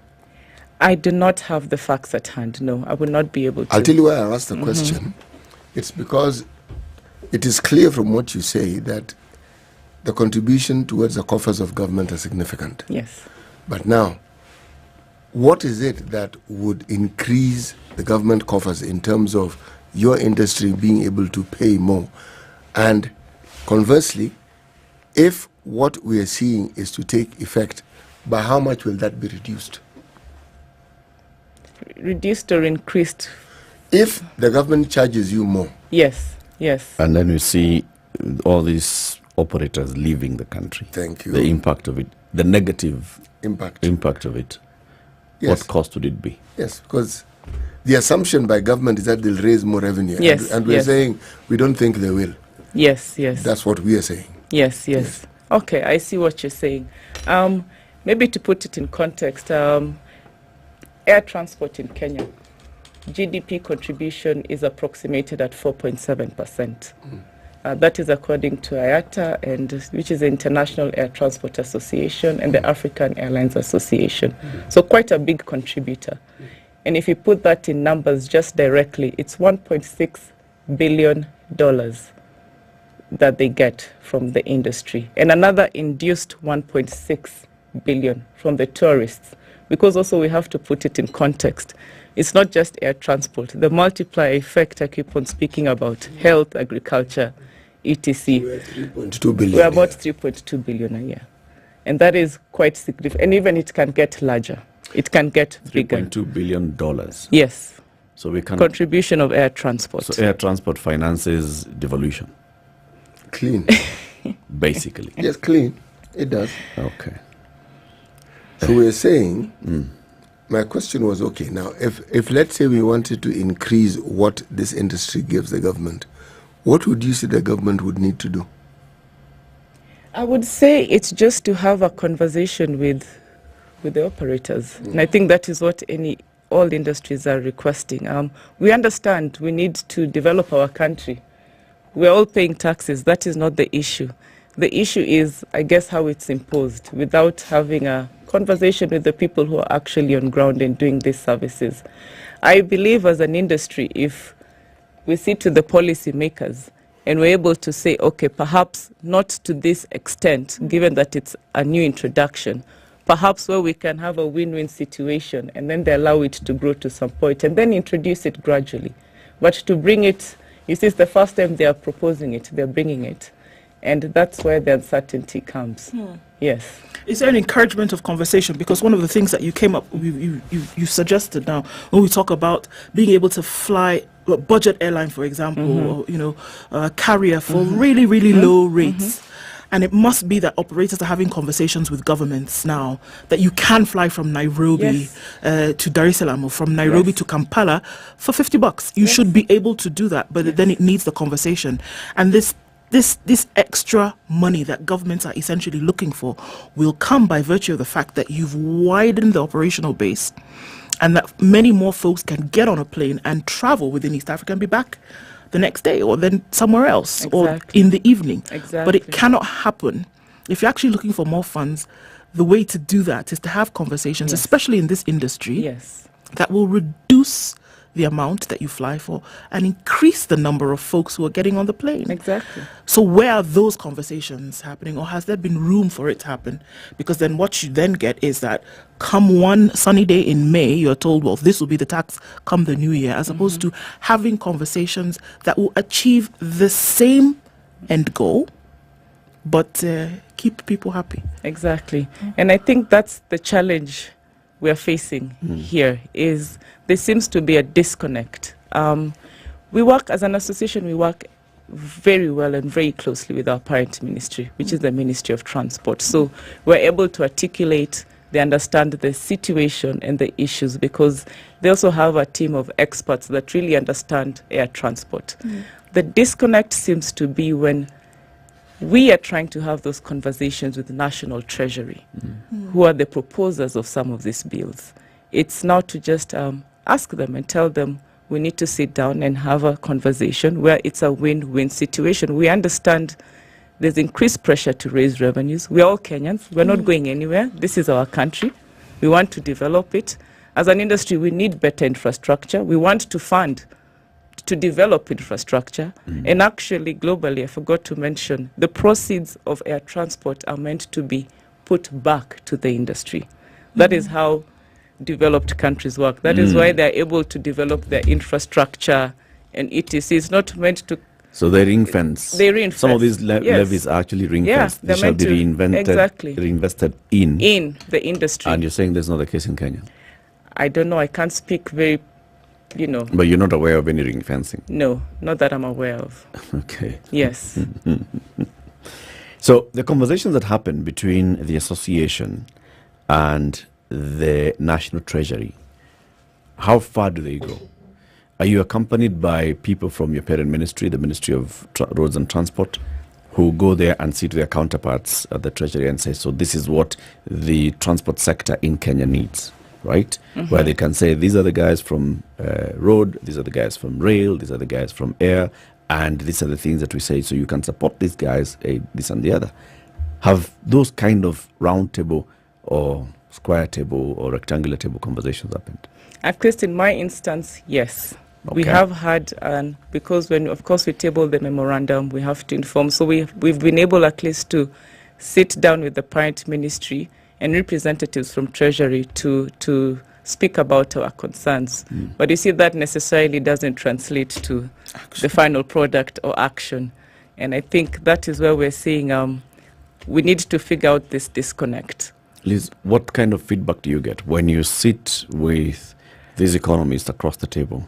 I do not have the facts at hand, no. I will not be able to. I'll tell you why I asked the question. It's because it is clear from what you say that the contribution towards the coffers of government are significant. Yes. But now, what is it that would increase the government coffers in terms of your industry being able to pay more? And conversely, if what we are seeing is to take effect, by how much will that be reduced? Reduced or increased? If the government charges you more. Yes, yes. And then we see all these operators leaving the country. Thank you. The impact of it, the negative impact of it. Yes. What cost would it be? Yes, because the assumption by government is that they'll raise more revenue. Yes, and we're saying we don't think they will. Yes, yes. That's what we are saying. Yes, yes. Okay, I see what you're saying. Maybe to put it in context, air transport in Kenya, GDP contribution is approximated at 4.7%. That is according to IATA, which is the International Air Transport Association, and the African Airlines Association. So quite a big contributor. And if you put that in numbers just directly, it's $1.6 billion that they get from the industry, and another induced 1.6 billion from the tourists, because also we have to put it in context. It's not just air transport. The multiplier effect I keep on speaking about, health, agriculture, etc. We're 3.2 billion. We're about 3.2 billion a year. And that is quite significant. And even it can get larger. it can get bigger. $3.2 billion. Yes. So we can contribution of air transport. So air transport finances devolution. Clean. Basically. Yes, clean. It does. Okay. So we're saying, my question was, okay, now if let's say we wanted to increase what this industry gives the government, what would you say the government would need to do? I would say it's just to have a conversation with the operators. And I think that is what all industries are requesting. We understand we need to develop our country. We're all paying taxes. That is not the issue. The issue is, I guess, how it's imposed without having a conversation with the people who are actually on ground and doing these services. I believe as an industry, if we sit to the policy makers and we're able to say, okay, perhaps not to this extent, given that it's a new introduction, perhaps where we can have a win-win situation and then they allow it to grow to some point and then introduce it gradually. But to bring it, you see, it's the first time they are proposing it, they're bringing it. And that's where the uncertainty comes. Yes. Is there an encouragement of conversation? Because one of the things that you came up, you suggested now, when we talk about being able to fly a budget airline, for example, or, a carrier for really, really low rates. And it must be that operators are having conversations with governments now that you can fly from Nairobi to Dar es Salaam or from Nairobi to Kampala for $50. You should be able to do that, but then it needs the conversation. And this extra money that governments are essentially looking for will come by virtue of the fact that you've widened the operational base and that many more folks can get on a plane and travel within East Africa and be back the next day or then somewhere else or in the evening. But it cannot happen. If you're actually looking for more funds, the way to do that is to have conversations, especially in this industry, that will reduce the amount that you fly for and increase the number of folks who are getting on the plane. Exactly. So where are those conversations happening, or has there been room for it to happen? Because then what you then get is that come one sunny day in May, you're told, well, this will be the tax come the new year, as opposed to having conversations that will achieve the same end goal, but keep people happy. Exactly. And I think that's the challenge we're facing here, is there seems to be a disconnect. We work, as an association, we work very well and very closely with our parent ministry, which is the Ministry of Transport. So we're able to articulate, they understand the situation and the issues, because they also have a team of experts that really understand air transport. The disconnect seems to be when we are trying to have those conversations with the National Treasury, who are the proposers of some of these bills. It's now to just ask them and tell them we need to sit down and have a conversation where it's a win-win situation. We understand there's increased pressure to raise revenues. We're all Kenyans. We're not going anywhere. This is our country. We want to develop it. As an industry, we need better infrastructure. We want to fund to develop infrastructure. And actually, globally, I forgot to mention, the proceeds of air transport are meant to be put back to the industry. That is how developed countries work. That is why they're able to develop their infrastructure and etc. It's not meant to... So they ring fence. They ring fence. Some of these levies are actually ring fence. They shall be reinvested in the industry. And you're saying there's not the case in Kenya? I don't know. I can't speak very... But you're not aware of any ring fencing? No, not that I'm aware of. Okay. Yes. So the conversations that happen between the association and the National Treasury, how far do they go? Are you accompanied by people from your parent ministry, the Ministry of Roads and Transport, who go there and see to their counterparts at the Treasury and say, so this is what the transport sector in Kenya needs? Right? Where they can say, these are the guys from road, these are the guys from rail, these are the guys from air, and these are the things that we say, so you can support these guys, this and the other. Have those kind of round table or square table or rectangular table conversations happened? At least in my instance, yes. Okay. We have had, because when, of course, we table the memorandum, we have to inform. So we've been able at least to sit down with the parent ministry and representatives from Treasury to speak about our concerns. But you see, that necessarily doesn't translate to the final product or action. And I think that is where we're seeing we need to figure out this disconnect. Liz, what kind of feedback do you get when you sit with these economists across the table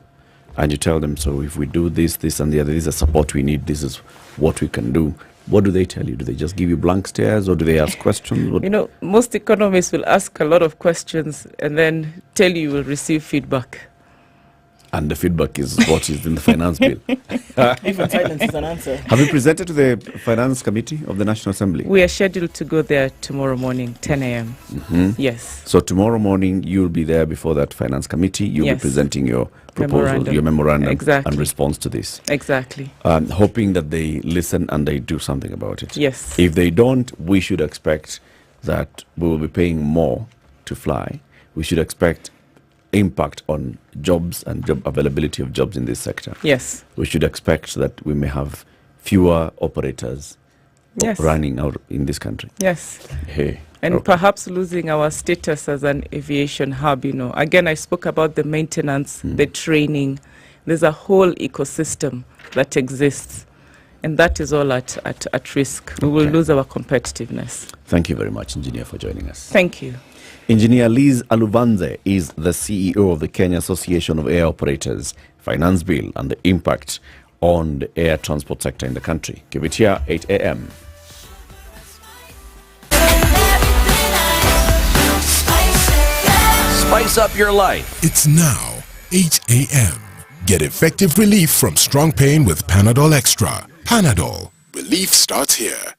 and you tell them, so if we do this, this and the other, this is the support we need, this is what we can do? What do they tell you? Do they just give you blank stares, or do they ask questions? What? You know, most economists will ask a lot of questions and then tell you will receive feedback. And the feedback is what is in the finance bill. Even silence is an answer. Have you presented to the Finance Committee of the National Assembly? We are scheduled to go there tomorrow morning, 10 a.m. Mm-hmm. Yes. So tomorrow morning, you'll be there before that Finance Committee. You'll be presenting your proposal, your memorandum, and response to this. Exactly. Hoping that they listen and they do something about it. Yes. If they don't, we should expect that we will be paying more to fly. We should expect impact on jobs and job availability of jobs in this sector. Yes. We should expect that we may have fewer operators running out in this country. Yes. Hey. And perhaps losing our status as an aviation hub, you know. Again, I spoke about the maintenance, the training. There's a whole ecosystem that exists. And that is all at risk. We will lose our competitiveness. Thank you very much, Engineer, for joining us. Thank you. Engineer Liz Aluvanze is the CEO of the Kenya Association of Air Operators. Finance bill and the impact on the air transport sector in the country. Keep it here, 8 a.m. Spice up your life. It's now 8 a.m. Get effective relief from strong pain with Panadol Extra. Panadol. Relief starts here.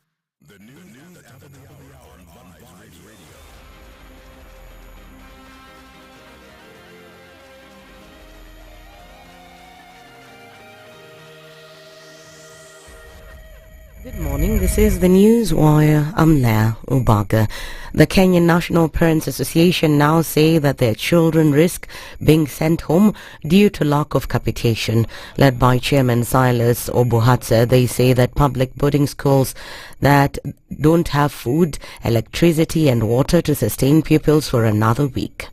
Good morning, this is the News Wire. I'm Leah Ubaga. The Kenyan National Parents Association now say that their children risk being sent home due to lack of capitation. Led by Chairman Silas Obuhatsa, they say that public boarding schools that don't have food, electricity and water to sustain pupils for another week.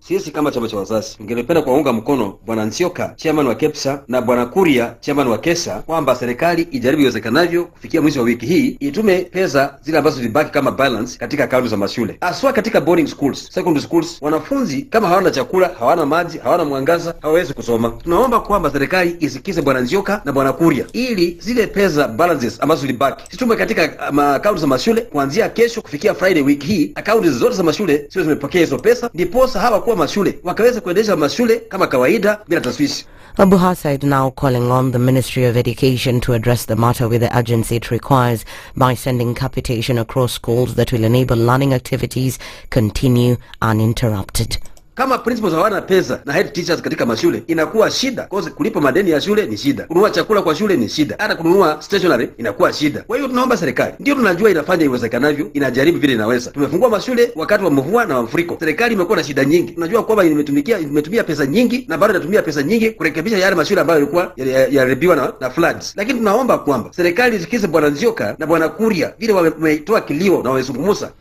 Sisi kama chama cha wazazi ningelipenda kuwaunga mkono Bwana Nsioka, chairman wa KEPSA, na Bwana Kuria, chairman wa KESA, kwamba serikali ijaribu iwezekanavyo kufikia mwisho wa wiki hii itume pesa zile ambazo zilibaki kama balance katika akaunti za mashule, aswa katika boarding schools, secondary schools. Wanafunzi kama hawana chakula, hawana maji, hawana mwangaza, hawawezi kusoma. Tunaomba kwamba serikali isikize Bwana Nsioka na Bwana Kuria ili zile pesa balances ambazo zilibaki situme katika akaunti za mashule kuanzia kesho kufikia Friday wiki hii. Akaunti zote za mashule sio zimepokea hizo pesa, ndiposa hawa kuwa mashule wakaweza kuendesha mashule kama kawaida bila taswishi. Abu Hassaid now calling on the Ministry of Education to address the matter with the urgency it requires by sending capitation across schools that will enable learning activities continue uninterrupted. Kama principals hawana pesa na head teachers katika mashule inakuwa shida, kwa kulipa madeni ya shule ni shida, kununua chakula kwa shule ni shida, hata kununua stationery inakuwa shida. Kwa hiyo tunaomba serikali, ndio tunajua inafanya iwezekanavyo, inajaribu vile inaweza. Tumefungua mashule wakati wa mvua na mafuriko. Serikali imekuwa na shida nyingi. Tunajua kwamba imetumia pesa nyingi na bado inatumia pesa nyingi kurekebisha yale mashule ambayo yalikuwa yaribiwa na floods. Lakini tunaomba kwamba serikali isikize Bwana Nzioka na Bwana Kuria vile wametoa kilio na wamezungumza.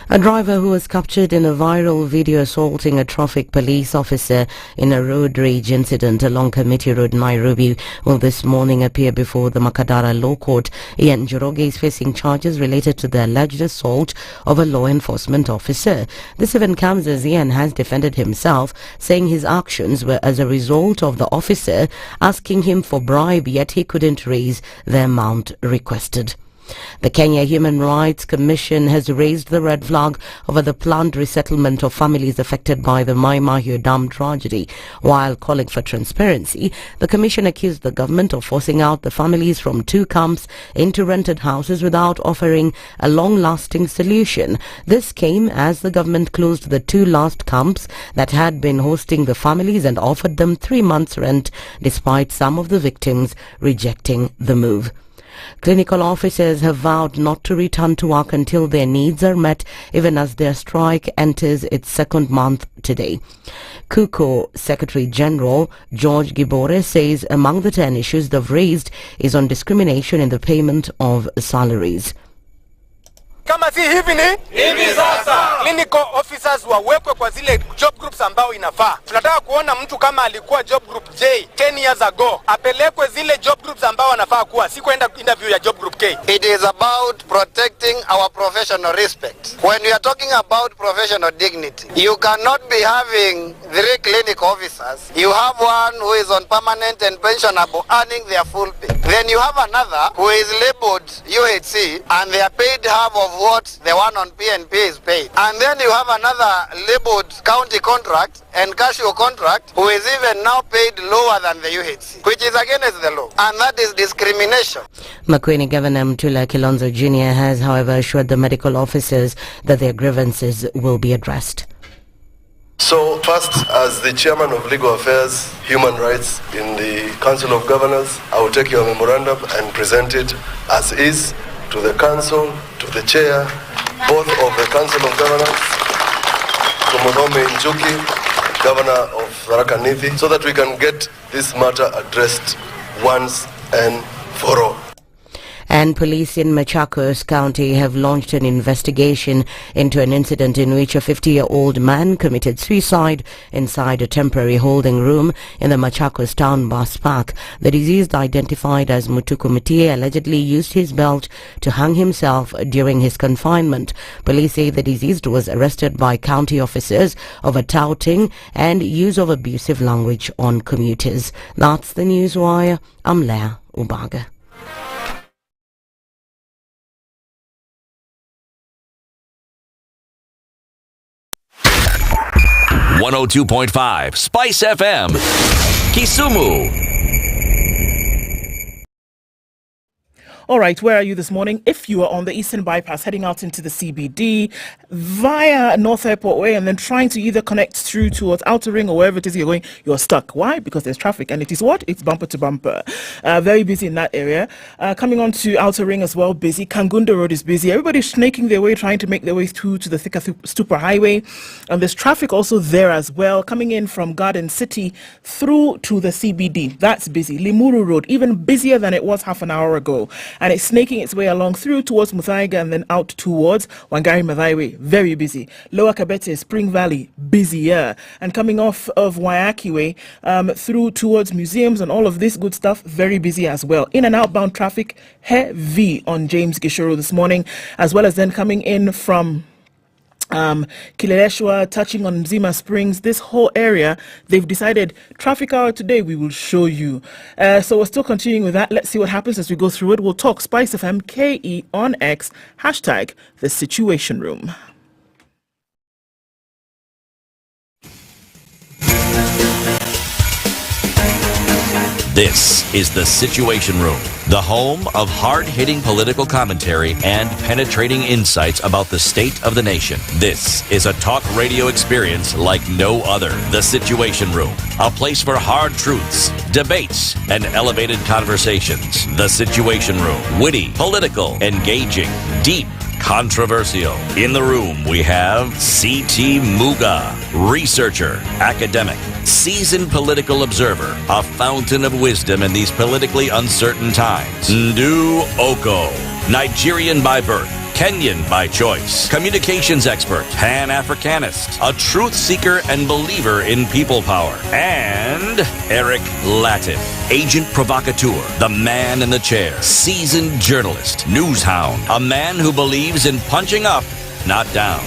A driver who was captured in a viral video assaulting a traffic police officer in a road rage incident along Committee Road, Nairobi, will this morning appear before the Makadara Law Court. Ian Njoroge is facing charges related to the alleged assault of a law enforcement officer. This event comes as Ian has defended himself, saying his actions were as a result of the officer asking him for bribe, yet he couldn't raise the amount requested. The Kenya Human Rights Commission has raised the red flag over the planned resettlement of families affected by the Mai Mahiu Dam tragedy. While calling for transparency, the Commission accused the government of forcing out the families from 2 camps into rented houses without offering a long-lasting solution. This came as the government closed the 2 last camps that had been hosting the families and offered them 3 months' rent, despite some of the victims rejecting the move. Clinical officers have vowed not to return to work until their needs are met, even as their strike enters its 2nd month today. KUKO Secretary General George Gibore says among the 10 issues they've raised is on discrimination in the payment of salaries. Kama si hivi ni hivi sasa. Clinical officers wawekwe kwa zile job groups ambao inafaa. Tunataka kuona mtu kama alikuwa job group J 10 years ago apelekwe zile job groups ambao anafaa kuwa, si kwenda interview ya job group K. It is about protecting our professional respect. When we are talking about professional dignity, you cannot be having 3 clinical officers. You have one who is on permanent and pensionable earning their full pay. Then you have another who is labeled UHC and they are paid half of what the one on PNP is paid. And then you have another labeled county contract and casual contract who is even now paid lower than the UHC, which is against the law. And that is discrimination. Makueni Governor Mtula Kilonzo Jr. has, however, assured the medical officers that their grievances will be addressed. So first, as the Chairman of Legal Affairs, Human Rights in the Council of Governors, I will take your memorandum and present it as is to the Council, to the Chair, both of the Council of Governors, to Mudhome Njuki, Governor of Tharaka Nithi, so that we can get this matter addressed once and for all. And police in Machakos County have launched an investigation into an incident in which a 50-year-old man committed suicide inside a temporary holding room in the Machakos town bus park. The deceased, identified as Mutuku Mutie, allegedly used his belt to hang himself during his confinement. Police say the deceased was arrested by county officers over touting and use of abusive language on commuters. That's the Newswire. I'm Leah Ubaga. 102.5 SpiceFM, Kisumu. All right, where are you this morning? If you are on the Eastern Bypass heading out into the CBD via North Airport Way and then trying to either connect through towards Outer Ring or wherever it is you're going, you're stuck. Why? Because there's traffic, and it is what? It's bumper to bumper. Very busy in that area. Coming on to Outer Ring as well, busy. Kangunda Road is busy. Everybody's snaking their way, trying to make their way through to the Thika Stupa Highway. And there's traffic also there as well, coming in from Garden City through to the CBD. That's busy. Limuru Road, even busier than it was half an hour ago. And it's snaking its way along through towards Muthaiga and then out towards Wangari Maathai Way. Very busy. Lower Kabete, Spring Valley, busier. And coming off of Waiaki Way through towards museums and all of this good stuff, very busy as well. In and outbound traffic, heavy on James Gishuru this morning, as well as then coming in from Kileleshwa, touching on Mzima Springs, this whole area, they've decided traffic hour today, we will show you. So we're still continuing with that. Let's see what happens as we go through it. We'll talk SpiceFM KE on X, hashtag the Situation Room. This is the Situation Room, the home of hard-hitting political commentary and penetrating insights about the state of the nation. This is a talk radio experience like no other. The Situation Room, a place for hard truths, debates, and elevated conversations. The Situation Room, witty, political, engaging, deep, controversial. In the room, we have C.T. Muga, researcher, academic, seasoned political observer, a fountain of wisdom in these politically uncertain times. Ndu Okoh, Nigerian by birth, Kenyan by choice, communications expert, Pan-Africanist, a truth seeker and believer in people power, and Eric Lafiff, agent provocateur, the man in the chair, seasoned journalist, news hound, a man who believes in punching up, not down.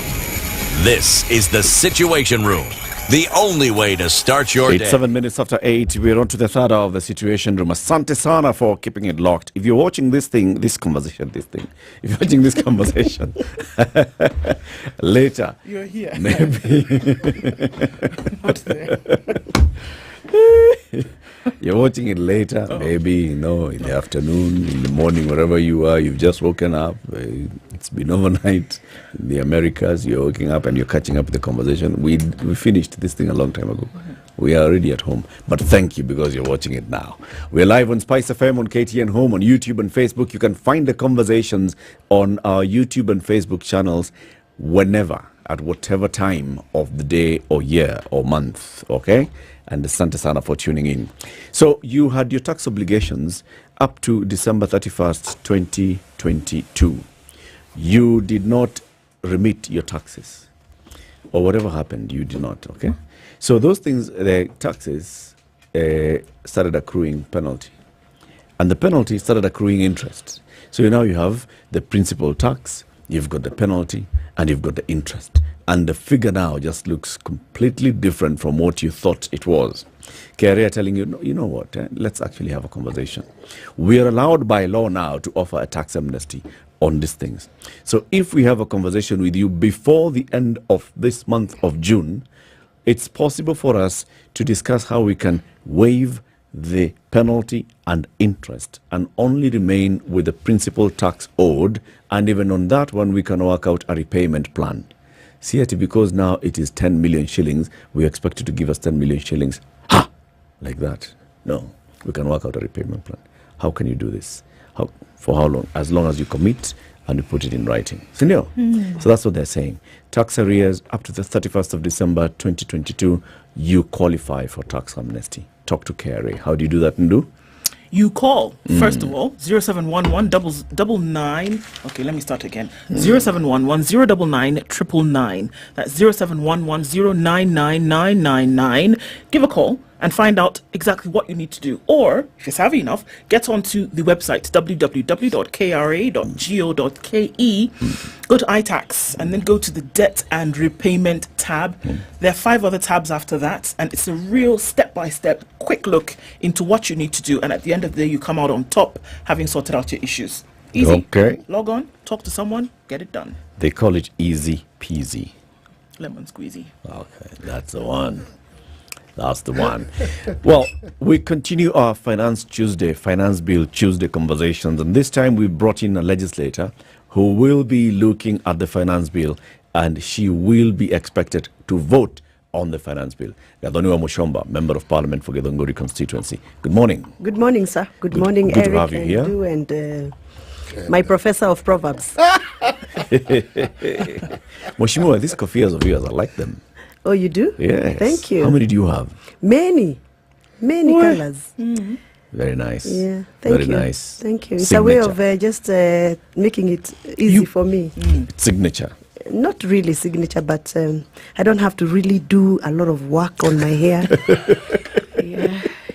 This is the Situation Room, the only way to start your day. It's 7 minutes after 8. We're on to the third hour of the Situation Room. Asante sana for keeping it locked. If you're watching if you're watching this conversation later, you're here. Maybe. Not there. You're watching it later, maybe, in the afternoon, in the morning, wherever you are, you've just woken up. It's been overnight in the Americas. You're waking up and you're catching up with the conversation. We finished this thing a long time ago. We are already at home. But thank you because you're watching it now. We're live on SpiceFM, on KTN Home, on YouTube and Facebook. You can find the conversations on our YouTube and Facebook channels whenever, at whatever time of the day or year or month, okay? And asante sana for tuning in. So you had your tax obligations up to December 31st, 2022. you did not remit your taxes, or whatever happened, you did not, okay? So those things, the taxes started accruing penalty, and the penalty started accruing interest. So now you have the principal tax, you've got the penalty, and you've got the interest. And the figure now just looks completely different from what you thought it was. KRA are telling you, no, you know what, let's actually have a conversation. We are allowed by law now to offer a tax amnesty on these things. So if we have a conversation with you before the end of this month of June, it's possible for us to discuss how we can waive the penalty and interest and only remain with the principal tax owed, and even on that one we can work out a repayment plan. See it, because now it is 10 million shillings, we expect you to give us 10 million shillings. Ha! Like that. No, we can work out a repayment plan. How can you do this? How, for how long? As long as you commit and you put it in writing. So that's what they're saying. Tax arrears up to the 31st of December 2022, you qualify for tax amnesty. Talk to KRA. How do you do that, Ndu? You call, first of all, 0711 999. Okay, let me start again. 0711 099 999. That's 0711 099999. Give a call and find out exactly what you need to do. Or, if you're savvy enough, get onto the website www.kra.go.ke, go to iTax, and then go to the Debt and Repayment tab. There are 5 other tabs after that, and it's a real step-by-step, quick look into what you need to do. And at the end of the day, you come out on top, having sorted out your issues. Easy. Okay. Log on, talk to someone, get it done. They call it easy peasy. Lemon squeezy. Okay, that's the one. That's the one. Well, we continue our Finance Bill Tuesday conversations, and this time we brought in a legislator who will be looking at the finance bill, and she will be expected to vote on the finance bill. Gadoniwa Mushomba, Member of Parliament for Githunguri constituency. Good morning. Good morning, sir. Good morning, good Eric, to have you here. And my professor of Proverbs. Mheshimiwa, these kofias of yours, I like them. Oh, you do? Yes. Thank you. How many do you have? Many colors. Very nice. Yeah, thank you. Very nice. Thank you. It's Signature. a way of just making it easy for me. Signature. Not really signature, but I don't have to really do a lot of work on my hair.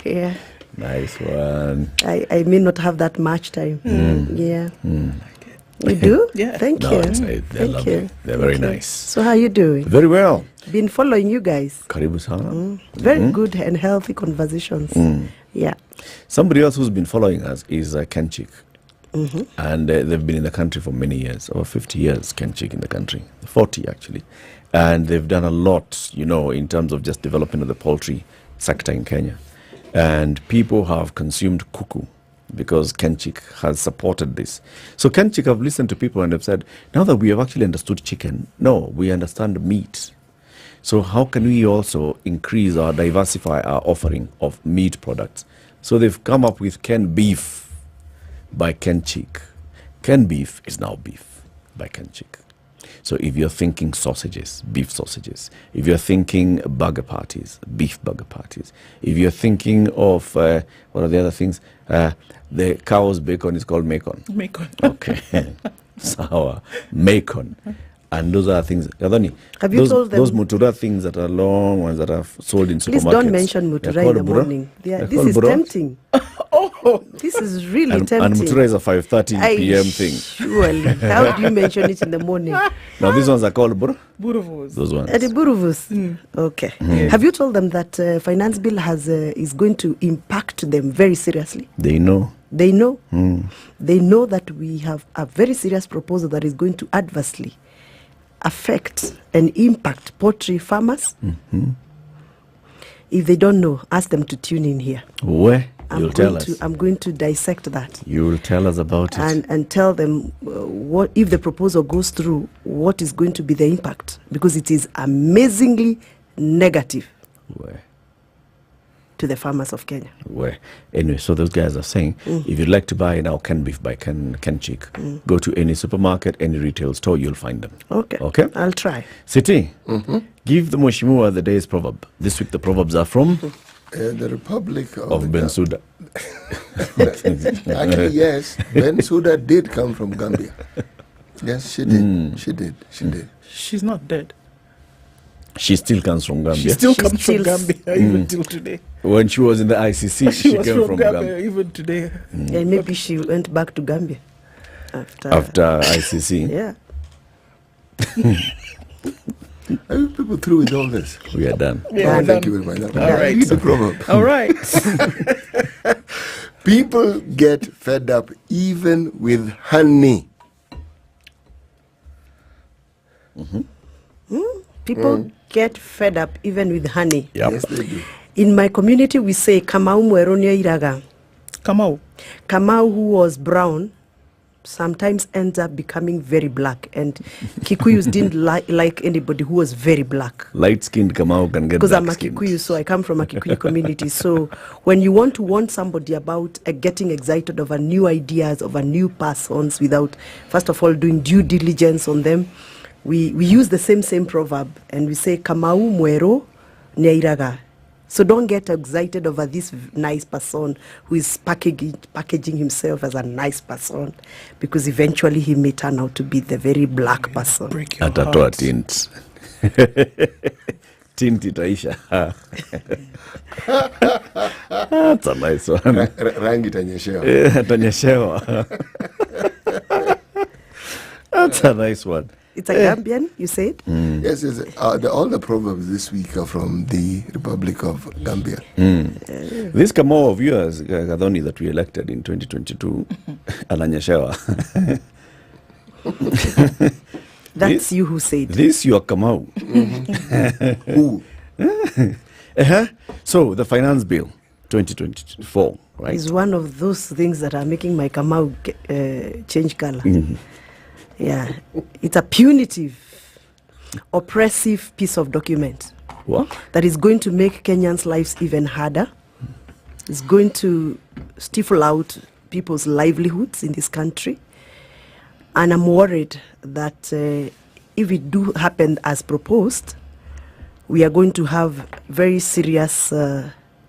Yeah. Nice one. I may not have that much time. Yeah. You do? Yeah. Thank No, you. they're Thank lovely. you. They're very Thank you. nice. So how are you doing? Very well. Been following you guys. Karibu sana. Very good and healthy conversations. Yeah. Somebody else who's been following us is Kenchik. And they've been in the country for many years, over 50 years, Kenchik in the country, 40 actually. And they've done a lot, in terms of just developing the poultry sector in Kenya. And people have consumed kuku because Kenchik has supported this. So Kenchik have listened to people and have said, now that we have actually understood chicken, no, we understand meat. So how can we also increase or diversify our offering of meat products? So they've come up with Ken Beef by Kenchik. Ken Beef is now beef by Kenchik. So if you're thinking sausages, beef sausages. If you're thinking burger patties, beef burger patties. If you're thinking of, what are the other things? The cow's bacon is called macon. Macon. Okay. Sour. Macon. And those are things. Gadoni, Have you told them? Those mutura things that are long ones that are sold in supermarkets. Please don't mention mutura in the morning. This is tempting. This is really tempting. And mutura is a 5:30 p.m. thing. Surely. How do you mention it in the morning? Now these ones are called buruvus. Those ones. The buruvus. Okay. Have you told them that finance bill is going to impact them very seriously? They know. They know. They know that we have a very serious proposal that is going to adversely affect and impact poultry farmers. If they don't know, ask them to tune in here. Where? You'll tell us. I'm going to dissect that. You will tell us about it. And tell them what if the proposal goes through, what is going to be the impact. Because it is amazingly negative. Where? To the farmers of Kenya. Where? Anyway, so those guys are saying, if you'd like to buy now Ken Beef by Kenchik, go to any supermarket, any retail store, you'll find them. Okay. Okay? I'll try. City, give the Mheshimiwa the day's proverb. This week the proverbs are from? The Republic of Bensouda. Actually, yes. Bensouda did come from Gambia. Yes, she did. She did. She did. She's not dead. She still comes from Gambia. She still comes from Gambia even till today. When she was in the ICC, she came from Gambia even today. And maybe she went back to Gambia after ICC. Yeah. Are you people through with all this? We are done. Yeah, thank you very much. All right. Read the proverb. All right. People get fed up even with honey. People get fed up even with honey. Yep. Yes, they do. In my community, we say Kamau Mweronia Iraga. Kamau. Kamau, who was brown, sometimes ends up becoming very black. And Kikuyus didn't like anybody who was very black. Light-skinned Kamau can get because I'm a dark-skinned. Kikuyu, so I come from a Kikuyu community. So when you want to warn somebody about getting excited over new ideas, over new persons, without, first of all, doing due diligence on them, we use the same proverb, and we say, Kamau Mwero Nyairaga. So don't get excited over this nice person who is packaging himself as a nice person, because eventually he may turn out to be the very black person. Atatoa tint. Tint itaisha. That's a nice one. Rangi tanyeshewa. Tanyeshewa. That's a nice one. It's a Gambian, you said? Yes, all the proverbs this week are from the Republic of Gambia. This Kamau of yours, Gadoni, that we elected in 2022, Ananyeshewa. That's you who said. This your Kamau. Who? So, the finance bill, 2024, right? Is one of those things that are making my Kamau change color. Yeah, it's a punitive, oppressive piece of document. What? That is going to make Kenyans' lives even harder. It's going to stifle out people's livelihoods in this country. And I'm worried that if it do happen as proposed, we are going to have very serious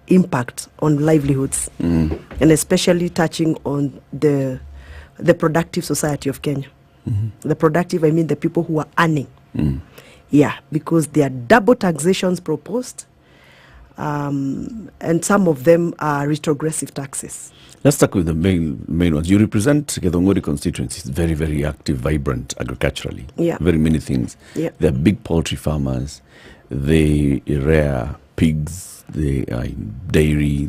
impact on livelihoods, and especially touching on the productive society of Kenya. The productive, I mean the people who are earning. Yeah, because there are double taxations proposed, and some of them are retrogressive taxes. Let's start with the main ones. You represent Githongori constituency. It's very, very active, vibrant agriculturally. Yeah. Very many things. Yeah. They're big poultry farmers. They rear pigs. They are in dairy.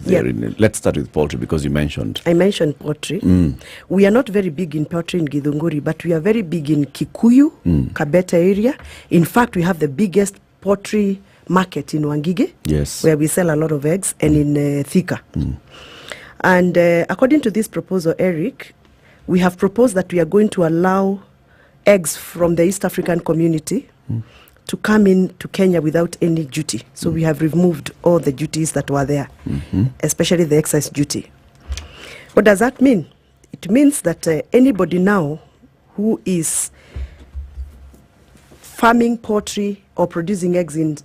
Let's start with poultry, because you mentioned. I mentioned poultry. We are not very big in poultry in Githongori, but we are very big in Kikuyu, Kabeta area. In fact, we have the biggest poultry market in Wangige, yes, where we sell a lot of eggs, and in Thika. And according to this proposal, Eric, we have proposed that we are going to allow eggs from the East African community to come in to Kenya without any duty. So we have removed all the duties that were there, especially the excise duty. What does that mean? It means that anybody now who is farming poultry or producing eggs in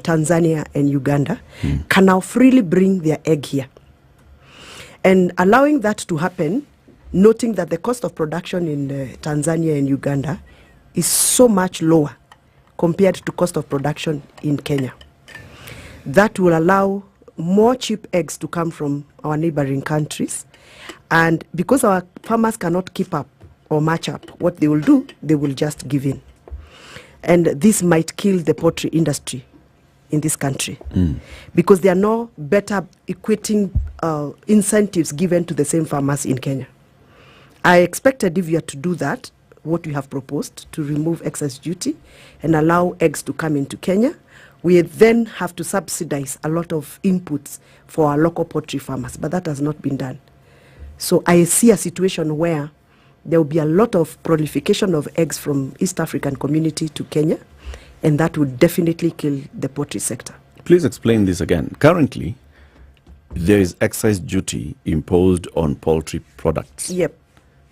Tanzania and Uganda can now freely bring their egg here. And allowing that to happen, noting that the cost of production in Tanzania and Uganda is so much lower compared to cost of production in Kenya. That will allow more cheap eggs to come from our neighboring countries. And because our farmers cannot keep up or match up, what they will do, they will just give in. And this might kill the poultry industry in this country, because there are no better equating incentives given to the same farmers in Kenya. I expected if you are to do that, what we have proposed, to remove excess duty and allow eggs to come into Kenya, we then have to subsidize a lot of inputs for our local poultry farmers, but that has not been done. So I see a situation where there will be a lot of proliferation of eggs from East African community to Kenya, and that would definitely kill the poultry sector. Please explain this again. Currently, there is excise duty imposed on poultry products. Yep.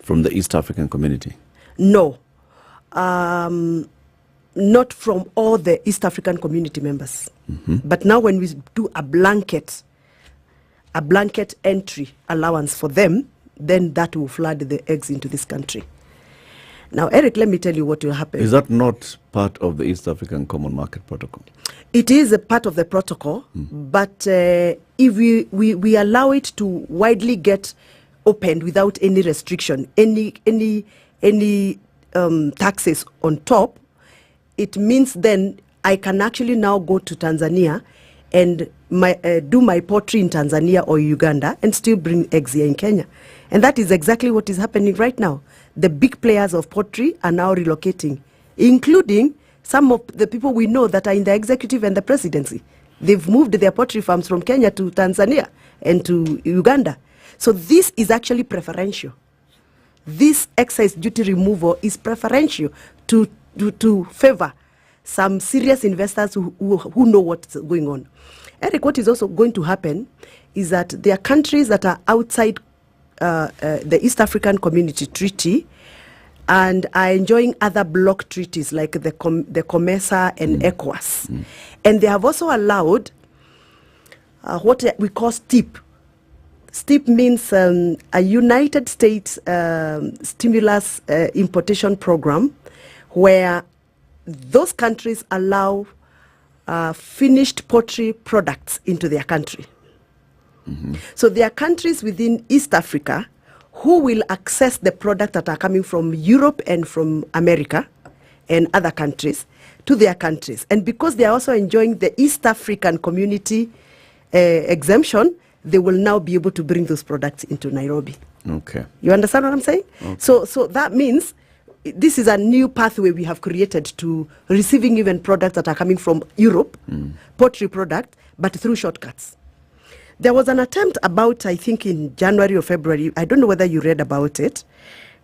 From the East African community. No, not from all the East African community members. But now when we do a blanket entry allowance for them, then that will flood the eggs into this country. Now, Eric, let me tell you what will happen. Is that not part of the East African Common Market Protocol? It is a part of the protocol, but if we allow it to widely get opened without any restriction, any taxes on top, it means then I can actually now go to Tanzania and do my poultry in Tanzania or Uganda and still bring eggs here in Kenya. And that is exactly what is happening right now. The big players of poultry are now relocating, including some of the people we know that are in the executive and the presidency. They've moved their poultry farms from Kenya to Tanzania and to Uganda. So this is actually preferential. This excise duty removal is preferential to favor some serious investors who know what's going on. Eric, what is also going to happen is that there are countries that are outside the East African Community Treaty and are enjoying other block treaties like the COMESA and ECOWAS. And they have also allowed what we call STIP. STIP means a United States Stimulus Importation Program, where those countries allow finished poultry products into their country. So there are countries within East Africa who will access the products that are coming from Europe and from America and other countries to their countries. And because they are also enjoying the East African Community exemption, they will now be able to bring those products into Nairobi. Okay. You understand what I'm saying? Okay. So that means this is a new pathway we have created to receiving even products that are coming from Europe, poultry product, but through shortcuts. There was an attempt about, I think in January or February, I don't know whether you read about it,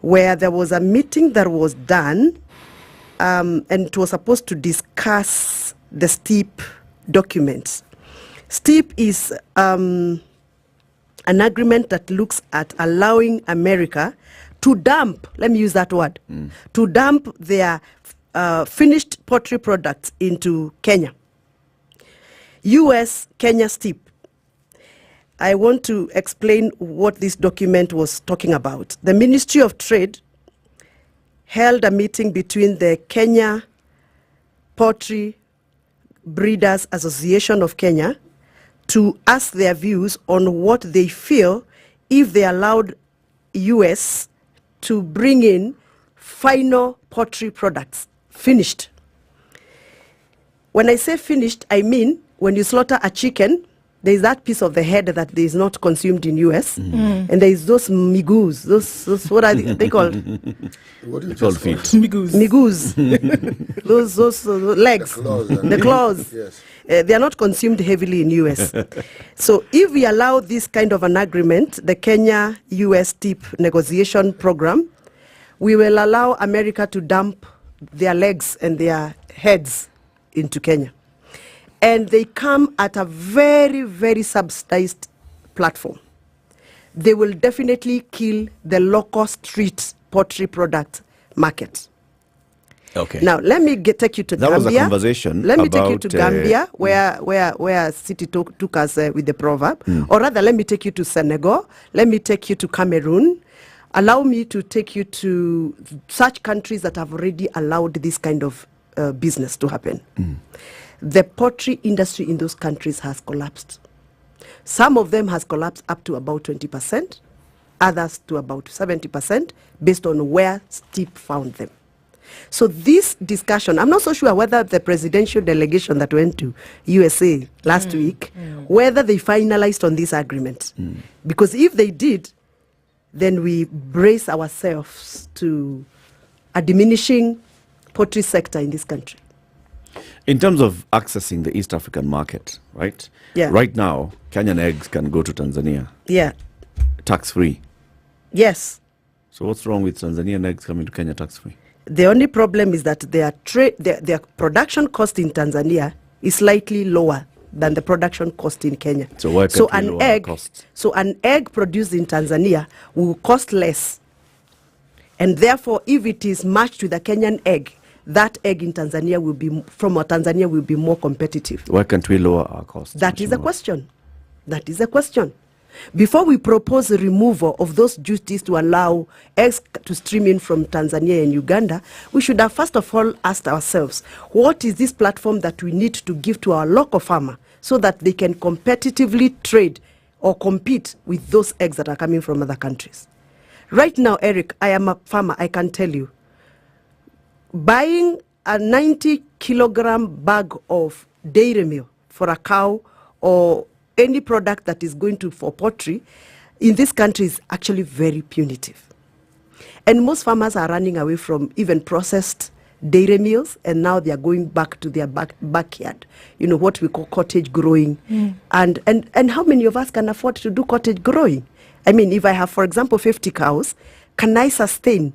where there was a meeting that was done and it was supposed to discuss the STIP documents. STIP is an agreement that looks at allowing America to dump, let me use that word, to dump their finished poultry products into Kenya. US-Kenya STIP. I want to explain what this document was talking about. The Ministry of Trade held a meeting between the Kenya Poultry Breeders Association of Kenya to ask their views on what they feel if they allowed US to bring in final poultry products, finished. When I say finished, I mean when you slaughter a chicken, there is that piece of the head that is not consumed in US, and there is those migus, those what are they called? What is It's all feet. Migus. those legs, the claws. Yes. They are not consumed heavily in US. So if we allow this kind of an agreement, the Kenya-US TIP negotiation program, we will allow America to dump their legs and their heads into Kenya. And they come at a very, very subsidized platform. They will definitely kill the local street poultry product market. Okay. Now, let me take you to That Gambia. was a conversation Let me take you to about, Gambia, where City took us with the proverb. Or rather, let me take you to Senegal. Let me take you to Cameroon. Allow me to take you to such countries that have already allowed this kind of business to happen. The poultry industry in those countries has collapsed. Some of them has collapsed up to about 20%, others to about 70%, based on where STIP found them. So this discussion, I'm not so sure whether the presidential delegation that went to USA last week, whether they finalized on this agreement. Because if they did, then we brace ourselves to a diminishing poultry sector in this country. In terms of accessing the East African market, right? Yeah. Right now, Kenyan eggs can go to Tanzania. Yeah. Tax-free. Yes. So what's wrong with Tanzanian eggs coming to Kenya tax-free? The only problem is that their production cost in Tanzania is slightly lower than the production cost in Kenya. So why can't we lower our costs? So an egg produced in Tanzania will cost less. And therefore, if it is matched with a Kenyan egg, that egg in Tanzania will be more competitive. Why can't we lower our costs? That is a question. That is a question. Before we propose the removal of those duties to allow eggs to stream in from Tanzania and Uganda, we should have first of all asked ourselves, what is this platform that we need to give to our local farmer so that they can competitively trade or compete with those eggs that are coming from other countries? Right now, Eric, I am a farmer, I can tell you, buying a 90-kilogram bag of dairy meal for a cow or any product that is going to for poultry in this country is actually very punitive. And most farmers are running away from even processed dairy meals, and now they are going back to their backyard, what we call cottage growing. And how many of us can afford to do cottage growing? I mean, if I have, for example, 50 cows, can I sustain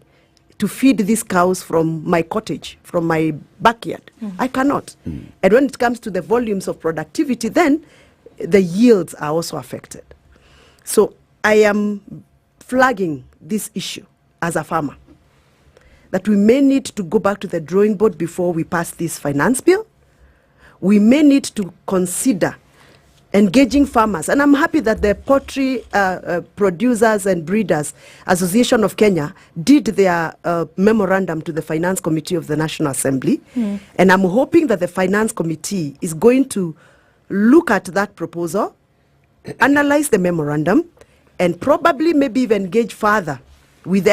to feed these cows from my cottage, from my backyard? I cannot. And when it comes to the volumes of productivity, then the yields are also affected. So I am flagging this issue as a farmer, that we may need to go back to the drawing board before we pass this finance bill. We may need to consider engaging farmers. And I'm happy that the Poultry Producers and Breeders Association of Kenya did their memorandum to the Finance Committee of the National Assembly. And I'm hoping that the Finance Committee is going to look at that proposal, analyze the memorandum, and probably maybe even engage further with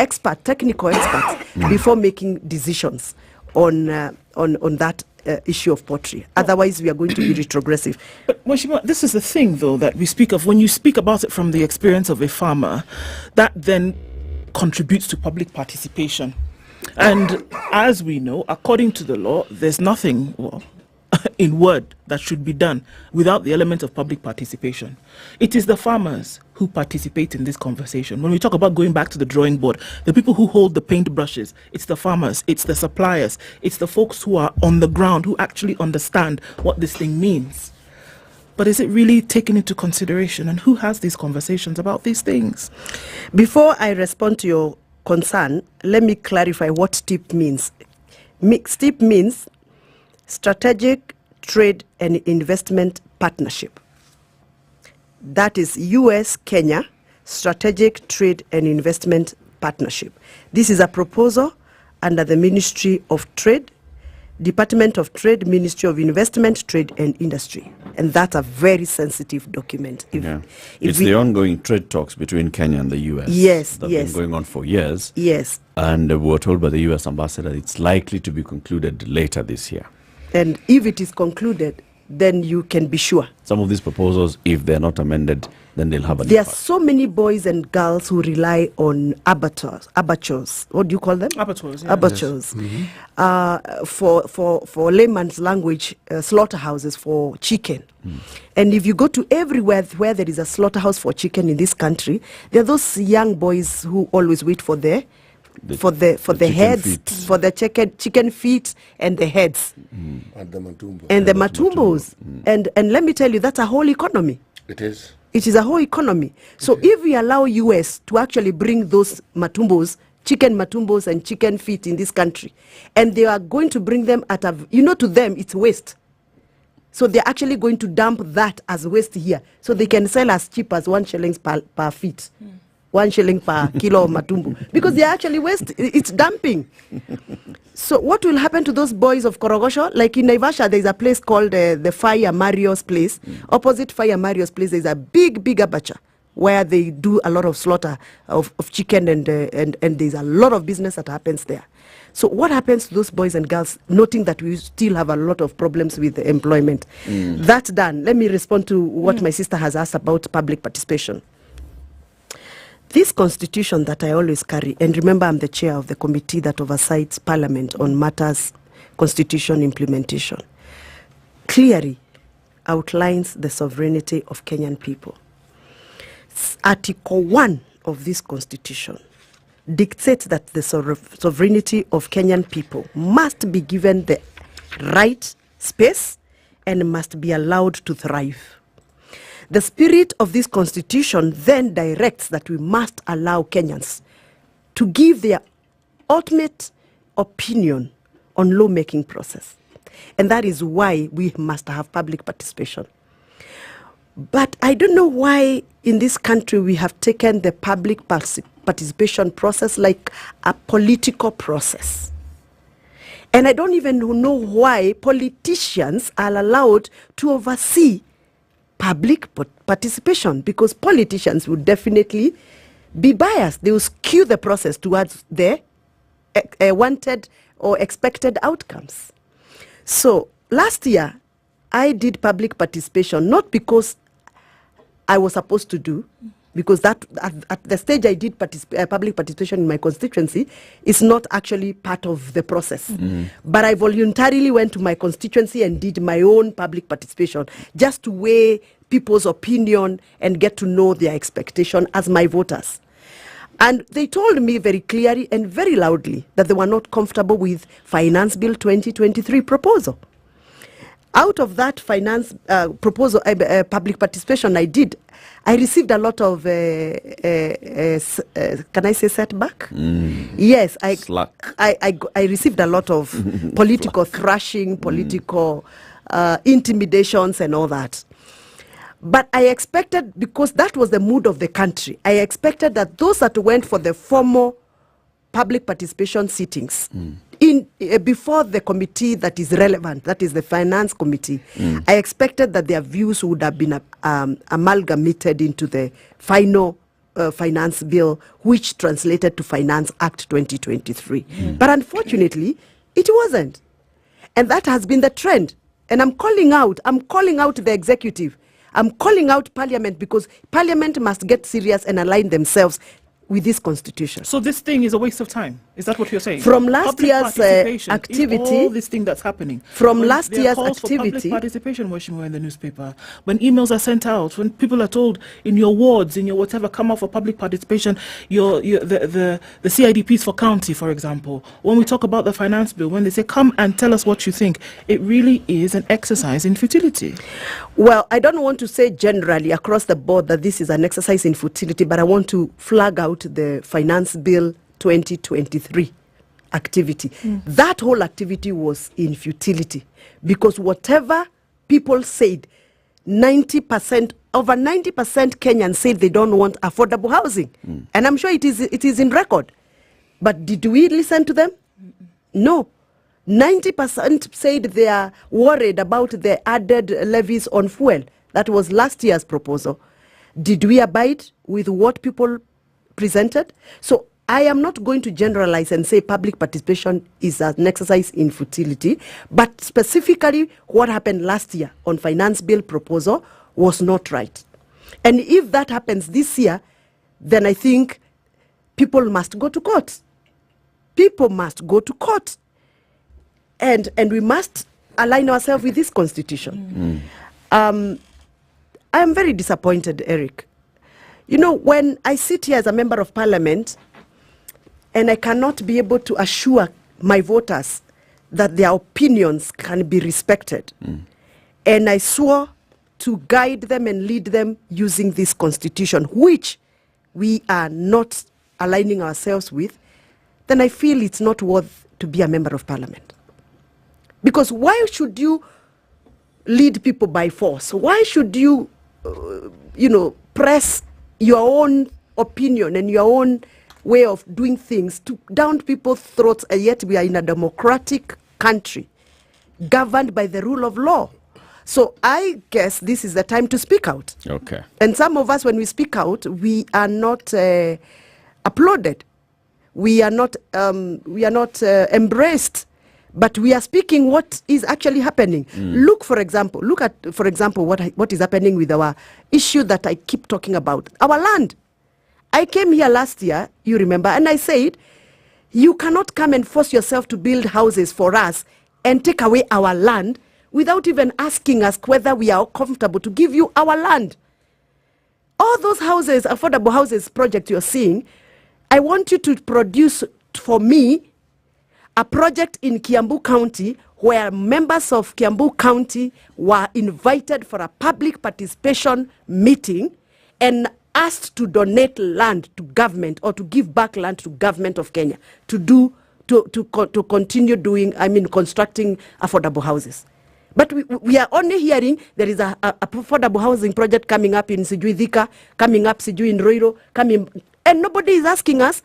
technical experts before making decisions on that issue of poultry. Otherwise, we are going to be retrogressive. But Mweshima, this is the thing, though, that we speak of. When you speak about it from the experience of a farmer, that then contributes to public participation. And as we know, according to the law, there's nothing in word that should be done without the element of public participation. It is the farmers who participate in this conversation. When we talk about going back to the drawing board, the people who hold the paintbrushes, it's the farmers, it's the suppliers, it's the folks who are on the ground who actually understand what this thing means. But is it really taken into consideration, and who has these conversations about these things? Before I respond to your concern, let me clarify what STIP means. STIP means Strategic Trade and Investment Partnership. That is US-Kenya Strategic Trade and Investment Partnership. This is a proposal under the Ministry of Trade, Department of Trade, Ministry of Investment, Trade and Industry. And that's a very sensitive document. It's the ongoing trade talks between Kenya and the US. Yes, that have been going on for years. Yes. And we were told by the US ambassador it's likely to be concluded later this year. And if it is concluded, then you can be sure. Some of these proposals, if they're not amended, then they'll have an There are impact. so many boys and girls who rely on abattoirs. What do you call them? Abattoirs. Yeah. Abattoirs. Yes. For layman's language, slaughterhouses for chicken. And if you go to everywhere where there is a slaughterhouse for chicken in this country, there are those young boys who always wait for the heads, feet. for the chicken feet and the heads. And the matumbo. And the matumbos. And let me tell you, that's a whole economy. It is. It is a whole economy. So if we allow US to actually bring those matumbos, chicken matumbos and chicken feet in this country, and they are going to bring them at to them it's waste. So they're actually going to dump that as waste here. So they can sell as cheap as 1 shilling per feet. 1 shilling per kilo of matumbo, because they are actually waste. It's dumping. So what will happen to those boys of Korogosho? Like in Naivasha, there's a place called the Fire Mario's place. Opposite Fire Mario's place, there's a big abattoir where they do a lot of slaughter of chicken, and there's a lot of business that happens there. So what happens to those boys and girls, noting that we still have a lot of problems with employment? That's done. Let me respond to what my sister has asked about public participation. This constitution that I always carry, and remember I'm the chair of the committee that oversees Parliament on matters constitution implementation, clearly outlines the sovereignty of Kenyan people. Article 1 of this constitution dictates that the sovereignty of Kenyan people must be given the right space and must be allowed to thrive. The spirit of this constitution then directs that we must allow Kenyans to give their ultimate opinion on lawmaking process. And that is why we must have public participation. But I don't know why in this country we have taken the public participation process like a political process. And I don't even know why politicians are allowed to oversee public participation, because politicians would definitely be biased. They will skew the process towards their wanted or expected outcomes. So last year, I did public participation, not because I was supposed to do, because that at the stage I did public participation in my constituency is not actually part of the process. But I voluntarily went to my constituency and did my own public participation just to weigh people's opinion and get to know their expectation as my voters. And they told me very clearly and very loudly that they were not comfortable with Finance Bill 2023 proposal. Out of that finance proposal, public participation I did, I received a lot of, can I say setback? Yes, I received a lot of political thrashing, political intimidations and all that. But I expected, because that was the mood of the country, I expected that those that went for the formal public participation sittings before the committee that is relevant, that is the finance committee, I expected that their views would have been amalgamated into the final finance bill, which translated to Finance Act 2023. But unfortunately, it wasn't. And that has been the trend. And I'm calling out the executive. I'm calling out Parliament, because Parliament must get serious and align themselves with this constitution. So this thing is a waste of time. Is that what you're saying? From last year's activity, all this thing that's happening. From when last year's activity, for public participation, Washington, in the newspaper, when emails are sent out, when people are told in your wards, in your whatever, come out for public participation, the CIDPs for county, for example. When we talk about the finance bill, when they say come and tell us what you think, it really is an exercise in futility. Well, I don't want to say generally across the board that this is an exercise in futility, but I want to flag out the Finance Bill 2023 activity. That whole activity was in futility, because whatever people said, over 90% Kenyans said they don't want affordable housing. And I'm sure it is in record. But did we listen to them? No. 90% said they are worried about the added levies on fuel. That was last year's proposal. Did we abide with what people presented? So I am not going to generalize and say public participation is an exercise in futility, but specifically what happened last year on finance bill proposal was not right. And if that happens this year, then I think people must go to court. People must go to court. And we must align ourselves with this constitution. I am very disappointed, Eric. You know, when I sit here as a member of parliament and I cannot be able to assure my voters that their opinions can be respected, and I swore to guide them and lead them using this constitution, which we are not aligning ourselves with, then I feel it's not worth to be a member of parliament. Because why should you lead people by force? Why should you, press your own opinion and your own way of doing things to down people's throats, and yet we are in a democratic country governed by the rule of law? So I guess this is the time to speak out. Okay. And some of us, when we speak out, we are not applauded. We are not embraced. But we are speaking what is actually happening. Look at, for example, what is happening with our issue that I keep talking about, our land. I came here last year, you remember, and I said, you cannot come and force yourself to build houses for us and take away our land without even asking us whether we are comfortable to give you our land. All those houses, affordable houses project you're seeing, I want you to produce for me a project in Kiambu County where members of Kiambu County were invited for a public participation meeting and asked to donate land to government, or to give back land to government of Kenya to continue constructing affordable houses. But we are only hearing there is a affordable housing project coming up in Sijui Thika, coming up Sijui in Roiro, and nobody is asking us,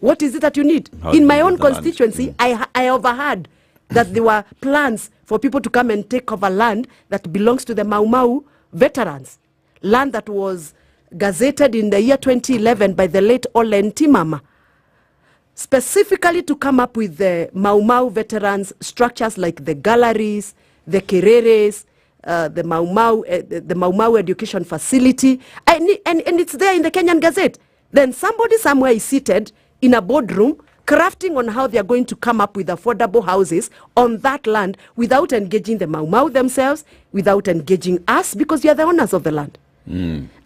what is it that you need? In my own constituency, I overheard that there were plans for people to come and take over land that belongs to the Mau Mau veterans. Land that was gazetted in the year 2011 by the late Olen Timama, specifically to come up with the Mau Mau veterans structures like the galleries, the kereres, the Mau Mau education facility, and it's there in the Kenyan Gazette. Then somebody somewhere is seated in a boardroom crafting on how they are going to come up with affordable houses on that land without engaging the Mau Mau themselves, without engaging us, because we are the owners of the land.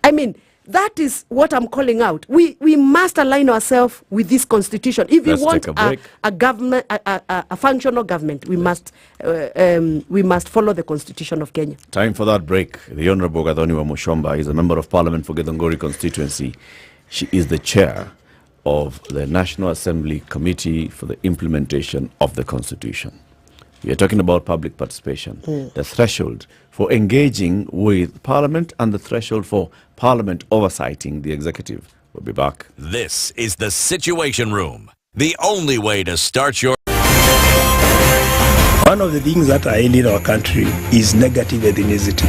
I mean, that is what I'm calling out. We must align ourselves with this constitution. If we want a government, a functional government, we must follow the constitution of Kenya. Time for that break. The Honorable Gathoniwa Mushomba is a member of Parliament for Githunguri constituency. She is the chair of the National Assembly Committee for the Implementation of the Constitution. We are talking about public participation, the threshold for engaging with Parliament and the threshold for Parliament oversighting the executive. We'll be back. This is the Situation Room, the only way to start your... One of the things that are ailing our country is negative ethnicity.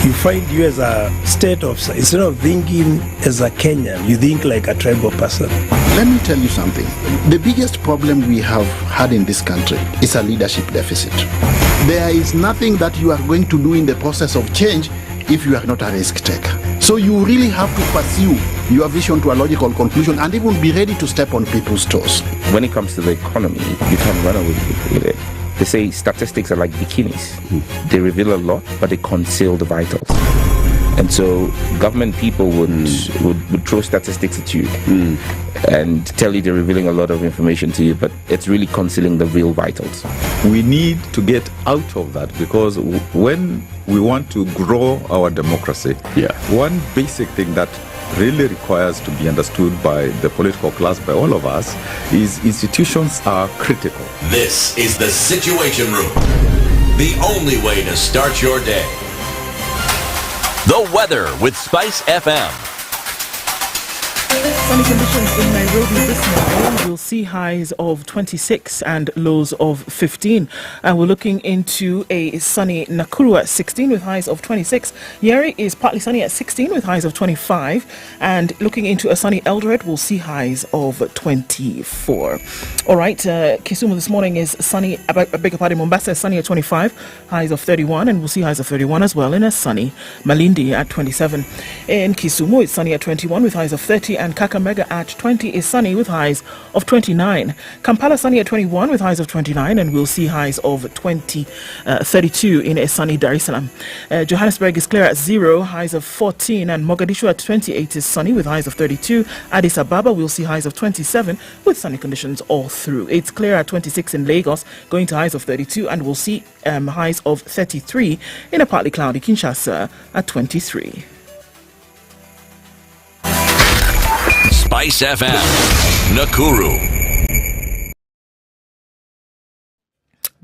You find you as a state officer, instead of thinking as a Kenyan, you think like a tribal person. Let me tell you something. The biggest problem we have had in this country is a leadership deficit. There is nothing that you are going to do in the process of change if you are not a risk taker. So you really have to pursue your vision to a logical conclusion and even be ready to step on people's toes. When it comes to the economy, you can run away with it. They say statistics are like bikinis. They reveal a lot, but they conceal the vitals. And so government people would throw statistics at you and tell you they're revealing a lot of information to you, but it's really concealing the real vitals. We need to get out of that, because when we want to grow our democracy, one basic thing that really requires to be understood by the political class, by all of us, is institutions are critical. This is the Situation Room, the only way to start your day. The weather with SpiceFM. Sunny conditions in Nairobi this morning. We'll see highs of 26 and lows of 15. And we're looking into a sunny Nakuru at 16 with highs of 26. Nyeri is partly sunny at 16 with highs of 25. And looking into a sunny Eldoret, we'll see highs of 24. All right, Kisumu this morning is sunny. I beg your pardon, Mombasa is sunny at 25, highs of 31. And we'll see highs of 31 as well in a sunny Malindi at 27. In Kisumu, it's sunny at 21 with highs of 30. And Kakamega at 20 is sunny with highs of 29. Kampala sunny at 21 with highs of 29, and we'll see highs of 32 in a sunny Dar es Salaam. Johannesburg is clear at 0, highs of 14, and Mogadishu at 28 is sunny with highs of 32. Addis Ababa we'll see highs of 27 with sunny conditions all through. It's clear at 26 in Lagos, going to highs of 32, and we'll see highs of 33 in a partly cloudy Kinshasa at 23. SpiceFM, Nakuru.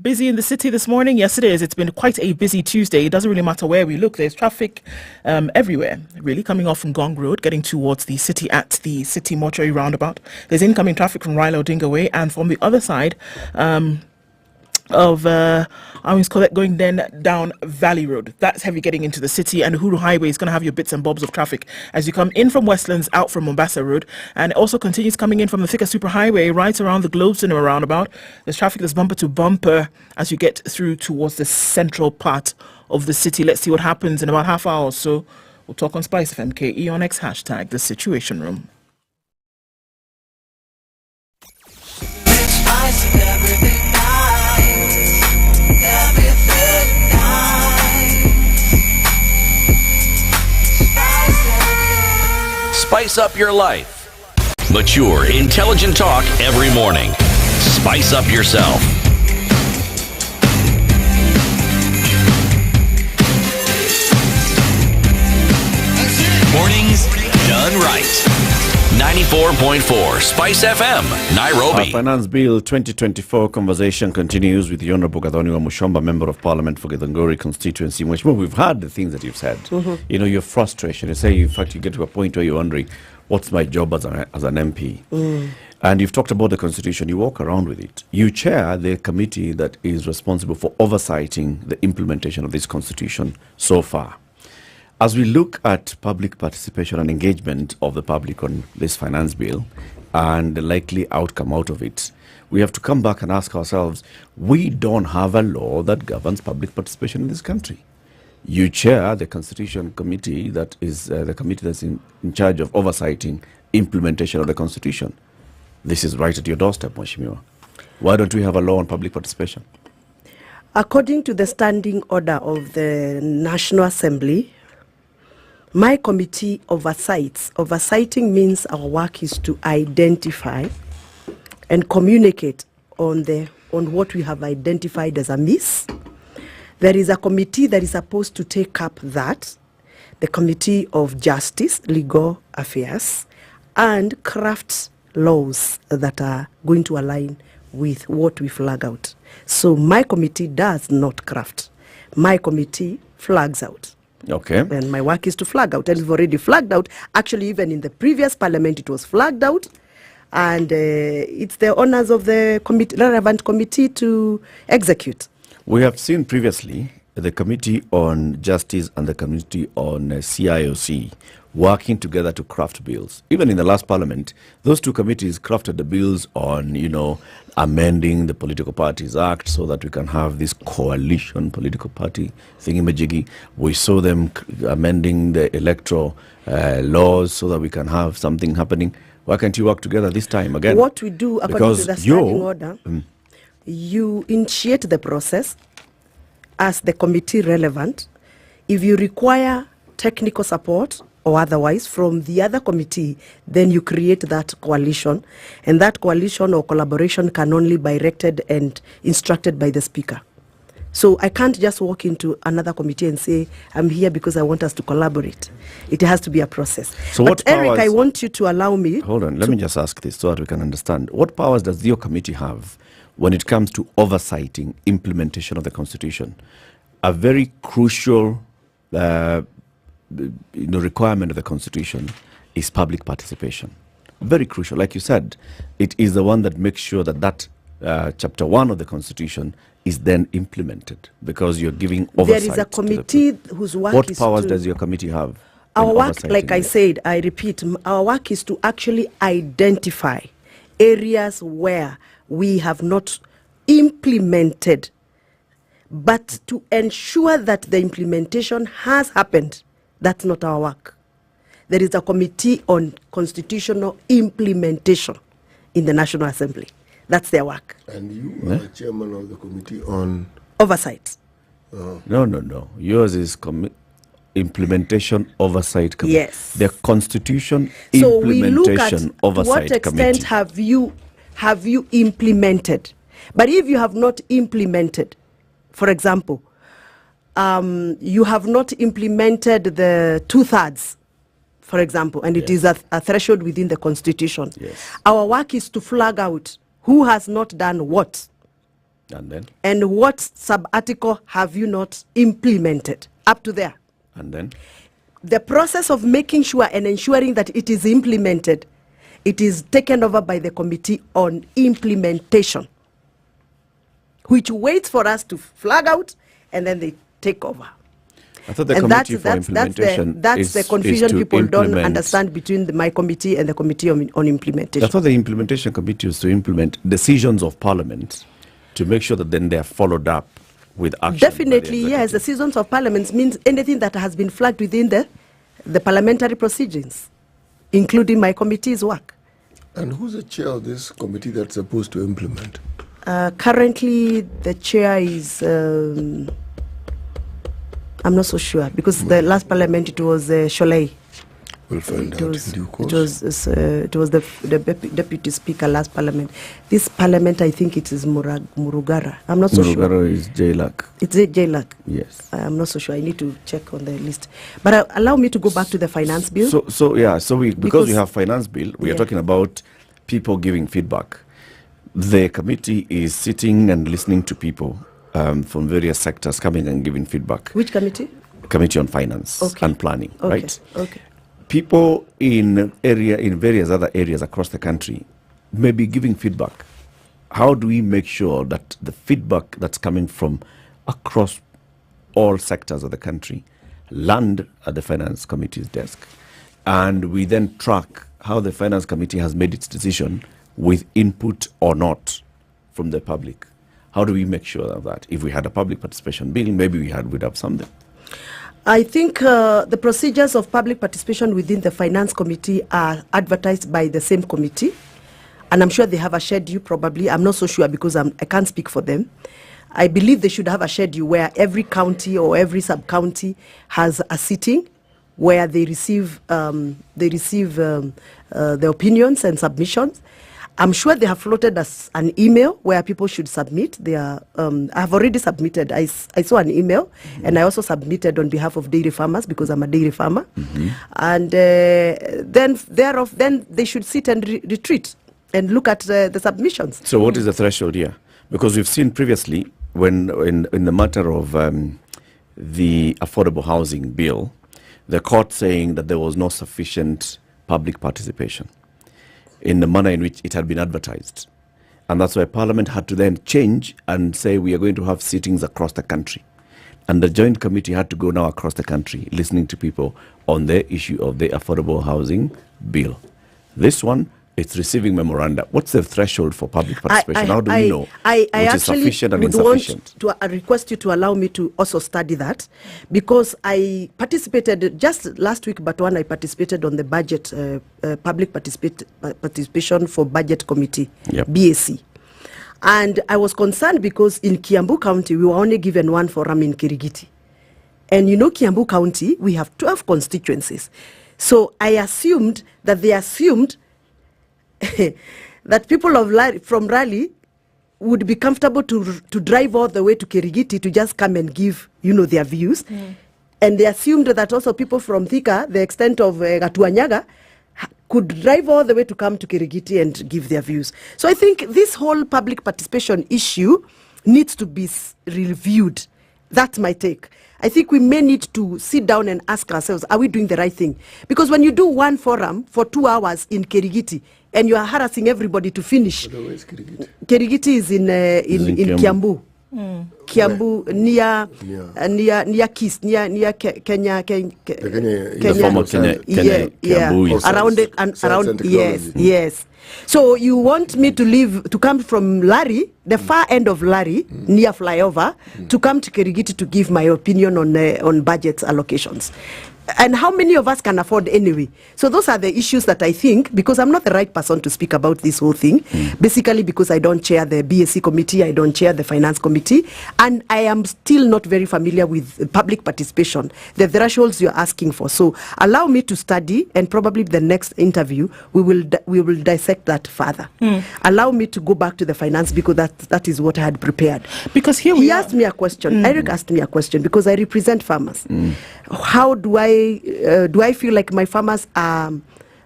Busy in the city this morning? Yes, it is. It's been quite a busy Tuesday. It doesn't really matter where we look. There's traffic everywhere, really, coming off from Gong Road, getting towards the city at the City Mortuary roundabout. There's incoming traffic from Raila Odinga Way, and from the other side of going then down Valley Road. That's heavy getting into the city, and Uhuru Highway is going to have your bits and bobs of traffic as you come in from Westlands out from Mombasa Road, and it also continues coming in from the Thika Superhighway right around the Globe Cinema roundabout. There's traffic that's bumper to bumper as you get through towards the central part of the city. Let's see what happens in about half hour or so. We'll talk on SpiceFM KE on X hashtag the Situation Room. Spice up your life. Mature, intelligent talk every morning. Spice up yourself. Mornings done done right. 94.4 Spice FM, Nairobi. Our Finance Bill 2024 conversation continues with the Honorable Gathoni Mushomba, Member of Parliament for Githunguri constituency. Which we've heard the things that you've said. You know, your frustration. You say, in fact, you get to a point where you're wondering, what's my job as an MP? And you've talked about the Constitution. You walk around with it. You chair the committee that is responsible for oversighting the implementation of this Constitution so far. As we look at public participation and engagement of the public on this finance bill and the likely outcome out of it, we have to come back and ask ourselves, we don't have a law that governs public participation in this country. You chair the Constitution Committee, that is the committee that's in charge of oversighting implementation of the Constitution. This is right at your doorstep, Mheshimiwa. Why don't we have a law on public participation? According to the standing order of the National Assembly, my committee oversights. Oversighting means our work is to identify and communicate on what we have identified as a miss. There is a committee that is supposed to take up that, the Committee of Justice, Legal Affairs, and craft laws that are going to align with what we flag out. So my committee does not craft. My committee flags out. Okay. And my work is to flag out. And it's already flagged out. Actually, even in the previous parliament, it was flagged out. And it's the honors of the relevant committee to execute. We have seen previously the Committee on Justice and the Committee on CIOC working together to craft bills. Even in the last parliament, those two committees crafted the bills on, amending the Political Parties Act so that we can have this coalition political party thingy-majiggy. We saw them amending the electoral laws so that we can have something happening. Why can't you work together this time again? What we do, according to the standing order, you initiate the process as the committee relevant. If you require technical support or otherwise from the other committee, then you create that coalition, and that coalition or collaboration can only be directed and instructed by the speaker. So I can't just walk into another committee and say, I'm here because I want us to collaborate. It has to be a process. So but Eric, I want you to allow me... Hold on, let me just ask this so that we can understand. What powers does your committee have when it comes to oversighting implementation of the Constitution? A very crucial requirement of the Constitution is public participation. Very crucial. Like you said, it is the one that makes sure that Chapter 1 of the Constitution is then implemented, because you're giving oversight. There is a committee whose work What is powers does your committee have? Our work, like I said, I repeat, our work is to actually identify areas where we have not implemented, but to ensure that the implementation has happened. That's not our work. There is a committee on constitutional implementation in the National Assembly. That's their work. And you are the chairman of the committee on... Oversight. No. Yours is implementation oversight committee. Yes. The Constitution So we look at implementation to oversight what extent committee. have you implemented. But if you have not implemented, for example, you have not implemented the 2/3, for example, and it is a threshold within the Constitution. Yes. Our work is to flag out who has not done what. And what sub-article have you not implemented up to there. And then? The process of making sure and ensuring that it is implemented, it is taken over by the Committee on Implementation, which waits for us to flag out, and then they take over. I thought the Committee for Implementation that's the confusion people don't understand between my committee and the Committee on Implementation. I thought the Implementation Committee was to implement decisions of Parliament to make sure that then they are followed up with action. Definitely, yes. The seasons of Parliament means anything that has been flagged within the parliamentary proceedings, including my committee's work. And who's the chair of this committee that's supposed to implement? Currently, the chair is... I'm not so sure, because the last parliament it was Sholei. We'll find It out was, in due course. it was the deputy speaker last parliament. This parliament, I think it is Murugara. I'm not so sure. Murugara is JLAC. It's JLAC. Yes. I'm not so sure. I need to check on the list. But allow me to go back to the finance bill. So because we have finance bill, we are talking about people giving feedback. The committee is sitting and listening to people from various sectors coming and giving feedback. Which committee? Committee on Finance and Planning, right? Okay. People in various other areas across the country may be giving feedback. How do we make sure that the feedback that's coming from across all sectors of the country land at the Finance Committee's desk, and we then track how the Finance Committee has made its decision with input or not from the public? How do we make sure of that? If we had a public participation bill, maybe we'd have something. I think the procedures of public participation within the Finance Committee are advertised by the same committee, and I'm sure they have a schedule probably. I'm not so sure because I can't speak for them. I believe they should have a schedule where every county or every sub-county has a sitting where they receive the opinions and submissions. I'm sure they have floated us an email where people should submit their. I have already submitted. I saw an email, and I also submitted on behalf of dairy farmers because I'm a dairy farmer. And then they should sit and retreat and look at the submissions. So what is the threshold here? Because we've seen previously when in the matter of the affordable housing bill, the court saying that there was no sufficient public participation in the manner in which it had been advertised. And that's why Parliament had to then change and say we are going to have sittings across the country. And the joint committee had to go now across the country listening to people on the issue of the affordable housing bill. This one, it's receiving memoranda. What's the threshold for public participation? How do we know I which is sufficient and would insufficient? Want to request you to allow me to also study that, because I participated just last week, but when I participated on the budget, public participation for budget committee, BAC. And I was concerned because in Kiambu County, we were only given one forum in Kirigiti. And you know, Kiambu County, we have 12 constituencies. So I assumed that they assumed that people from Raleigh would be comfortable to drive all the way to Kirigiti to just come and give, their views. And they assumed that also people from Thika, the extent of Gatuanyaga, could drive all the way to come to Kirigiti and give their views. So I think this whole public participation issue needs to be reviewed. That's my take. I think we may need to sit down and ask ourselves, are we doing the right thing? Because when you do one forum for 2 hours in Kirigiti and you are harassing everybody to finish, Kirigiti is in Kiambu. Kiambu, near Kis, near Kenya, around, yes. So you want me to come from Larry, the far end of Larry, near flyover, to come to Kirigiti to give my opinion on budget allocations. And how many of us can afford anyway? So those are the issues that I think, because I'm not the right person to speak about this whole thing, basically because I don't chair the BSC committee, I don't chair the finance committee, and I am still not very familiar with public participation, the thresholds you're asking for. So allow me to study, and probably the next interview, we will dissect that further. Allow me to go back to the finance, because that is what I had prepared. Because he asked me a question, Eric asked me a question, because I represent farmers. How do I feel like my farmers are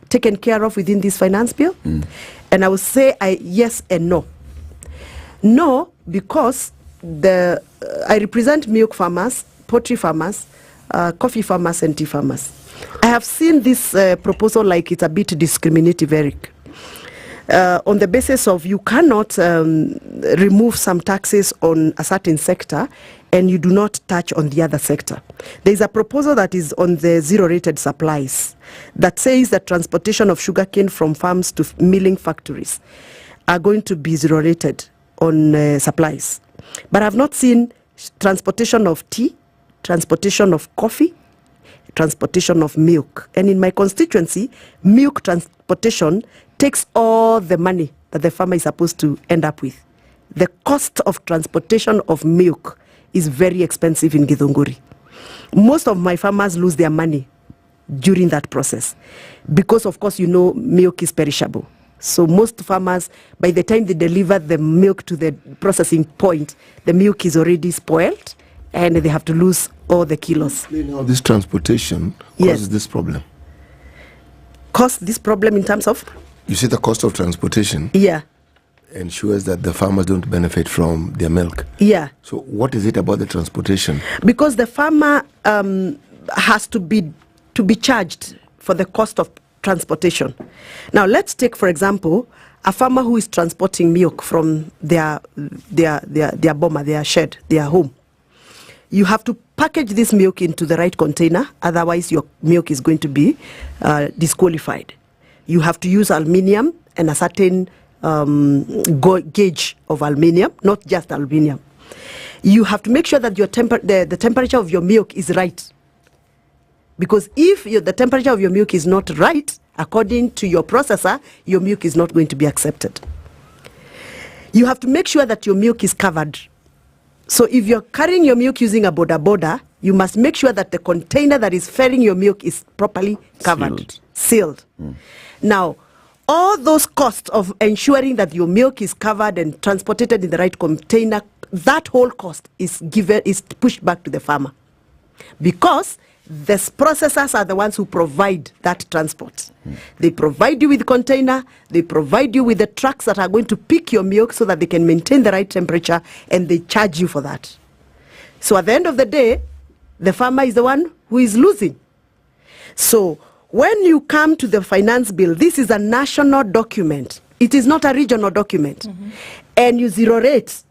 taken care of within this finance bill? And I would say yes and no. No, because I represent milk farmers, poultry farmers, coffee farmers, and tea farmers. I have seen this proposal like it's a bit discriminative, Eric. On the basis of you cannot remove some taxes on a certain sector and you do not touch on the other sector. There is a proposal that is on the zero-rated supplies that says that transportation of sugarcane from farms to milling factories are going to be zero-rated on supplies. But I've not seen transportation of tea, transportation of coffee, transportation of milk. And in my constituency, milk transportation takes all the money that the farmer is supposed to end up with. The cost of transportation of milk is very expensive in Githunguri. Most of my farmers lose their money during that process. Because, of course, milk is perishable. So most farmers, by the time they deliver the milk to the processing point, the milk is already spoiled and they have to lose all the kilos. This transportation causes this problem. Cause this problem in terms of? You see, the cost of transportation ensures that the farmers don't benefit from their milk. Yeah. So what is it about the transportation? Because the farmer has to be charged for the cost of transportation. Now, let's take, for example, a farmer who is transporting milk from their boma, their shed, their home. You have to package this milk into the right container, otherwise your milk is going to be disqualified. You have to use aluminium and a certain gauge of aluminium, not just aluminium. You have to make sure that your the temperature of your milk is right. Because if the temperature of your milk is not right, according to your processor, your milk is not going to be accepted. You have to make sure that your milk is covered. So if you're carrying your milk using a boda, you must make sure that the container that is filling your milk is properly covered, sealed. Now, all those costs of ensuring that your milk is covered and transported in the right container, that whole cost is pushed back to the farmer. Because the processors are the ones who provide that transport. They provide you with the container, they provide you with the trucks that are going to pick your milk so that they can maintain the right temperature, and they charge you for that. So at the end of the day, the farmer is the one who is losing. So when you come to the finance bill, this is a national document. It is not a regional document. And you zero rate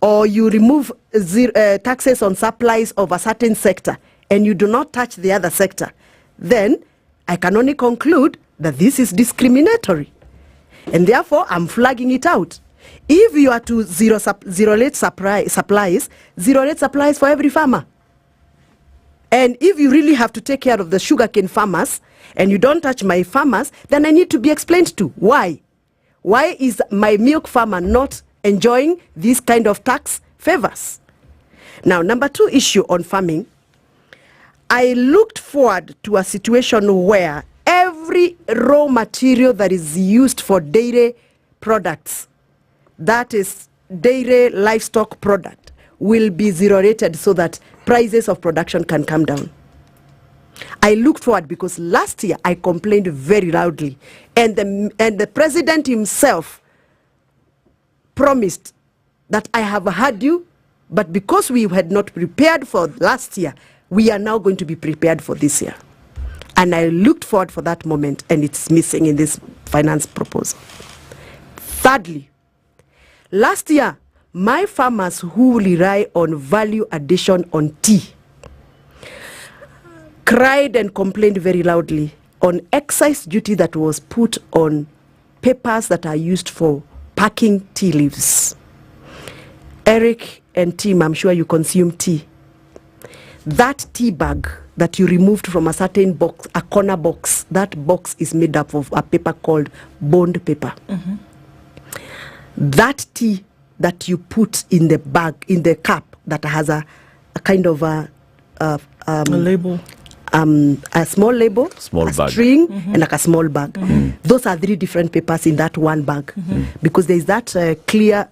or you remove taxes on supplies of a certain sector, and you do not touch the other sector, then I can only conclude that this is discriminatory. And therefore, I'm flagging it out. If you are to zero rate supplies, zero rate supplies for every farmer. And if you really have to take care of the sugarcane farmers, and you don't touch my farmers, then I need to be explained to. Why? Why is my milk farmer not enjoying this kind of tax favors? Now, number 2 issue on farming, I looked forward to a situation where every raw material that is used for dairy products, that is dairy livestock product, will be zero rated so that prices of production can come down. I looked forward because last year I complained very loudly, and the president himself promised that I have heard you, but because we had not prepared for last year, we are now going to be prepared for this year. And I looked forward for that moment, and it's missing in this finance proposal. Thirdly, last year, my farmers who rely on value addition on tea cried and complained very loudly on excise duty that was put on papers that are used for packing tea leaves. Eric and Tim, I'm sure you consume tea. That tea bag that you removed from a certain box, a corner box, that box is made up of a paper called bond paper. That tea that you put in the bag, in the cup that has a kind of a label, a small label, small a bag, string, and like a small bag. Those are 3 different papers in that one bag, because there is that clear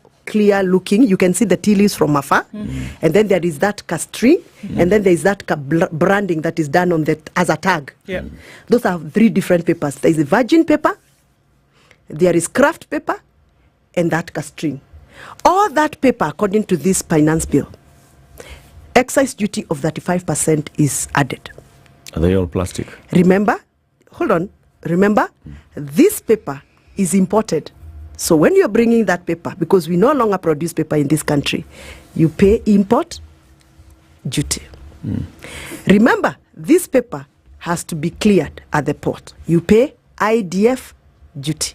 looking, you can see the tea leaves from afar, and then there is that string, and then there is that branding that is done on that as a tag. Those are 3 different papers. There is a virgin paper, there is craft paper, and that string. All that paper, according to this finance bill, excise duty of 35% is added. Are they all plastic? Remember, this paper is imported. So when you're bringing that paper, because we no longer produce paper in this country, you pay import duty. Remember, this paper has to be cleared at the port. You pay IDF duty.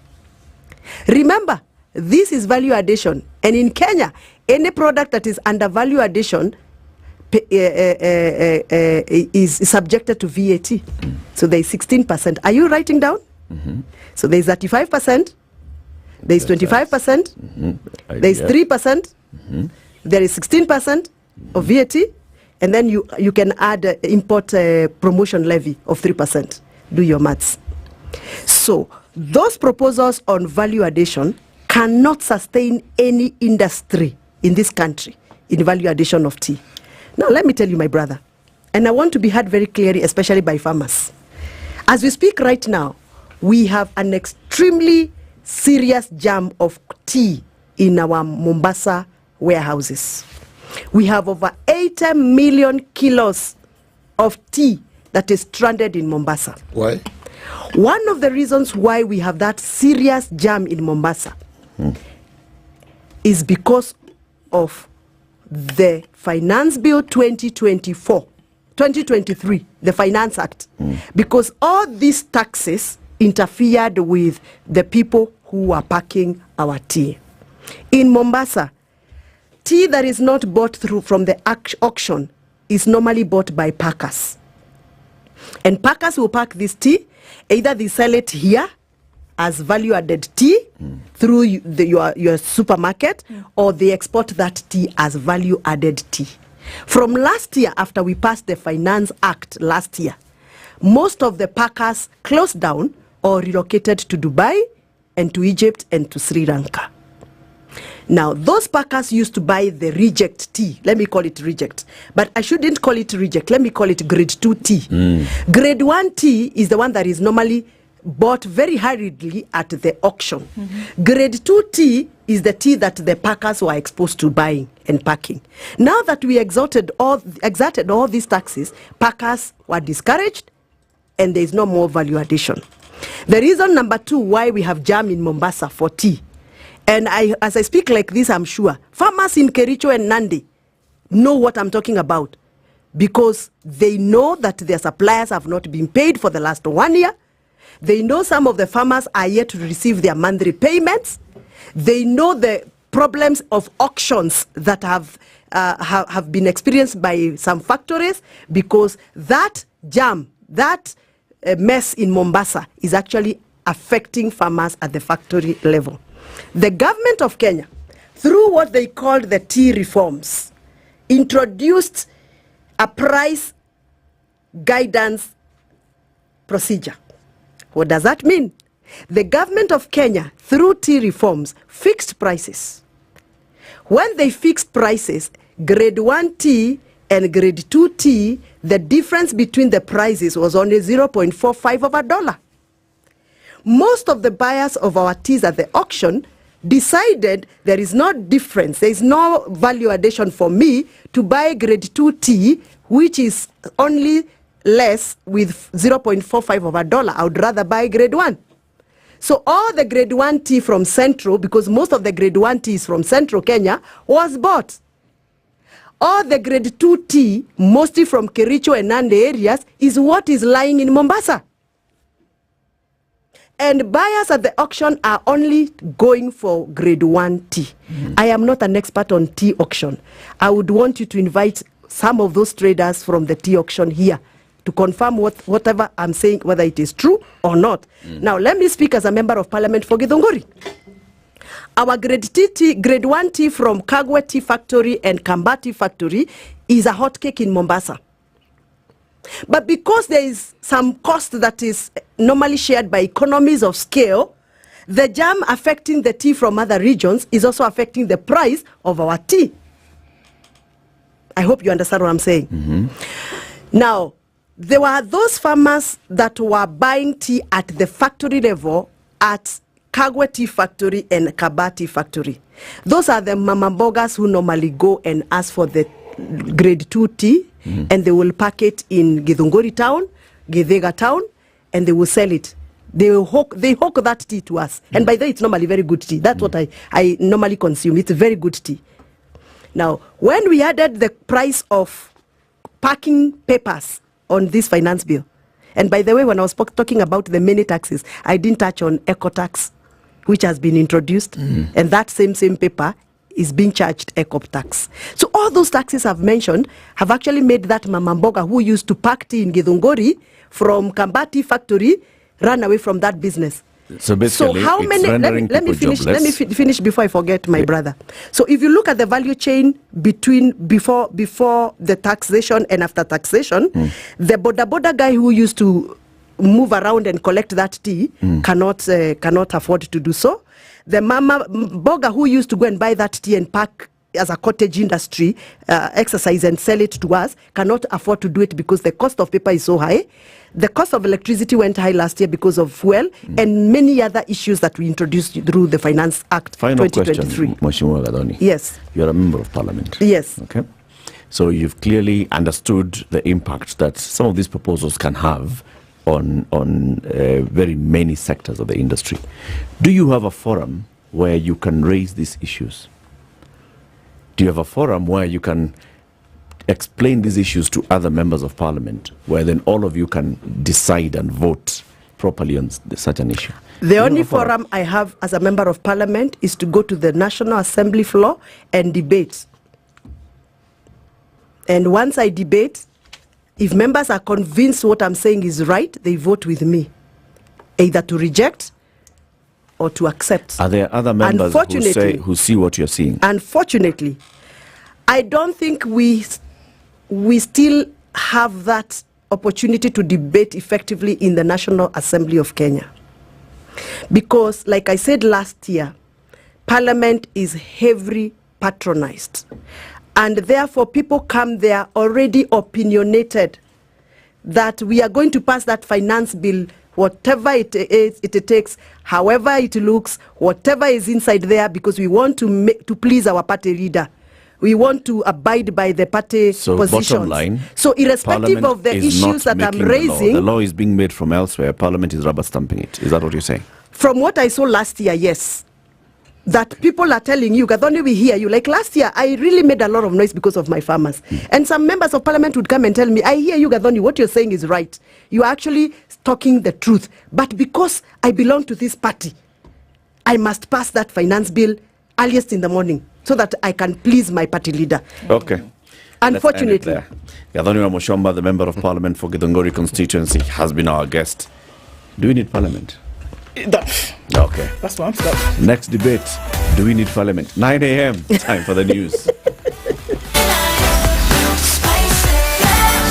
Remember, this is value addition. And in Kenya, any product that is under value addition is subjected to VAT. So there is 16%. Are you writing down? So there is 35%. There is 25%, there is 3%, there is 16% of VAT, and then you can add import promotion levy of 3%. Do your maths. So those proposals on value addition cannot sustain any industry in this country in value addition of tea. Now let me tell you, my brother, and I want to be heard very clearly, especially by farmers. As we speak right now, we have an extremely serious jam of tea in our Mombasa warehouses. We have over 80 million kilos of tea that is stranded in Mombasa. Why? One of the reasons why we have that serious jam in Mombasa is because of the Finance Bill 2023, the Finance Act, because all these taxes interfered with the people who are packing our tea. In Mombasa, tea that is not bought through from the auction is normally bought by packers. And packers will pack this tea, either they sell it here as value-added tea through your supermarket, or they export that tea as value-added tea. From last year, after we passed the Finance Act last year, most of the packers closed down or relocated to Dubai and to Egypt and to Sri Lanka. Now, those packers used to buy the reject tea. Let me call it reject. But I shouldn't call it reject. Let me call it grade 2 tea. Grade 1 tea is the one that is normally bought very hurriedly at the auction. Grade 2 tea is the tea that the packers were exposed to buying and packing. Now that we exerted all these taxes, packers were discouraged and there is no more value addition. The reason number 2 why we have jam in Mombasa for tea, and as I speak like this, I'm sure farmers in Kericho and Nandi know what I'm talking about, because they know that their suppliers have not been paid for the last 1 year. They know some of the farmers are yet to receive their monthly payments. They know the problems of auctions that have been experienced by some factories, because that jam, that mess in Mombasa is actually affecting farmers at the factory level. The government of Kenya, through what they called the tea reforms, introduced a price guidance procedure. What does that mean? The government of Kenya, through tea reforms, fixed prices. When they fixed prices, grade 1 tea and grade 2 tea, the difference between the prices was only 0.45 of a dollar. Most of the buyers of our teas at the auction decided there is no difference, there is no value addition for me to buy grade 2 tea, which is only less with 0.45 of a dollar. I would rather buy grade 1. So all the grade 1 tea from Central, because most of the grade 1 tea is from Central Kenya, was bought. All the grade 2 tea, mostly from Kericho and Nandi areas, is what is lying in Mombasa. And buyers at the auction are only going for grade 1 tea. I am not an expert on tea auction. I would want you to invite some of those traders from the tea auction here to confirm whatever I'm saying, whether it is true or not. Now, let me speak as a member of parliament for Githunguri. Our grade 1 tea from Kagwe Tea Factory and Kamba Tea Factory is a hot cake in Mombasa. But because there is some cost that is normally shared by economies of scale, the jam affecting the tea from other regions is also affecting the price of our tea. I hope you understand what I'm saying. Now, there were those farmers that were buying tea at the factory level at Kagwe Tea Factory and Kaba Tea Factory. Those are the mama bogas who normally go and ask for the grade 2 tea, and they will pack it in Githunguri town, Githega town, and they will sell it. They hawk that tea to us. And by the way, it's normally very good tea. That's what I normally consume. It's very good tea. Now, when we added the price of packing papers on this finance bill, and by the way, when I was talking about the many taxes, I didn't touch on eco tax, which has been introduced, and that same paper is being charged ECOP tax. So all those taxes I've mentioned have actually made that mama mboga who used to pack tea in Githunguri from Kamba Tea Factory run away from that business. So basically, how it's many? rendering Let me people finish. Let jobless. me finish before I forget, my brother. So if you look at the value chain before the taxation and after taxation, the boda guy who used to move around and collect that tea cannot afford to do so. The mama boga who used to go and buy that tea and pack as a cottage industry exercise and sell it to us cannot afford to do it because the cost of paper is so high. The cost of electricity went high last year because of fuel and many other issues that we introduced through the Finance Act Final 2023. question, Mheshimiwa Gadhoni. Yes. You're a member of parliament. Yes. Okay. So you've clearly understood the impact that some of these proposals can have on very many sectors of the industry. Do you have a forum where you can raise these issues? Do you have a forum where you can explain these issues to other members of parliament, where then all of you can decide and vote properly on such an issue? The only forum I have as a member of parliament is to go to the National Assembly floor and debate. And once I debate, if members are convinced what I'm saying is right, they vote with me, either to reject or to accept. Are there other members who see what you're seeing? Unfortunately, I don't think we still have that opportunity to debate effectively in the National Assembly of Kenya. Because, like I said last year, Parliament is heavily patronized. And therefore, people come there already opinionated that we are going to pass that finance bill, whatever it takes, however it looks, whatever is inside there, because we want to please our party leader. We want to abide by the party positions. Bottom line, so irrespective of the issues that I'm raising, the law is being made from elsewhere. Parliament is rubber stamping it. Is that what you're saying? From what I saw last year, yes. That people are telling you, Gadhoni, we hear you. Like last year, I really made a lot of noise because of my farmers. And some members of parliament would come and tell me, I hear you, Gadhoni, what you're saying is right. You are actually talking the truth. But because I belong to this party, I must pass that finance bill earliest in the morning so that I can please my party leader. Okay. Unfortunately. Gadhoni Wamuchomba, the member of parliament for Githunguri constituency, has been our guest. Do we need parliament? Okay. That's what I'm stuck. Next debate. Do we need parliament? 9 a.m. Time for the news.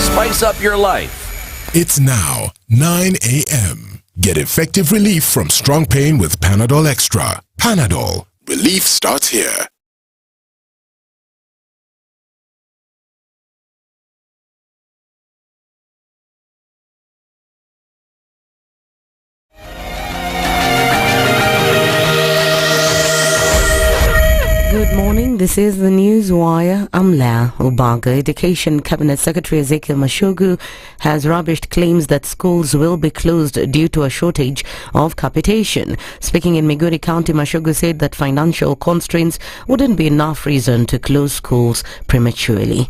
Spice up your life. It's now 9 a.m. Get effective relief from strong pain with Panadol Extra. Panadol. Relief starts here. Good morning, this is the News Wire. I'm La Ubaga. Education Cabinet Secretary Ezekiel Mashogu has rubbished claims that schools will be closed due to a shortage of capitation. Speaking in Migori County, Mashogu said that financial constraints wouldn't be enough reason to close schools prematurely.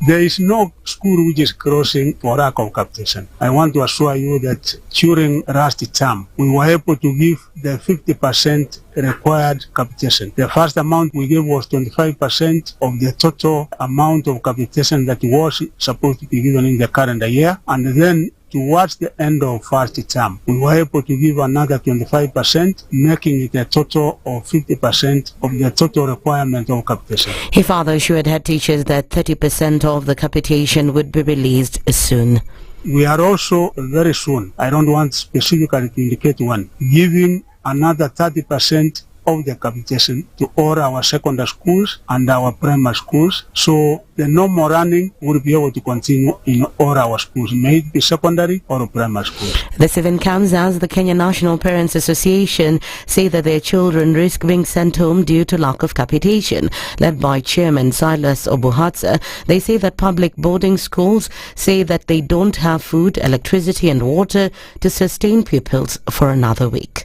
There is no school which is crossing for lack of capitation. I want to assure you that during last term, we were able to give the 50% required capitation. The first amount we gave was 25% of the total amount of capitation that was supposed to be given in the calendar year. And then towards the end of first term, we were able to give another 25%, making it a total of 50% of the total requirement of capitation. He further assured head teachers that 30% of the capitation would be released soon. We are also very soon, I don't want specifically to indicate one, giving another 30% of the capitation to all our secondary schools and our primary schools. So the normal running will be able to continue in all our schools, may it be secondary or primary schools. This event comes as the Kenya National Parents Association say that their children risk being sent home due to lack of capitation. Led by Chairman Silas Obuhatsa, they say that public boarding schools say that they don't have food, electricity and water to sustain pupils for another week.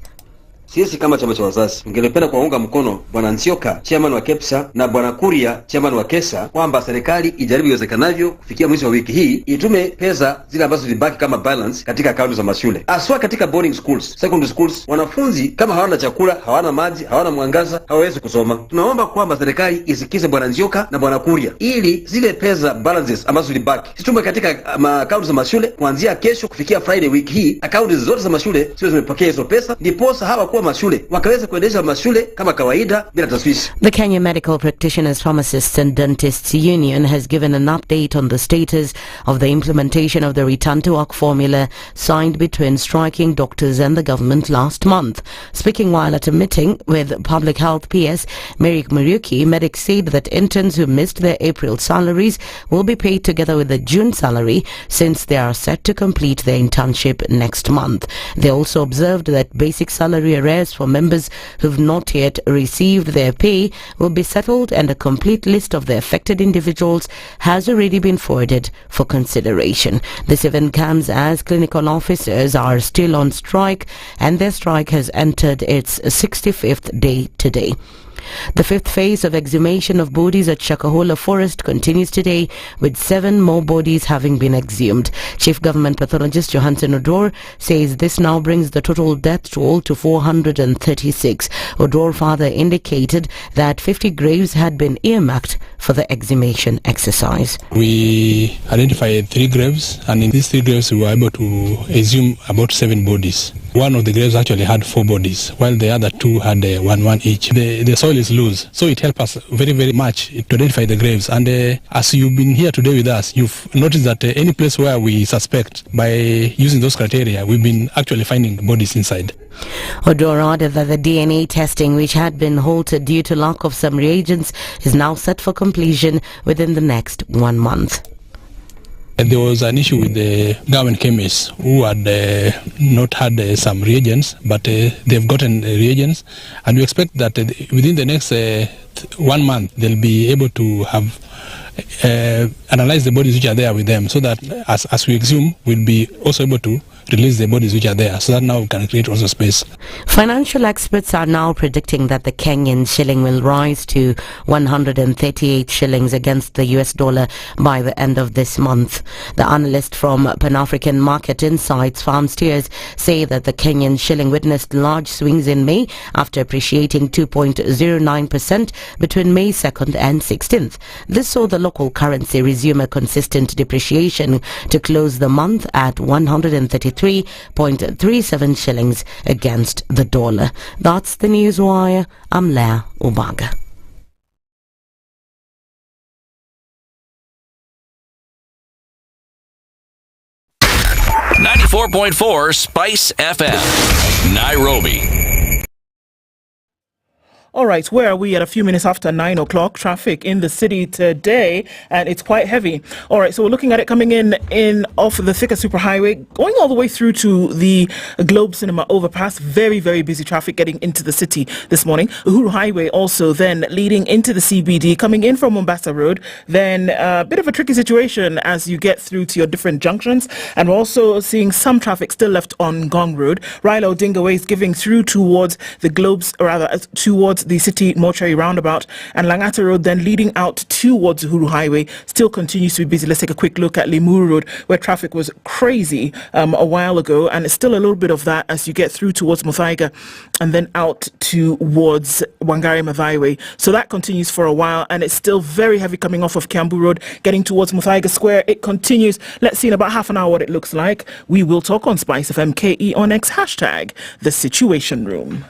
Sisi kama chama cha wazazi tungelipenda kuwaunga mkono bwana Nsioka, chairman wa KEPSA, na bwana Kuria, chairman wa KESA, kwamba serikali ijaribu iwezekanavyo kufikia mwisho wa wiki hii itume pesa zile ambazo zilibaki kama balance katika akaunti za mashule, aswa katika boarding schools, secondary schools. Wanafunzi kama hawana chakula, hawana maji, hawana mwangaza, hawawezi kusoma. Tunaomba kwamba serikali isikize bwana Nsioka na bwana Kuria ili zile pesa balances ambazo zilibaki situme katika akaunti za mashule kuanzia kesho kufikia Friday wiki hii. Akaunti zote za mashule sio zimepokea hizo pesa, ndiposa hawa kuwa mashule wakaweza kuendesha mashule kama kawaida bila taswishi. The Kenya Medical Practitioners, Pharmacists and Dentists Union has given an update on the status of the implementation of the return to work formula signed between striking doctors and the government last month. Speaking while at a meeting with Public Health PS Mary Muriuki, medics said that interns who missed their April salaries will be paid together with the June salary since they are set to complete their internship next month. They also observed that basic salary arrears for members who've not yet received their pay will be settled, and a complete list of the affected individuals has already been forwarded for consideration. This event comes as clinical officers are still on strike, and their strike has entered its 65th day today. The fifth phase of exhumation of bodies at Shakahola Forest continues today, with 7 more bodies having been exhumed. Chief Government Pathologist Johansen Odor says this now brings the total death toll to 436. Odor further indicated that 50 graves had been earmarked for the exhumation exercise. We identified 3 graves, and in these 3 graves we were able to exhume about 7 bodies. One of the graves actually had 4 bodies, while the other 2 had 1 each. The soil is loose, so it helps us very, very much to identify the graves. And as you've been here today with us, you've noticed that any place where we suspect, by using those criteria, we've been actually finding bodies inside. Odor added that the DNA testing, which had been halted due to lack of some reagents, is now set for completion within the next 1 month. There was an issue with the government chemists who had not had some reagents, but they've gotten reagents, and we expect that within the next 1 month they'll be able to have analyze the bodies which are there with them, so that as we exhume, we'll be also able to release the bodies which are there, so that now we can create also space. Financial experts are now predicting that the Kenyan shilling will rise to 138 shillings against the US dollar by the end of this month. The analyst from Pan-African Market Insights, Farm Steers, say that the Kenyan shilling witnessed large swings in May after appreciating 2.09% between May 2nd and 16th. This saw the local currency resume a consistent depreciation to close the month at 133.37 shillings against the dollar. That's the Newswire. I'm Leah Ubaga. .4 Spice FM, Nairobi. All right, where are we at a few minutes after 9 o'clock? Traffic in the city today, and it's quite heavy. All right, so we're looking at it coming in off the Thika Superhighway, going all the way through to the Globe Cinema overpass. Very, very busy traffic getting into the city this morning. Uhuru Highway also then leading into the CBD, coming in from Mombasa Road. Then a bit of a tricky situation as you get through to your different junctions. And we're also seeing some traffic still left on Gong Road. Raila Odinga Way is giving through towards the Globes, rather towards the City Mortuary roundabout, and Langata Road then leading out towards Uhuru Highway still continues to be busy. Let's take a quick look at Limuru Road, where traffic was crazy a while ago, and it's still a little bit of that as you get through towards Muthaiga and then out towards Wangari Maathai Way. So that continues for a while, and it's still very heavy coming off of Kiambu Road, getting towards Muthaiga Square. It continues. Let's see in about half an hour what it looks like. We will talk on SpiceFM KE on X, hashtag the Situation Room.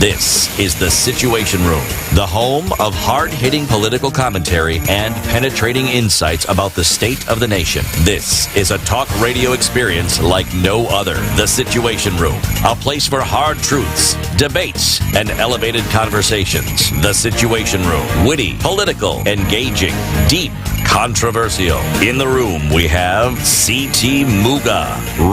This is the Situation Room, the home of hard-hitting political commentary and penetrating insights about the state of the nation. This is a talk radio experience like no other. The Situation Room, a place for hard truths, debates, and elevated conversations. The Situation Room, witty, political, engaging, deep, controversial. In the room, we have C.T. Muga,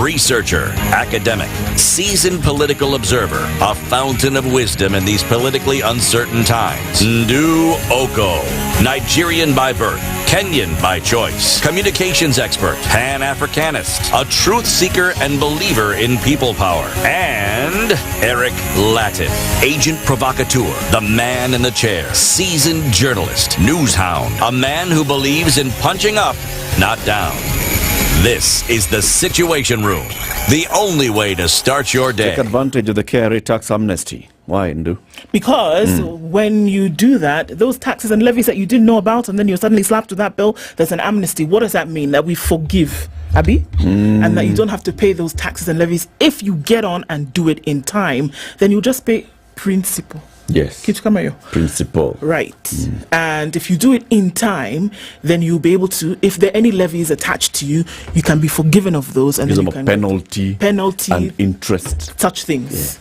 researcher, academic, seasoned political observer, a fountain of wisdom in these politically uncertain times. Ndu Okoh, Nigerian by birth, Kenyan by choice, communications expert, Pan-Africanist, a truth seeker and believer in people power, and Eric Latin, agent provocateur, the man in the chair, seasoned journalist, news hound, a man who believes in punching up, not down. This is the Situation Room, the only way to start your day. Take advantage of the KRA tax amnesty. Why, Ndu? Because when you do that, those taxes and levies that you didn't know about, and then you're suddenly slapped with that bill, there's an amnesty. What does that mean? That we forgive, Abi? And that you don't have to pay those taxes and levies. If you get on and do it in time, then you just pay principal. Yes. Principal. Right. And if you do it in time, then you'll be able to, if there are any levies attached to you, you can be forgiven of those. And then you can penalty and interest. Such things.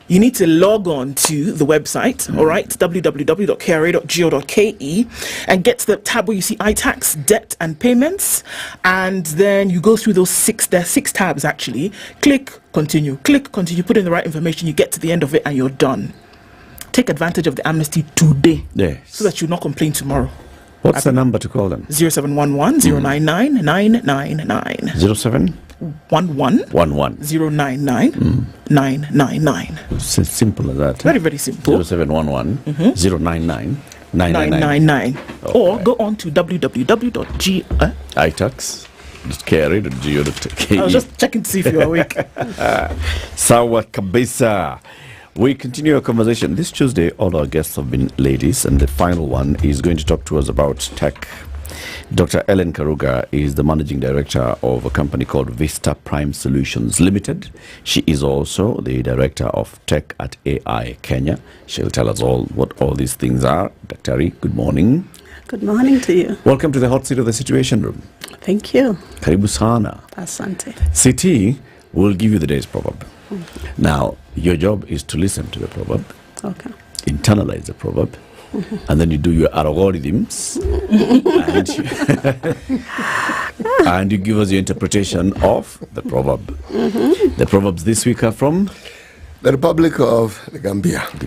You need to log on to the website, all right, www.kra.go.ke, and get to the tab where you see iTax, debt and payments, and then you go through those there are 6 tabs actually. Click continue, put in the right information, you get to the end of it and you're done. Take advantage of the amnesty today, so that you'll not complain tomorrow. What's the number to call them? 0711 099 999. 0711 099 999. It's as simple as that. Very, very simple. 0711 099 999. Or go on to www.itax.kra.go.ke. I was just checking to see if you're awake. Sawa kabisa. We continue our conversation. This Tuesday, all our guests have been ladies, and the final one is going to talk to us about tech. Dr. Ellen Karuga is the managing director of a company called Vista Prime Solutions Limited. She is also the director of tech at AI Kenya. She'll tell us all what all these things are. Daktari, good morning. Good morning to you. Welcome to the hot seat of the Situation Room. Thank you. Karibu sana. Asante. CT will give you the day's proverb. Now, your job is to listen to the proverb, internalize the proverb, and then you do your algorithms, and you give us your interpretation of the proverb. The proverbs this week are from the Republic of the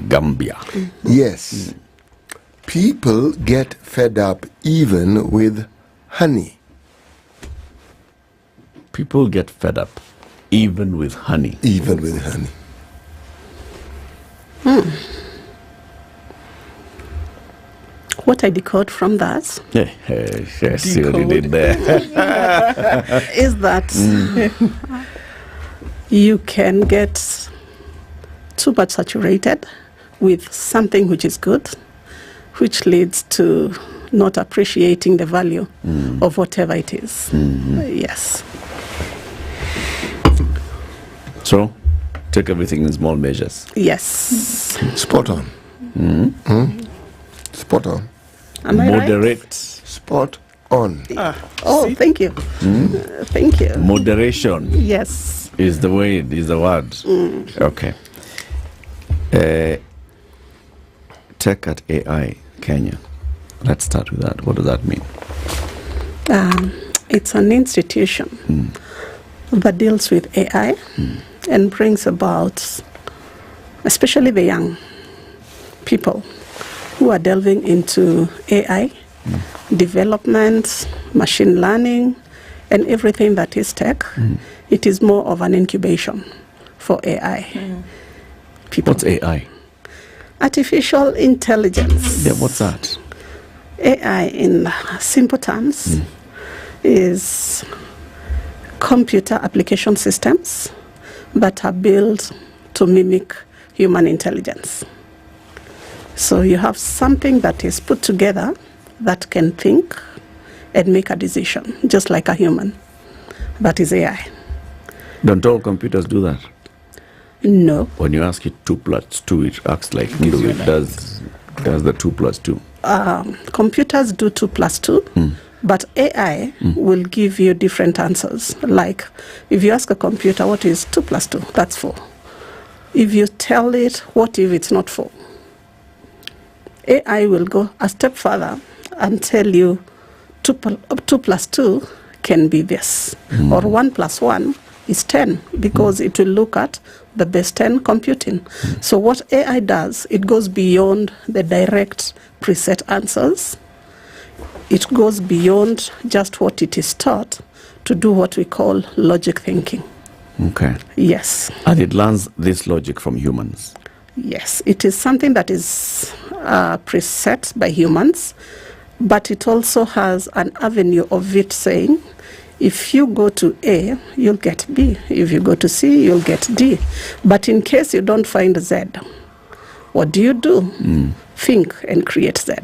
Gambia. Yes. People get fed up even with honey. People get fed up even with honey. Even with honey. What I decode from that yes, you did there. is that you can get too much saturated with something which is good, which leads to not appreciating the value of whatever it is. Yes. So, take everything in small measures. Yes. Spot on. Spot on. Am I Moderate. Right? Spot on. Thank you. Thank you. Moderation. Yes. Is the way, is the word. Okay. Tech at AI Kenya. Let's start with that. What does that mean? It's an institution that deals with AI and brings about, especially the young people who are delving into AI, development, machine learning, and everything that is tech. It is more of an incubation for AI. People. What's AI? Artificial intelligence. Yeah, what's that? AI, in simple terms, is computer application systems that are built to mimic human intelligence. So you have something that is put together that can think and make a decision, just like a human. That is AI. Don't all computers do that? No. When you ask it 2 plus 2, it acts like Ndu. It does the 2 plus 2. Computers do 2 plus 2. But AI will give you different answers. Like, if you ask a computer, what is 2 plus 2? That's 4. If you tell it, what if it's not 4? AI will go a step further and tell you 2 plus 2 can be this. Or 1 plus 1 is 10, because it will look at the best 10 computing. So what AI does, it goes beyond the direct preset answers. it goes beyond just what it is taught to do what we call logic thinking. Okay. Yes. And it learns this logic from humans. Yes, it is something that is preset by humans, but it also has an avenue of it saying, if you go to A, you'll get B. If you go to C, you'll get D. But in case you don't find Z, what do? Think and create Z.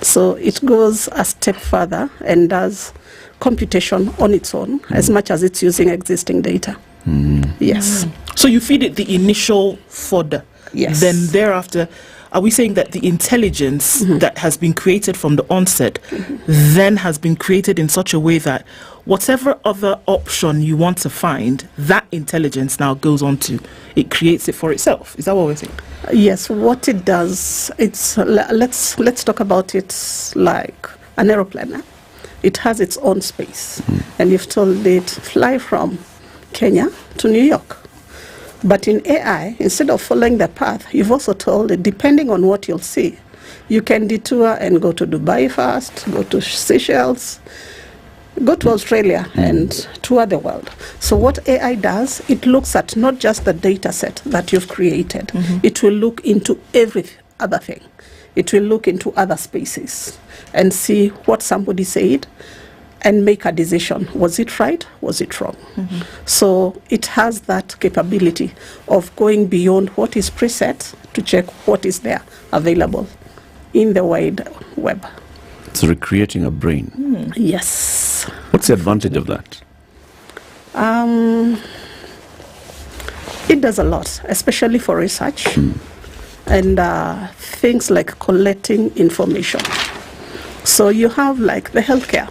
So it goes a step further and does computation on its own as much as it's using existing data. Yes. So you feed it the initial fodder. Yes. Then thereafter, are we saying that the intelligence that has been created from the onset then has been created in such a way that whatever other option you want to find, that intelligence now goes on to, it creates it for itself? Is that what we're saying? Yes, what it does, it's let's talk about it like an aeroplane. It has its own space, and you've told it fly from Kenya to New York. But in AI, instead of following the path, you've also told it, depending on what you'll see, you can detour and go to Dubai first, go to Seychelles, go to Australia and tour the world. So what AI does, it looks at not just the data set that you've created, it will look into every other thing. It will look into other spaces and see what somebody said and make a decision. Was it right? Was it wrong? So it has that capability of going beyond what is preset to check what is there available in the wide web. It's recreating a brain. Yes. What's the advantage of that? It does a lot, especially for research and things like collecting information. So you have like the healthcare.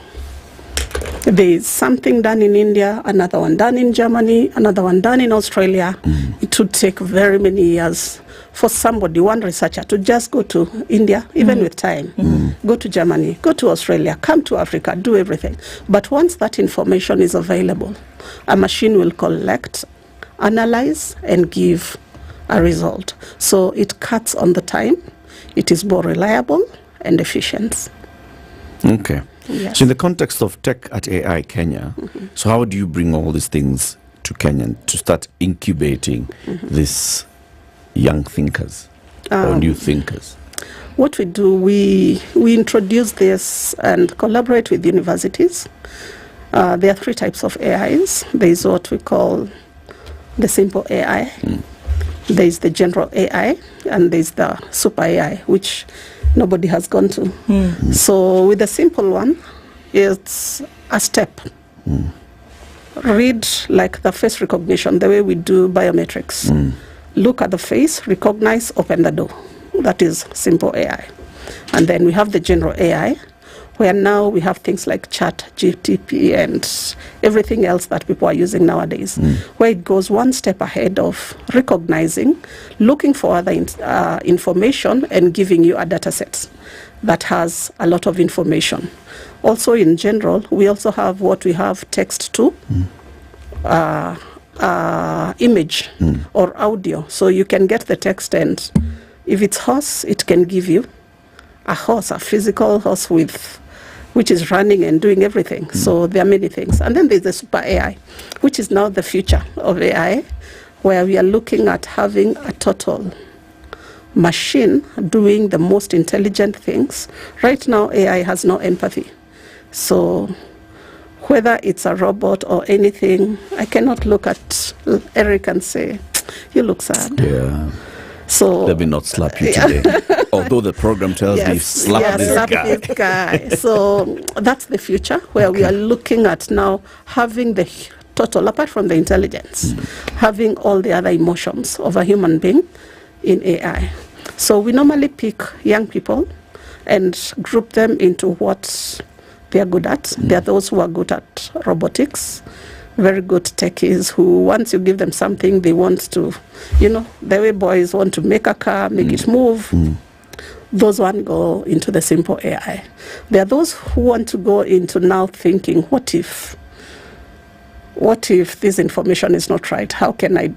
There is something done in India, another one done in Germany, another one done in Australia. It would take very many years for somebody, one researcher, to just go to India, even with time, go to Germany, go to Australia, come to Africa, do everything. But once that information is available, a machine will collect, analyze, and give a result. So it cuts on the time, it is more reliable and efficient. Okay. Yes. So in the context of Tech at AI Kenya, so how do you bring all these things to Kenya to start incubating these young thinkers or new thinkers? What we do, we introduce this and collaborate with universities. There are 3 types of AIs. There is what we call the simple AI. There is the general AI, and there is the super AI, which nobody has gone to. So with the simple one, it's a step. Read like the face recognition, the way we do biometrics. Look at the face, recognize, open the door. That is simple AI. And then we have the general AI, where now we have things like Chat, GTP, and everything else that people are using nowadays, where it goes one step ahead of recognizing, looking for other information, and giving you a data set that has a lot of information. Also in general, we also have what we have text to image or audio. So you can get the text, and if it's horse, it can give you a horse, a physical horse which is running and doing everything. So there are many things. And then there's the super AI, which is now the future of AI, where we are looking at having a total machine doing the most intelligent things. Right now, AI has no empathy. So whether it's a robot or anything, I cannot look at Eric and say, you look sad. Yeah. So let me not slap you today. Although the program tells me slap this guy. So that's the future, where we are looking at now having the total, apart from the intelligence, having all the other emotions of a human being in AI. So we normally pick young people and group them into what they are good at. There are those who are good at robotics, very good techies who, once you give them something, they want to, the way boys want to make a car, make it move. Those ones go into the simple AI. There are those who want to go into now thinking, what if this information is not right? How can I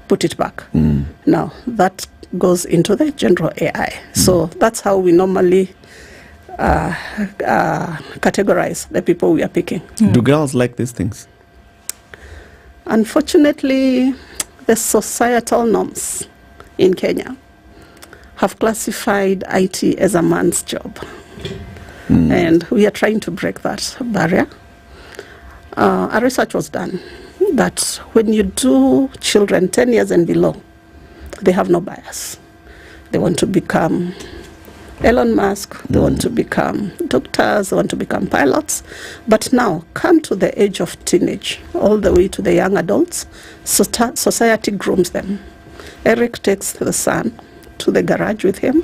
put it back? Now, that goes into the general AI. So that's how we normally categorize the people we are picking. Do girls like these things? Unfortunately, the societal norms in Kenya have classified IT as a man's job. And we are trying to break that barrier. A research was done that when you do children 10 years and below, they have no bias. They want to become Elon Musk, they want to become doctors, they want to become pilots. But now, come to the age of teenage, all the way to the young adults, society grooms them. Eric takes the son to the garage with him,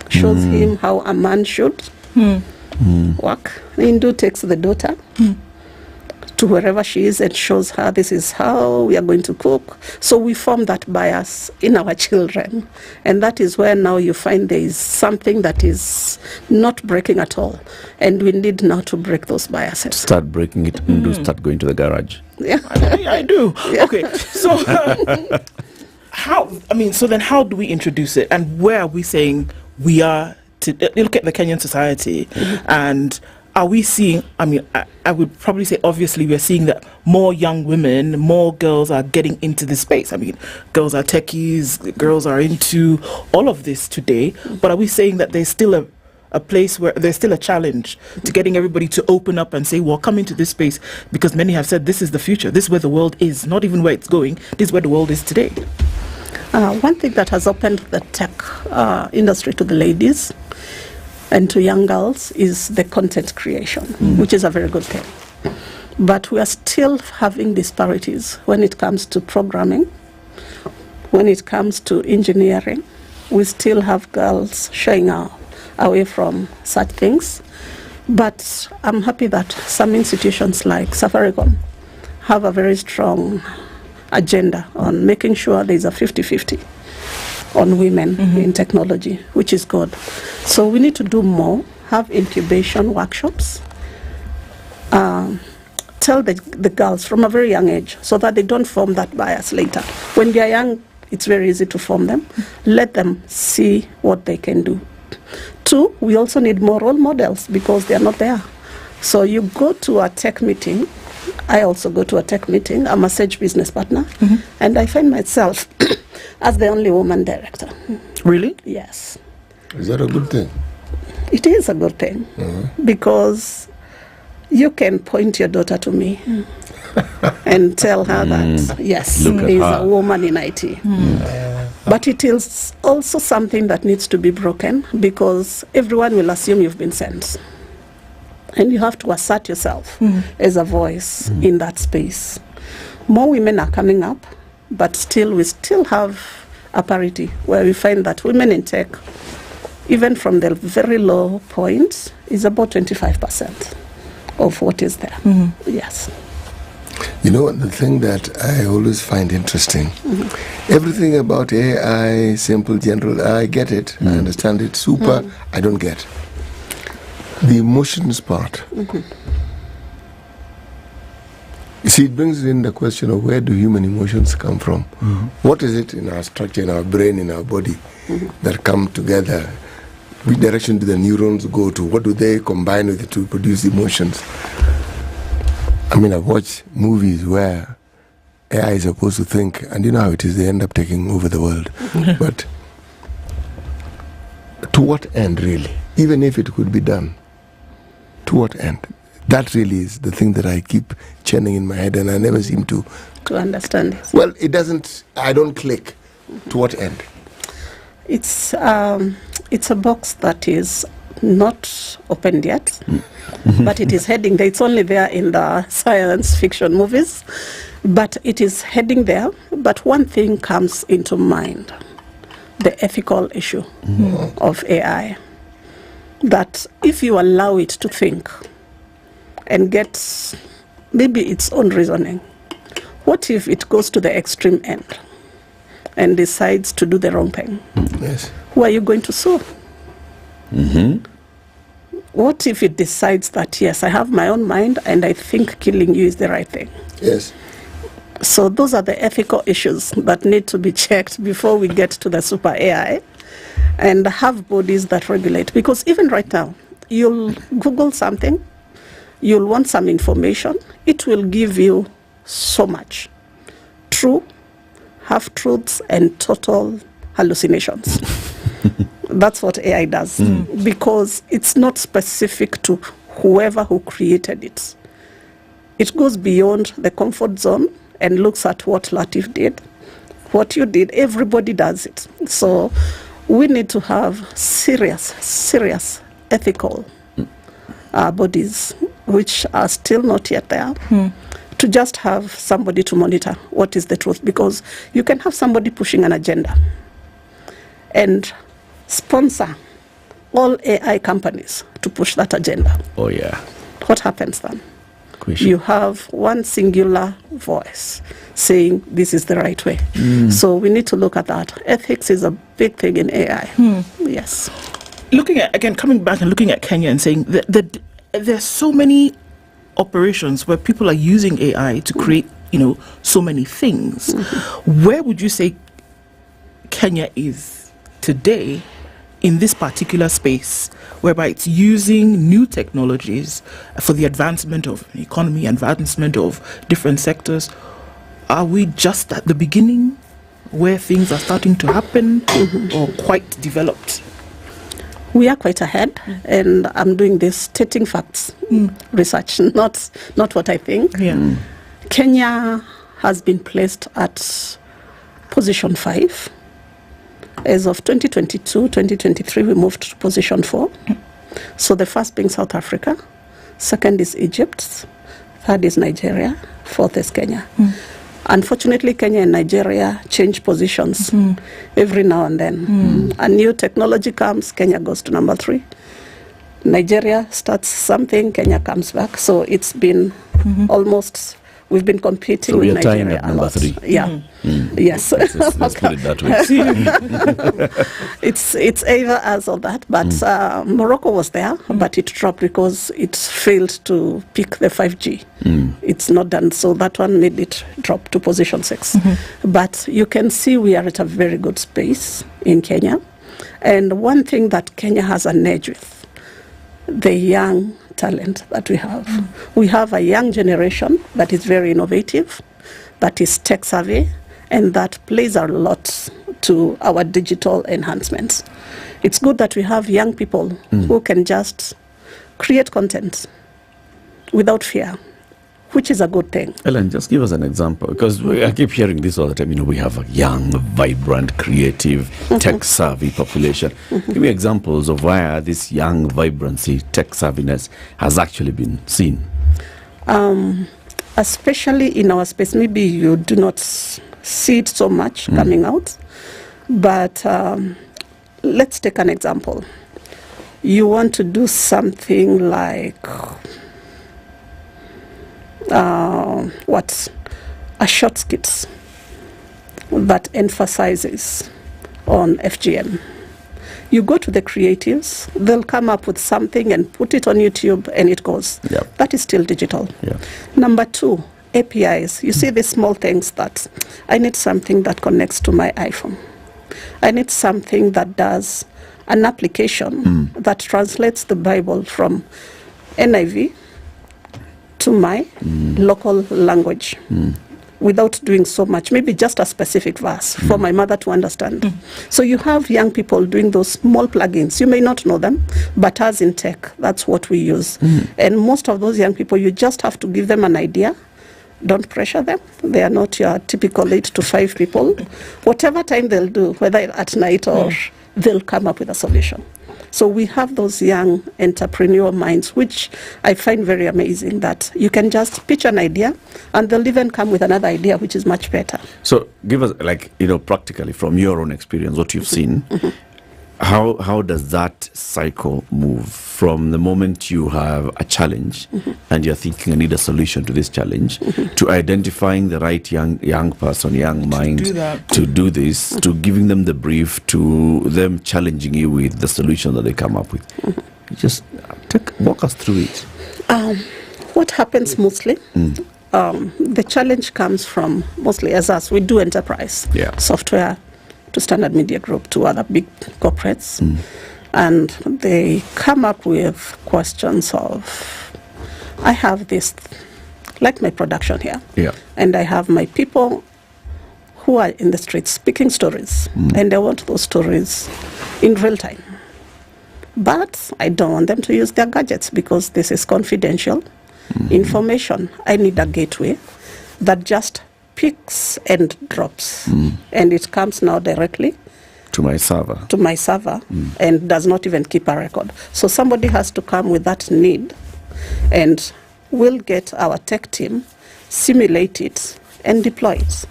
shows him how a man should work. Indu takes the daughter to wherever she is and shows her this is how we are going to cook. So we form that bias in our children. And that is where now you find there is something that is not breaking at all. And we need now to break those biases. Start breaking it and start going to the garage. Yeah, I do. Yeah. Okay, so how do we introduce it? And where are we saying we are to look at the Kenyan society and are we seeing, I would probably say obviously we're seeing that more young women, more girls are getting into this space. Girls are techies, girls are into all of this today, but are we saying that there's still a place where there's still a challenge to getting everybody to open up and say, well, come into this space, because many have said this is the future, this is where the world is, not even where it's going, this is where the world is today. One thing that has opened the tech industry to the ladies and to young girls is the content creation, which is a very good thing. But we are still having disparities when it comes to programming, when it comes to engineering. We still have girls shying away from such things. But I'm happy that some institutions like Safaricom have a very strong agenda on making sure there's a 50-50 on women in technology, which is good. So we need to do more, have incubation workshops, tell the girls from a very young age so that they don't form that bias later. When they are young, it's very easy to form them. Let them see what they can do. 2, we also need more role models because they are not there. So you go to a tech meeting, I also go to a tech meeting, I'm a Sage business partner, and I find myself as the only woman director. Really? Yes. Is that a good thing? It is a good thing because you can point your daughter to me and tell her that, yes, there is a woman in IT. But it is also something that needs to be broken because everyone will assume you've been sent. And you have to assert yourself as a voice in that space. More women are coming up, but we still have a parity where we find that women in tech, even from the very low point, is about 25% of what is there. Yes. You know, the thing that I always find interesting, everything about AI, simple, general, I get it, I understand it, super, I don't get. The emotions part. You see, it brings in the question of where do human emotions come from? What is it in our structure, in our brain, in our body that come together? Which direction do the neurons go to? What do they combine with to produce emotions? I've watched movies where AI is supposed to think, and you know how it is, they end up taking over the world. But to what end, really? Even if it could be done, to what end? That really is the thing that I keep churning in my head, and I never seem to understand it. Well, it doesn't, I don't click. To what end? It's a box that is not opened yet, but it is heading there. It's only there in the science fiction movies, but it is heading there. But one thing comes into mind, the ethical issue of AI, that if you allow it to think and get maybe its own reasoning, what if it goes to the extreme end and decides to do the wrong thing? Yes. Who are you going to sue? What if it decides that, yes, I have my own mind and I think killing you is the right thing? Yes. So those are the ethical issues that need to be checked before we get to the super AI and have bodies that regulate. Because even right now, you'll Google something, you'll want some information, it will give you so much. True, half-truths, and total hallucinations. That's what AI does, because it's not specific to whoever who created it. It goes beyond the comfort zone and looks at what Lafiff did, what you did. Everybody does it. So we need to have serious ethical bodies, which are still not yet there, to just have somebody to monitor what is the truth, because you can have somebody pushing an agenda and sponsor all AI companies to push that agenda. Oh, yeah. What happens then? Question. You have one singular voice saying this is the right way. So we need to look at that. Ethics is a big thing in AI. Yes. Looking at, again, coming back and looking at Kenya and saying that there's so many operations where people are using AI to create, so many things. Where would you say Kenya is today in this particular space, whereby it's using new technologies for the advancement of the economy, advancement of different sectors? Are we just at the beginning where things are starting to happen, or quite developed? We are quite ahead, and I'm doing this stating facts research, not what I think. Kenya has been placed at position 5. As of 2022, 2023, we moved to position 4. So the first being South Africa, second is Egypt, third is Nigeria, fourth is Kenya. Unfortunately, Kenya and Nigeria change positions every now and then. A new technology comes, Kenya goes to number 3. Nigeria starts something, Kenya comes back. So it's been almost, we've been competing with Nigeria a lot. 3. Yeah. Yes. Let's put it that way. It's either as or that, but Morocco was there, but it dropped because it failed to pick the 5G. It's not done, so that one made it drop to position 6. But you can see we are at a very good space in Kenya. And one thing that Kenya has an edge with, the young talent that we have. We have a young generation that is very innovative, that is tech savvy, and that plays a lot to our digital enhancements. It's good that we have young people who can just create content without fear, which is a good thing. Ellen, just give us an example, because I keep hearing this all the time. We have a young, vibrant, creative, tech-savvy population. Give me examples of where this young vibrancy, tech-savviness has actually been seen. Especially in our space, maybe you do not see it so much coming out, but let's take an example. You want to do something like a short skit that emphasizes on FGM. You go to the creatives, they'll come up with something and put it on YouTube, and it goes. That is still digital. Number 2, APIs. You see these small things that I need something that connects to my iPhone. I need something that does an application that translates the Bible from NIV to my local language without doing so much, maybe just a specific verse for my mother to understand. So you have young people doing those small plugins. You may not know them, but as in tech, that's what we use. And most of those young people, you just have to give them an idea. Don't pressure them. They are not your typical 8 to 5 people. Whatever time they'll do, whether at night or they'll come up with a solution. So we have those young entrepreneurial minds, which I find very amazing, that you can just pitch an idea and they'll even come with another idea, which is much better. So give us, practically from your own experience, what you've seen, how does that cycle move from the moment you have a challenge and you're thinking, I need a solution to this challenge, to identifying the right young person, young mind to do this, to giving them the brief, to them challenging you with the solution that they come up with? Just walk us through it. What happens mostly, the challenge comes from, mostly as us, we do enterprise software, to Standard Media Group, to other big corporates. And they come up with questions of, I have this, like my production here, and I have my people who are in the streets speaking stories, and I want those stories in real time. But I don't want them to use their gadgets because this is confidential information. I need a gateway that just picks and drops, and it comes now directly to my server, and does not even keep a record. So somebody has to come with that need, and we'll get our tech team, simulate it, and deploy it.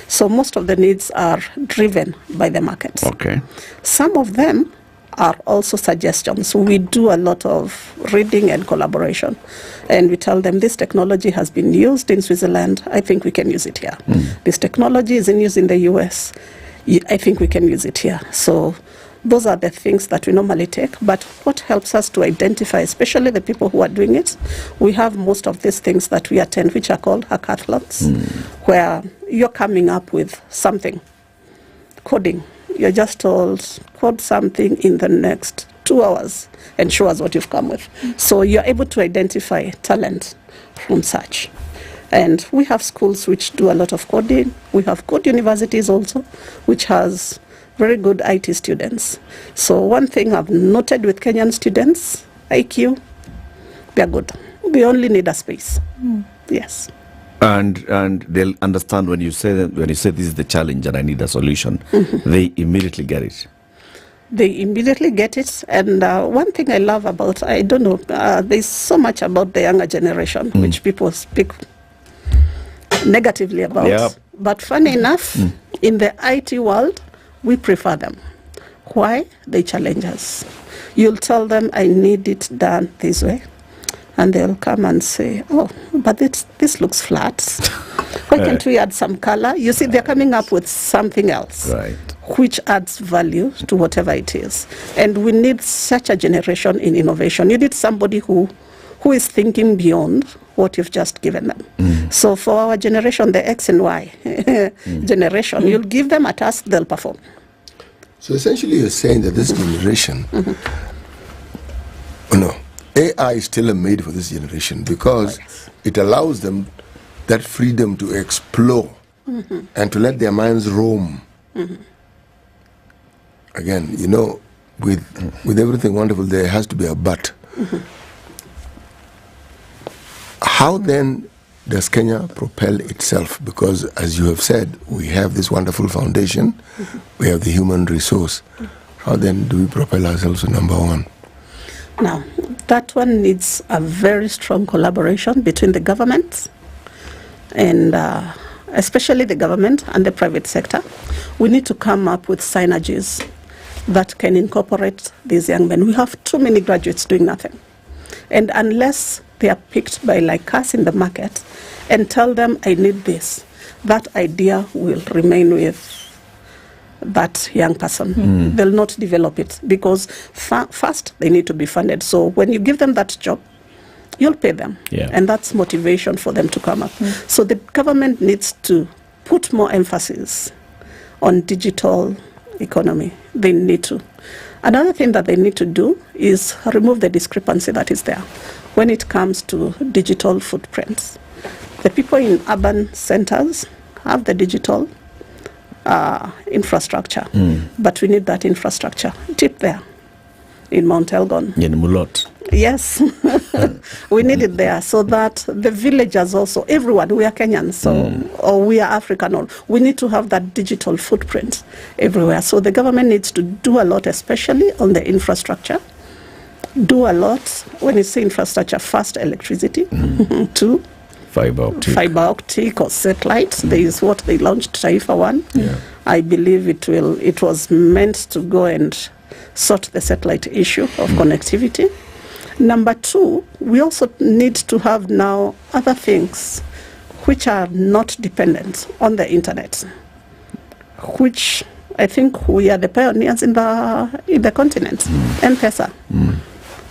So most of the needs are driven by the markets. Okay. Some of them are also suggestions. We do a lot of reading and collaboration, and we tell them this technology has been used in Switzerland. I think we can use it here. This technology is in use in the US. I think we can use it here. So those are the things that we normally take. But what helps us to identify, especially the people who are doing it, we have most of these things that we attend, which are called hackathons, where you're coming up with something, coding. You're just told, code something in the next 2 hours and show us what you've come with. So you're able to identify talent from such. And we have schools which do a lot of coding. We have good universities also, which has very good IT students. So one thing I've noted with Kenyan students, IQ, they're good. We only need a space. Yes. And they'll understand when you say this is the challenge and I need a solution, they immediately get it. They immediately get it. And one thing I love about, I don't know, there's so much about the younger generation, which people speak negatively about. Yep. But funny enough, in the IT world, we prefer them. Why? They challenge us. You'll tell them, I need it done this way. And they'll come and say, oh, but this looks flat. Why can't we add some color? You see, they're coming up with something else, which adds value to whatever it is. And we need such a generation in innovation. You need somebody who is thinking beyond what you've just given them. So for our generation, the X and Y generation, you'll give them a task, they'll perform. So essentially you're saying that this generation, AI is still made for this generation because it allows them that freedom to explore and to let their minds roam. Again, with everything wonderful, there has to be a but. How then does Kenya propel itself? Because as you have said, we have this wonderful foundation, we have the human resource. How then do we propel ourselves to number one? Now, that one needs a very strong collaboration between the governments and especially the government and the private sector. We need to come up with synergies that can incorporate these young men. We have too many graduates doing nothing. And unless they are picked by like us in the market and tell them, I need this, that idea will remain with that young person. They'll not develop it because first they need to be funded. So when you give them that job, you'll pay them. And that's motivation for them to come up. So the government needs to put more emphasis on digital economy. They need to. Another thing that they need to do is remove the discrepancy that is there when it comes to digital footprints. The people in urban centers have the digital infrastructure, but we need that infrastructure deep there in Mount Elgon. In Mulot. Yes, we need it there so that the villagers also, everyone, we are Kenyans, so or we are African, or we need to have that digital footprint everywhere. So the government needs to do a lot, especially on the infrastructure. Do a lot when you say infrastructure, fast electricity, to fiber optic or satellite. There is what they launched, Taifa 1. I believe it was meant to go and sort the satellite issue of connectivity. Number 2, we also need to have now other things which are not dependent on the internet, which I think we are the pioneers in the continent. M-Pesa.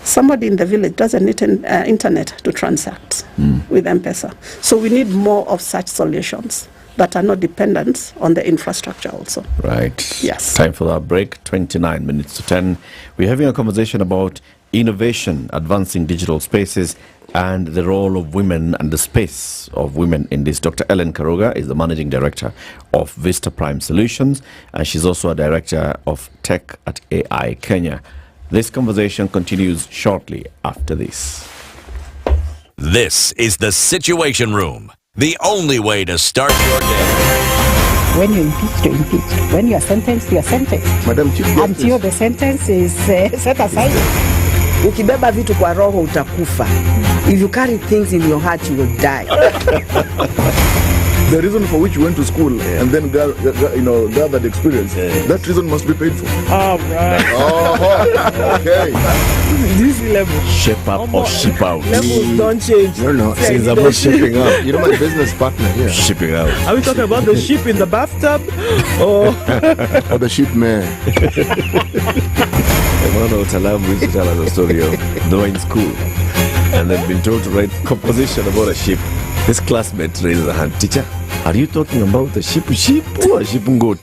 Somebody in the village doesn't need internet to transact with M-Pesa. So we need more of such solutions that are not dependent on the infrastructure also. Right. Yes. Time for our break, 29 minutes to 10. We're having a conversation about innovation, advancing digital spaces, and the role of women and the space of women in this. Dr. Ellen Karuga is the Managing Director of Vista Prime Solutions, and she's also a Director of Tech at AI Kenya. This conversation continues shortly after this. This is the Situation Room, the only way to start your day. When you're impeached, you're impeached. When you're sentenced, you're sentenced. Madam Chief Justice. Until the sentence is set aside. Ukibeba vitu kwa roho utakufa. If you carry things in your heart, you will die. The reason for which you went to school and then gathered experience, that reason must be paid for. All right. Oh, okay. This level. Shape up or ship out. Levels don't change. No. It's about shipping out. You know my business partner here. Shipping out. Are we talking about the ship in the bathtub? Or the ship man. Emmanuel Talamu used to tell us a story of they were in school and they've been told to write composition about a ship. His classmate raised a hand. Teacher, are you talking about the ship or a ship goat?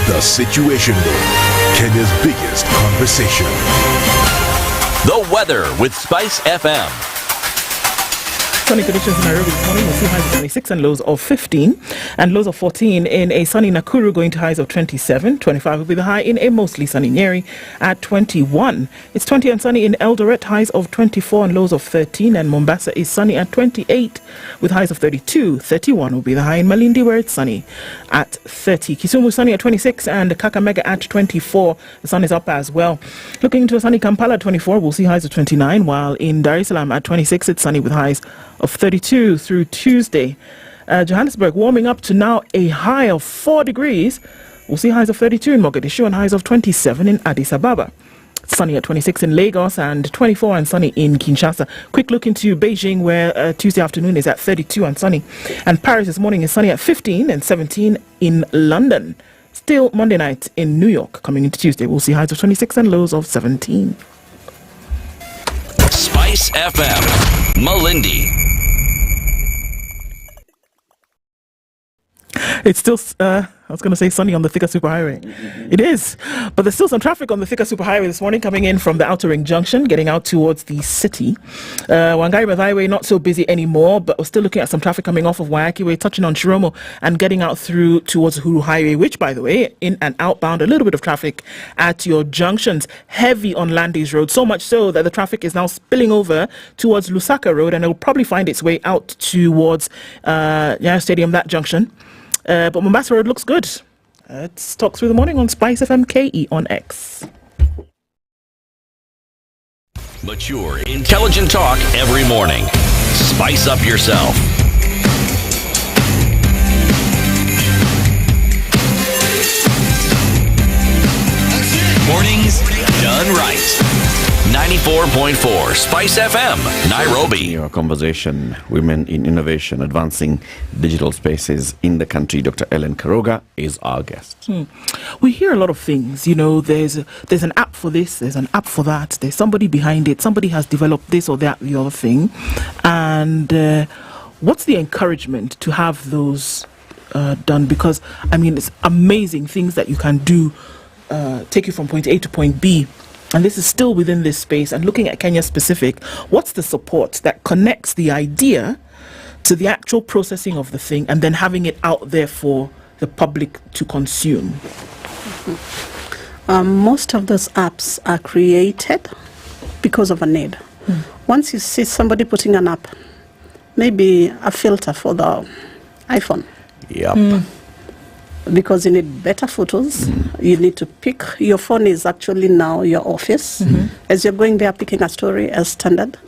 The Situation Room, Kenya's biggest conversation. The weather with SpiceFM. Sunny conditions in Nairobi this morning. We'll see highs of 26 and lows of 15 and lows of 14 in a sunny Nakuru, going to highs of 27. 25 will be the high in a mostly sunny Nyeri at 21. It's 20 and sunny in Eldoret, highs of 24 and lows of 13, and Mombasa is sunny at 28 with highs of 32. 31 will be the high in Malindi, where it's sunny at 30. Kisumu sunny at 26 and Kakamega at 24. The sun is up as well. Looking into a sunny Kampala at 24, we'll see highs of 29, while in Dar es Salaam at 26 it's sunny with highs of 32 through Tuesday. Johannesburg warming up to now a high of 4 degrees. We'll see highs of 32 in Mogadishu and highs of 27 in Addis Ababa. Sunny at 26 in Lagos and 24 and sunny in Kinshasa. Quick look into Beijing, where Tuesday afternoon is at 32 and sunny. And Paris this morning is sunny at 15 and 17 in London. Still Monday night in New York. Coming into Tuesday, we'll see highs of 26 and lows of 17. SpiceFM, Malindi. It's still, I was going to say sunny on the Thika Superhighway. It is. But there's still some traffic on the Thika Superhighway this morning, coming in from the Outer Ring Junction, getting out towards the city. Wangari Highway, not so busy anymore, but we're still looking at some traffic coming off of Wayaki Way, touching on Chiromo, and getting out through towards Huru Highway, which, by the way, in and outbound, a little bit of traffic at your junctions. Heavy on Landis Road, so much so that the traffic is now spilling over towards Lusaka Road, and it will probably find its way out towards Nyayo Stadium, that junction. But Mombasa Road looks good. Let's talk through the morning on SpiceFM KE on X. Mature, intelligent talk every morning. Spice up yourself. Mornings done right. 94.4 Spice FM, Nairobi. Our conversation, Women in Innovation, Advancing Digital Spaces in the Country. Dr. Ellen Karuga is our guest. We hear a lot of things. You know, there's an app for this, there's an app for that, there's somebody behind it, somebody has developed this or that, the other thing. And what's the encouragement to have those done? Because, I mean, it's amazing things that you can do, take you from point A to point B. And this is still within this space. And looking at Kenya specific, what's the support that connects the idea to the actual processing of the thing and then having it out there for the public to consume? Most of those apps are created because of a need. Once you see somebody putting an app, maybe a filter for the iPhone. Yep. Because you need better photos, you need to pick. Your phone is actually now your office. As you're going there picking a story as standard,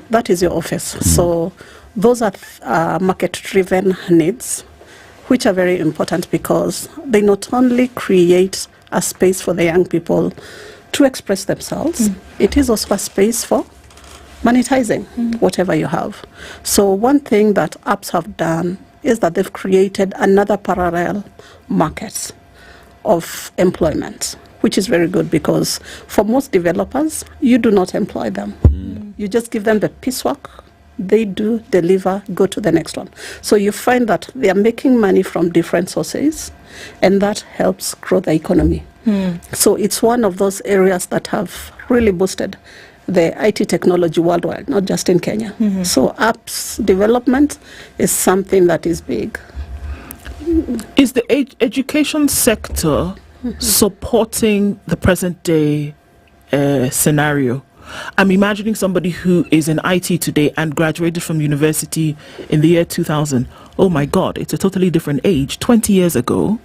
that is your office. So those are market-driven needs, which are very important because they not only create a space for the young people to express themselves, it is also a space for monetizing whatever you have. So one thing that apps have done is that they've created another parallel market of employment, which is very good because for most developers, you do not employ them. You just give them the piecework they do deliver, go to the next one. So you find that they are making money from different sources, and that helps grow the economy. So it's one of those areas that have really boosted the IT technology worldwide, not just in Kenya. So apps development is something that is big. Is the education sector supporting the present day scenario? I'm imagining somebody who is in IT today and graduated from university in the year 2000. Oh my God, it's a totally different age. 20 years ago,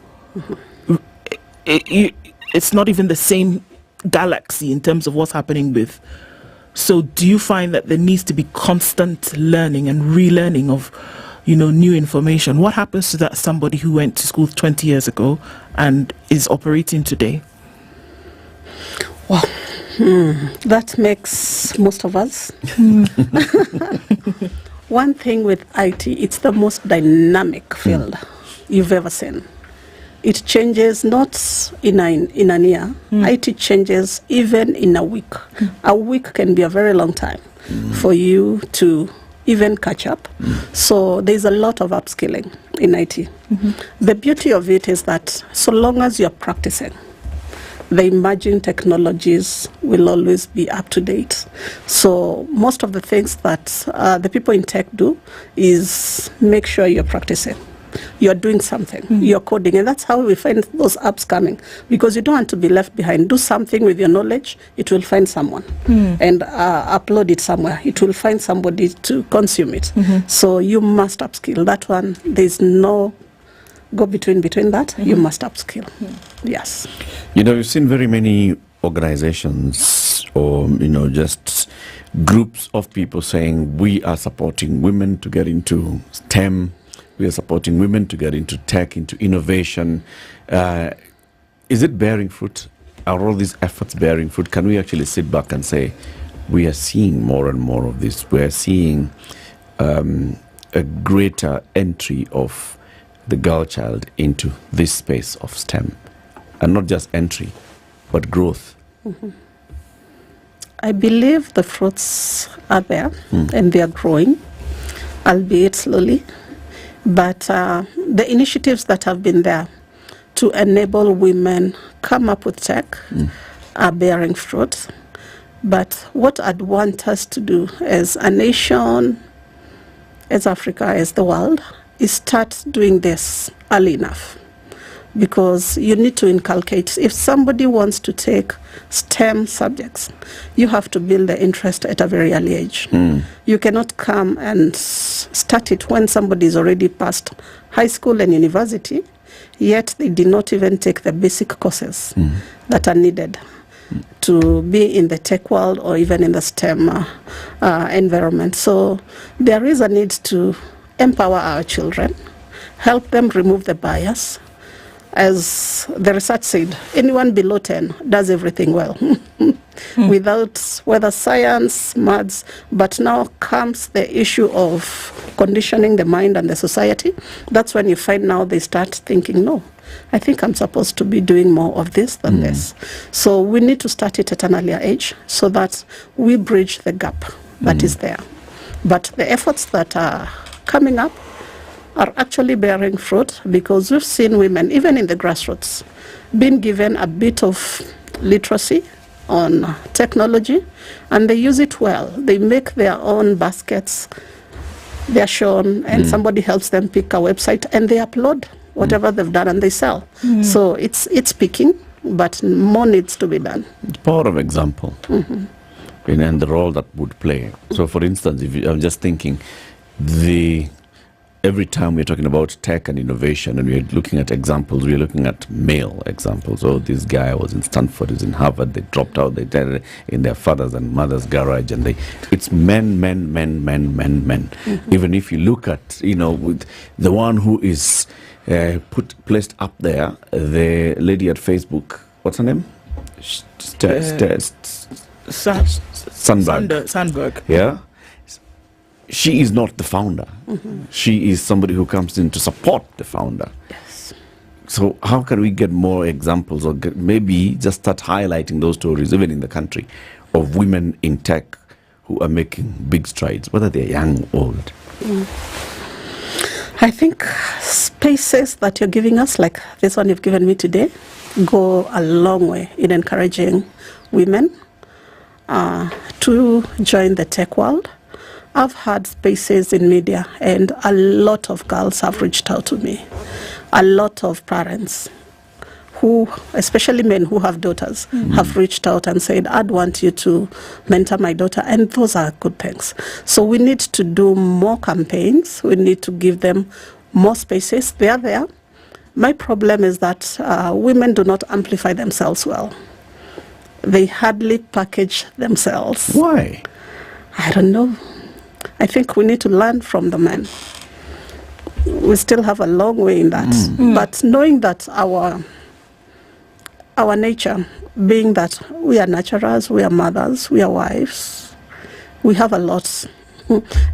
it's not even the same galaxy in terms of what's happening with. So do you find that there needs to be constant learning and relearning of, new information? What happens to that somebody who went to school 20 years ago and is operating today? Well, that makes most of us. One thing with IT, it's the most dynamic field you've ever seen. It changes not in an year. IT changes even in a week. A week can be a very long time for you to even catch up. So there's a lot of upskilling in IT. The beauty of it is that so long as you're practicing, the emerging technologies will always be up to date. So most of the things that the people in tech do is make sure you're practicing. You're doing something, you're coding, and that's how we find those apps coming, because you don't want to be left behind. Do something with your knowledge, it will find someone and upload it somewhere. It will find somebody to consume it. So you must upskill. That one, there's no go between that. You must upskill. Yes. We've seen very many organizations or, just groups of people saying we are supporting women to get into STEM. We are supporting women to get into tech, into innovation. Is it bearing fruit? Are all these efforts bearing fruit? Can we actually sit back and say we are seeing more and more of this? We are seeing a greater entry of the girl child into this space of STEM. And not just entry, but growth. I believe the fruits are there and they are growing, albeit slowly. But the initiatives that have been there to enable women come up with tech are bearing fruit. But what I'd want us to do as a nation, as Africa, as the world, is start doing this early enough. Because you need to inculcate. If somebody wants to take STEM subjects, you have to build the interest at a very early age. You cannot come and start it when somebody is already past high school and university, yet they did not even take the basic courses that are needed to be in the tech world or even in the STEM environment. So there is a need to empower our children, help them remove the bias. As the research said, anyone below 10 does everything well, without whether science, maths, but now comes the issue of conditioning the mind and the society. That's when you find now they start thinking, no, I think I'm supposed to be doing more of this than this. So we need to start it at an earlier age so that we bridge the gap that is there. But the efforts that are coming up are actually bearing fruit, because we've seen women, even in the grassroots, being given a bit of literacy on technology, and they use it well. They make their own baskets, they're shown, and somebody helps them pick a website, and they upload whatever they've done and they sell. So it's picking, but more needs to be done. The power of example and the role that would play. So for instance, I'm just thinking, every time we're talking about tech and innovation and we're looking at examples, we're looking at male examples. Oh, this guy was in Stanford, he's in Harvard, they dropped out, they did it in their father's and mother's garage, and it's men. Even if you look at, with the one who is placed up there, the lady at Facebook, what's her name? Sandberg. Yeah. She is not the founder. She is somebody who comes in to support the founder. Yes. So how can we get more examples, or maybe just start highlighting those stories, even in the country, of women in tech who are making big strides, whether they're young or old? I think spaces that you're giving us, like this one you've given me today, go a long way in encouraging women to join the tech world. I've had spaces in media, and a lot of girls have reached out to me. A lot of parents who, especially men who have daughters, have reached out and said, I'd want you to mentor my daughter, and those are good things. So we need to do more campaigns. We need to give them more spaces. They are there. My problem is that women do not amplify themselves well. They hardly package themselves. Why? I don't know. I think we need to learn from the men. We still have a long way in that. But knowing that our nature, being that we are naturals, we are mothers, we are wives, we have a lot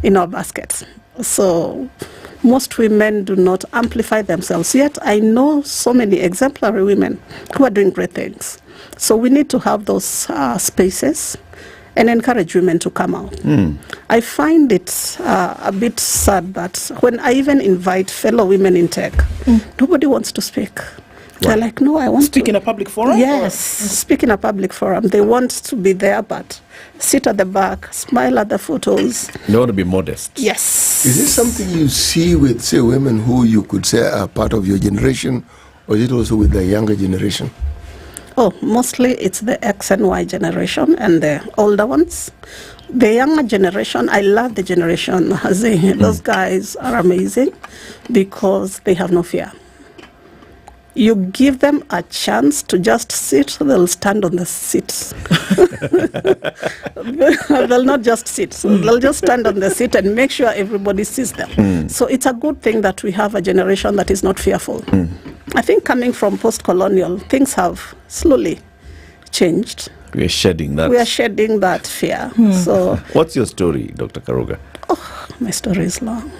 in our baskets. So most women do not amplify themselves. Yet I know so many exemplary women who are doing great things. So we need to have those spaces and encourage women to come out. I find it a bit sad that when I even invite fellow women in tech, nobody wants to speak. They're like, no, I want to speak in a public forum? Yes, speak in a public forum. They want to be there, but sit at the back, smile at the photos. They want to be modest. Yes. Is this something you see with, say, women who you could say are part of your generation, or is it also with the younger generation? Oh, mostly it's the X and Y generation and the older ones. The younger generation, I love the generation. Those guys are amazing because they have no fear. You give them a chance to just sit, they'll stand on the seat. They'll not just sit. They'll just stand on the seat and make sure everybody sees them. So it's a good thing that we have a generation that is not fearful. I think coming from post-colonial, things have slowly changed. We are shedding that. We are shedding that fear. So, what's your story, Dr. Karuga? Oh, my story is long.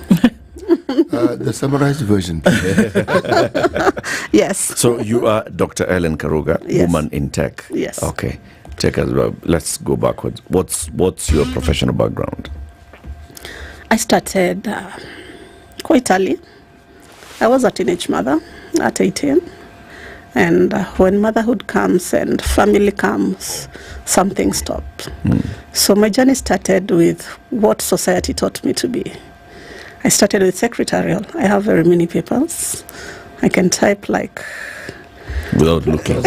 The summarized version. Yes. So you are Dr. Ellen Karuga, woman in tech. Yes. Okay. Take us. Let's go backwards. What's your professional background? I started quite early. I was a teenage mother at 18. And when motherhood comes and family comes, something stopped. So my journey started with what society taught me to be. I started with secretarial. I have very many papers. I can type like... Without looking.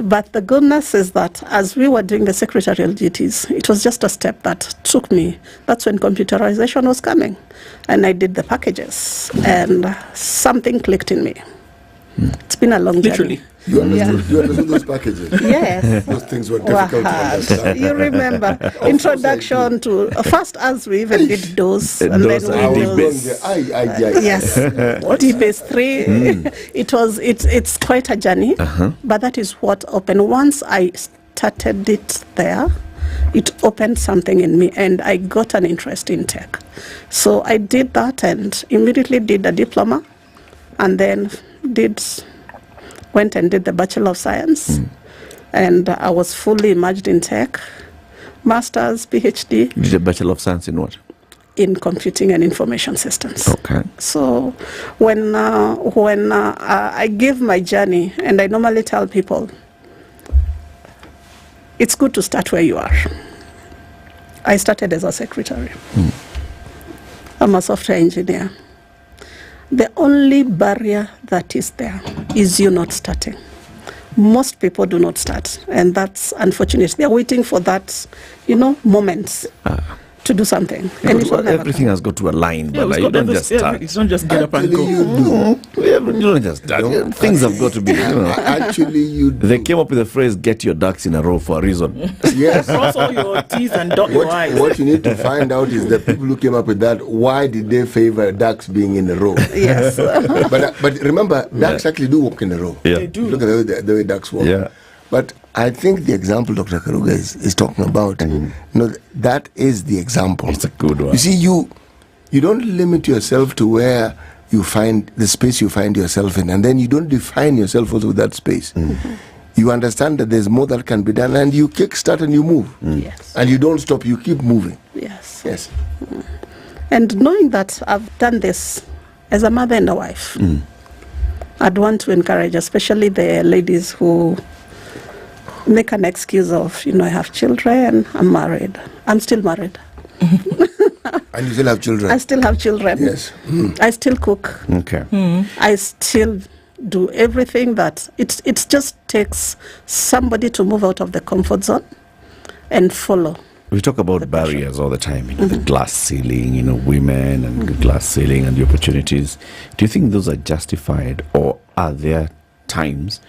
But the goodness is that as we were doing the secretarial duties, it was just a step that took me. That's when computerization was coming. And I did the packages. And something clicked in me. It's been a long journey. You understood those packages? Yes. Those things were difficult to understand. You remember, introduction to, first as we even did those, and then yes, DBase 3. It's quite a journey, but that is what opened. Once I started it there, it opened something in me, and I got an interest in tech. So I did that and immediately did a diploma, and then went and did the Bachelor of Science, and I was fully immersed in tech, Master's, PhD. Did a Bachelor of Science in what? In Computing and Information Systems. Okay. So when I give my journey, and I normally tell people, it's good to start where you are. I started as a secretary. I'm a software engineer. The only barrier that is there is you not starting. Most people do not start, and that's unfortunate. They're waiting for that, moment to do something. And everything has got to align, but you don't just start. It's not just get up and go. You don't just start. Things have got to be. Actually, They came up with the phrase "get your ducks in a row" for a reason. Yes. Cross all your T's and dot your I's. What you need to find out is the people who came up with that. Why did they favor ducks being in a row? Yes. But remember, ducks actually do walk in a row. Yeah. They do. Look at the way ducks walk. Yeah. But I think the example Dr. Karuga is talking about, that is the example. It's a good one. You see, you don't limit yourself to where you find the space you find yourself in, and then you don't define yourself also with that space. you understand that there's more that can be done, and you kickstart and you move. Yes. And you don't stop, you keep moving. Yes. Yes. And knowing that I've done this as a mother and a wife, I'd want to encourage, especially the ladies who make an excuse of, I have children, I'm married. I'm still married. And you still have children? I still have children. Yes. I still cook. Okay. I still do everything that it just takes somebody to move out of the comfort zone and follow. We talk about barriers all the time, the glass ceiling, women and the glass ceiling and the opportunities. Do you think those are justified, or are there times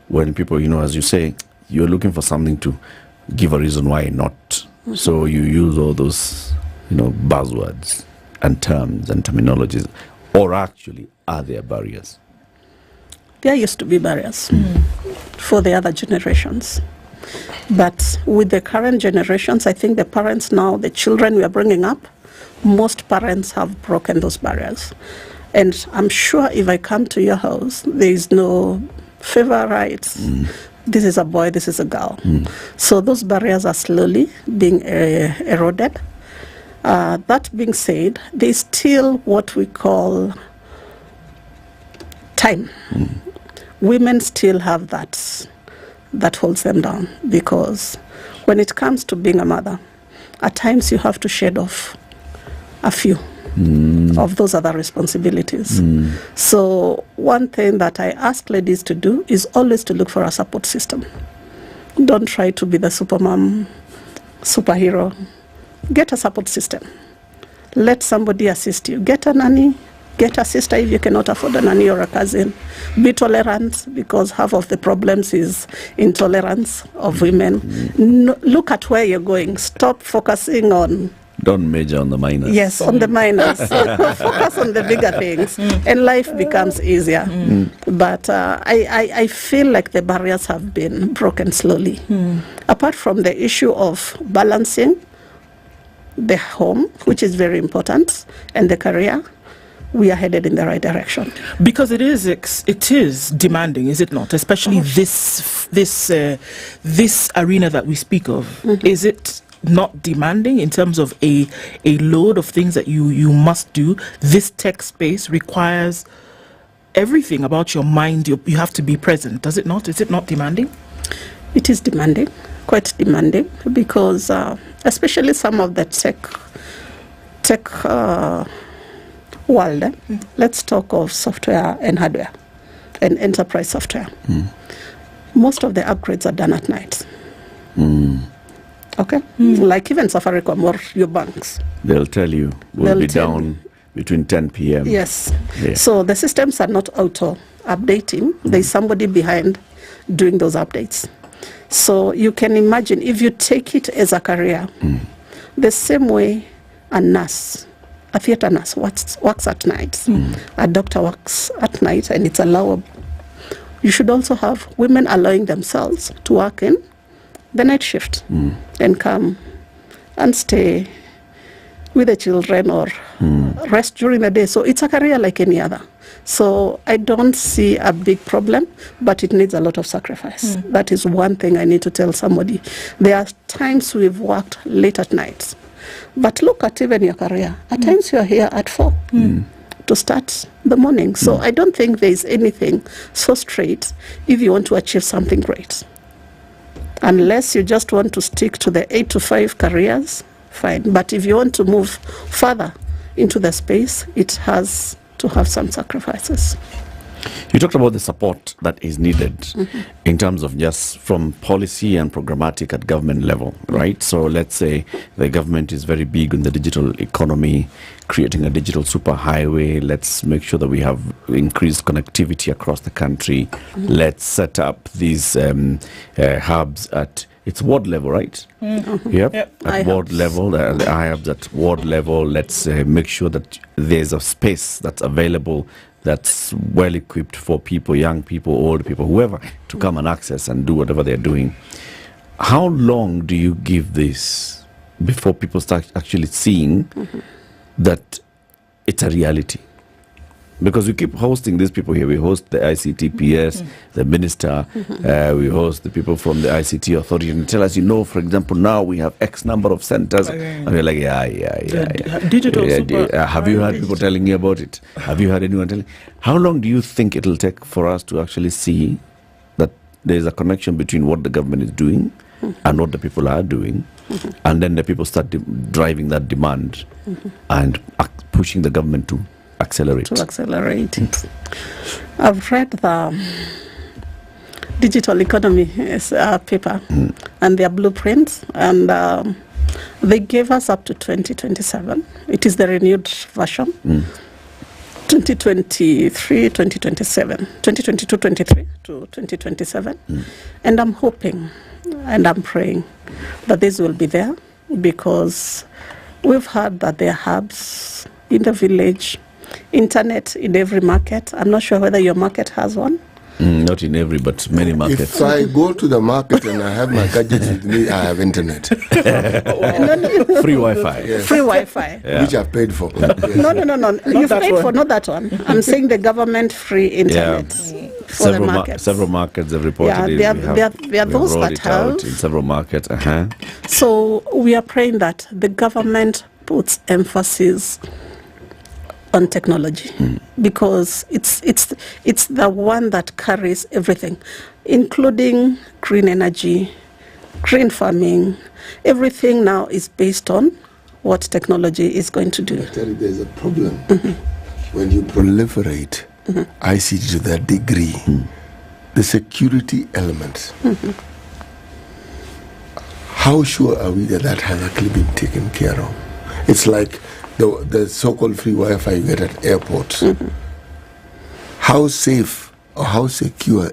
when people, as you say, you're looking for something to give a reason why not? So you use all those, buzzwords and terms and terminologies, or actually are there barriers? There used to be barriers for the other generations. But with the current generations, I think the parents now, the children we are bringing up, most parents have broken those barriers. And I'm sure if I come to your house, there is no favorites. This is a boy, this is a girl. So those barriers are slowly being eroded. That being said, there's still what we call time. Women still have that holds them down, because when it comes to being a mother, at times you have to shed off a few of those other responsibilities. So one thing that I ask ladies to do is always to look for a support system. Don't try to be the supermom, superhero. Get a support system. Let somebody assist you. Get a nanny. Get a sister if you cannot afford a nanny or a cousin. Be tolerant, because half of the problems is intolerance of women. Look at where you're going. Stop focusing on... Don't major on the minors. Yes, on the minors. Focus on the bigger things, and life becomes easier. But I feel like the barriers have been broken slowly. Apart from the issue of balancing the home, which is very important, and the career, we are headed in the right direction. Because it is demanding, is it not? Especially this arena that we speak of. Is it not demanding in terms of a load of things that you must do? This tech space requires everything about your mind. You have to be present, does it not? Is it not demanding? It is demanding, quite demanding, because especially some of the tech world, let's talk of software and hardware and enterprise software. Most of the upgrades are done at night. Okay? Like even Safaricom or your banks. They'll tell you, we'll be down between 10 p.m. Yes. Yeah. So the systems are not auto-updating. There's somebody behind doing those updates. So you can imagine, if you take it as a career, the same way a nurse, a theater nurse works at night, a doctor works at night, and it's allowable. You should also have women allowing themselves to work in the night shift and come and stay with the children or rest during the day. So it's a career like any other. So I don't see a big problem, but it needs a lot of sacrifice. That is one thing I need to tell somebody. There are times we've worked late at night. But look at even your career. At times you're here at 4 to start the morning. So I don't think there is anything so straight if you want to achieve something great. Unless you just want to stick to the 8 to 5 careers, fine. But if you want to move further into the space, it has to have some sacrifices. You talked about the support that is needed in terms of just from policy and programmatic at government level, right? So let's say the government is very big on the digital economy, creating a digital superhighway. Let's make sure that we have increased connectivity across the country. Let's set up these hubs at it's ward level, right? Yep. At ward level, the hubs at ward level. Let's make sure that there's a space that's available, that's well equipped for people, young people, old people, whoever, to come and access and do whatever they're doing. How long do you give this before people start actually seeing that it's a reality? Because we keep hosting these people here. We host the ICTPS, the minister, we host the people from the ICT authority, and tell us, for example, now we have X number of centers. And we're like, Digital have you heard people telling you about it? Have you heard anyone telling? How long do you think it'll take for us to actually see that there's a connection between what the government is doing and what the people are doing, and then the people start driving that demand and pushing the government to accelerate it? I've read the digital economy paper and their blueprints, and they gave us up to 2027. It is the renewed version. 2023, 2027, 2022, 23 to 2027. And I'm hoping and I'm praying that this will be there, because we've heard that there are hubs in the village, internet in every market. I'm not sure whether your market has one. Not in every, but many markets. If I go to the market and I have my gadgets with me, I have internet. Free Wi-Fi. Yes. Free Wi-Fi. Which I've paid for. No. You've paid for, not that one. I'm saying the government free internet. For the markets. Several markets have reported there are those that have. In several markets. So we are praying that the government puts emphasis on technology, because it's the one that carries everything, including green energy, green farming. Everything now is based on what technology is going to do. I tell you, there's a problem when you proliferate ICT to that degree. The security elements. How sure are we that that has actually been taken care of? It's like the so-called free Wi-Fi you get at airports. How safe or how secure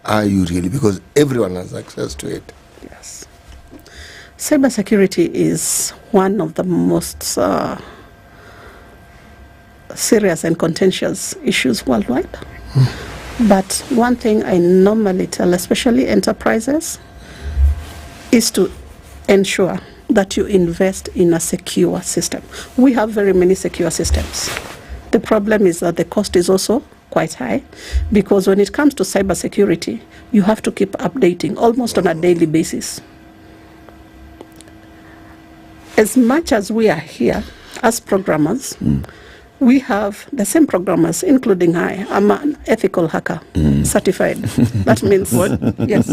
are you really? Because everyone has access to it. Yes. Cybersecurity is one of the most serious and contentious issues worldwide. But one thing I normally tell, especially enterprises, is to ensure that you invest in a secure system. We have very many secure systems. The problem is that the cost is also quite high, because when it comes to cybersecurity, you have to keep updating almost on a daily basis. As much as we are here as programmers, we have the same programmers, including I'm an ethical hacker, certified. That means what? Yes.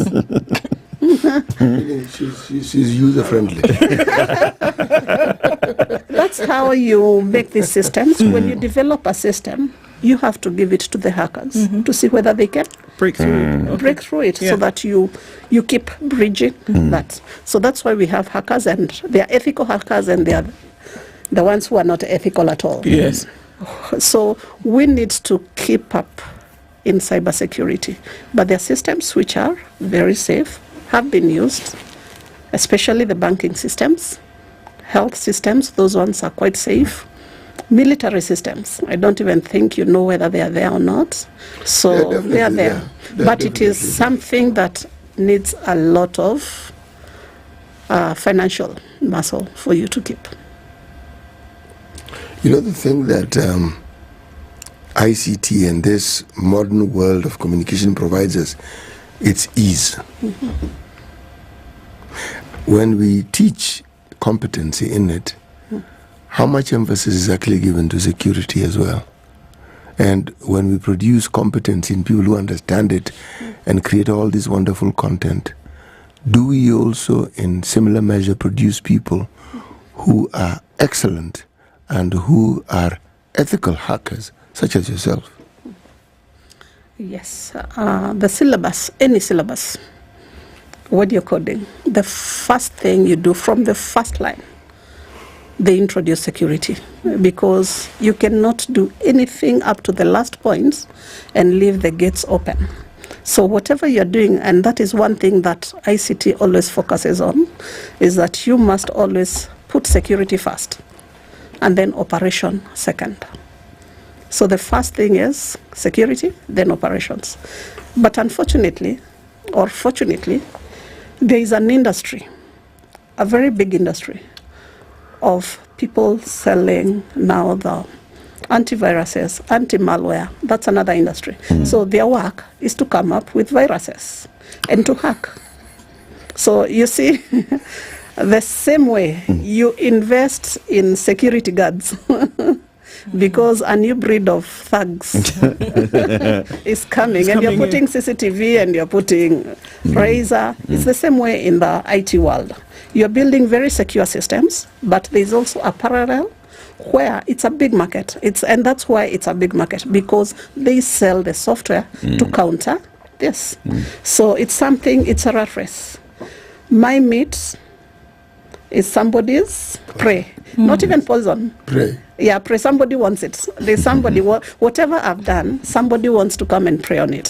She's user-friendly. That's how you make these systems. When you develop a system, you have to give it to the hackers to see whether they can break through it, so that you keep bridging that. So that's why we have hackers, and they are ethical hackers, and they are the ones who are not ethical at all. Yes. So we need to keep up in cybersecurity. But there are systems which are very safe, have been used, especially the banking systems, health systems. Those ones are quite safe. Military systems, I don't even think you know whether they are there or not. So they are there. But it is something that needs a lot of financial muscle for you to keep. You know, the thing that ICT and this modern world of communication provides us, it's ease. When we teach competency in it, how much emphasis is actually given to security as well? And when we produce competency in people who understand it and create all this wonderful content, do we also in similar measure produce people who are excellent and who are ethical hackers, such as yourself? Yes. The syllabus, any syllabus, when you're coding, the first thing you do from the first line, they introduce security, because you cannot do anything up to the last points and leave the gates open. So whatever you're doing, and that is one thing that ICT always focuses on, is that you must always put security first and then operation second. So the first thing is security, then operations. But unfortunately, or fortunately, there is an industry, a very big industry, of people selling now the antiviruses, anti-malware. That's another industry. So their work is to come up with viruses and to hack. So you see, the same way you invest in security guards because a new breed of thugs is coming, and you're putting CCTV and you're putting Razor. It's the same way in the IT world. You're building very secure systems, but there's also a parallel where it's a big market. And that's why it's a big market, because they sell the software to counter this. So it's a rat race. My meat is somebody's prey, not even poison. Prey. Yeah, prey. Somebody wants it. There's somebody, whatever I've done, somebody wants to come and prey on it.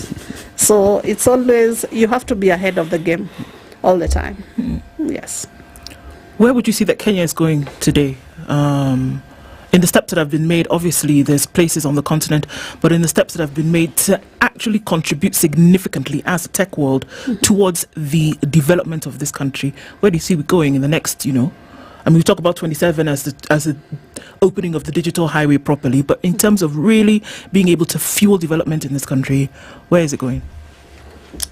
So it's always, you have to be ahead of the game all the time. Yes. Where would you see that Kenya is going today? In the steps that have been made, obviously there's places on the continent, but in the steps that have been made to actually contribute significantly as a tech world towards the development of this country, where do you see we going in the next, we talk about 27 as the opening of the digital highway properly, but in terms of really being able to fuel development in this country, where is it going?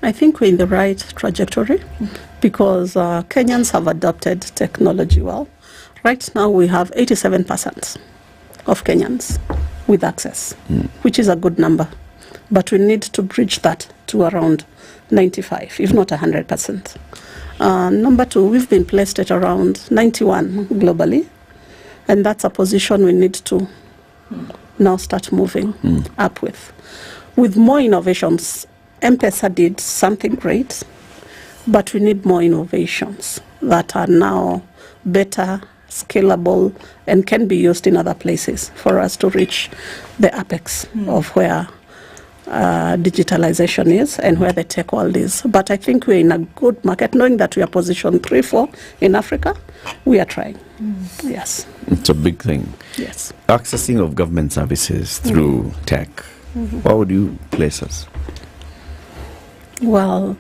I think we're in the right trajectory because Kenyans have adopted technology well. Right now we have 87% of Kenyans with access, which is a good number. But we need to bridge that to around 95, if not 100%. Number two, we've been placed at around 91 globally, and that's a position we need to now start moving up with. With more innovations, M-Pesa did something great, but we need more innovations that are now better, scalable, and can be used in other places for us to reach the apex of where digitalization is and where the tech world is. But I think we're in a good market, knowing that we are positioned 3-4 in Africa. We are trying. Yes. It's a big thing. Yes. Accessing of government services through tech. Where would you place us? Well,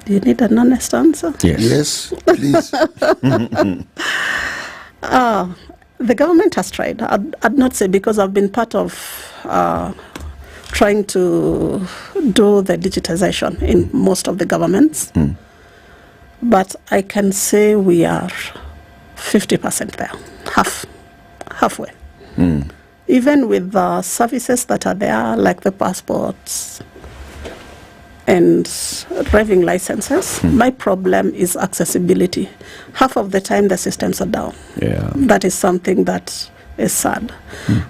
do you need an honest answer? Yes, please. The government has tried. I'd not say, because I've been part of trying to do the digitization in most of the governments. But I can say we are 50% there, halfway. Even with the services that are there, like the passports and driving licenses, my problem is accessibility. Half of the time the systems are down. That is something that is sad.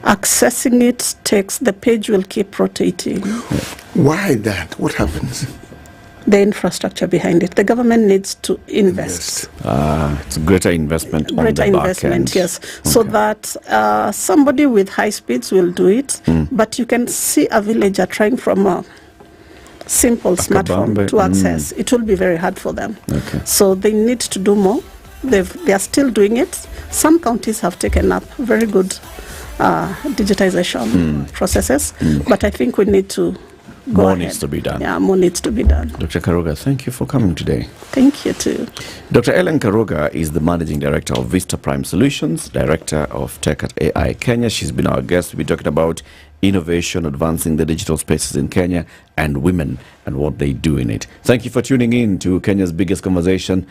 Accessing it takes, the page will keep rotating. Why that? What happens? The infrastructure behind it. The government needs to invest. It's a greater investment on the back investment, end. yes. So that somebody with high speeds will do it, but you can see a villager trying from a simple smartphone to access. It will be very hard for them. So they need to do more. They are still doing it. Some counties have taken up very good digitization processes, but I think we need to go more ahead. needs to be done. Yeah, more needs to be done. Dr. Karoga, thank you for coming today. Thank you too. Dr. Ellen Karoga is the Managing Director of Vista Prime Solutions, Director of Tech at AI Kenya. She's been our guest. We'll be talking about innovation, advancing the digital spaces in Kenya, and women and what they do in it. Thank you for tuning in to Kenya's biggest conversation,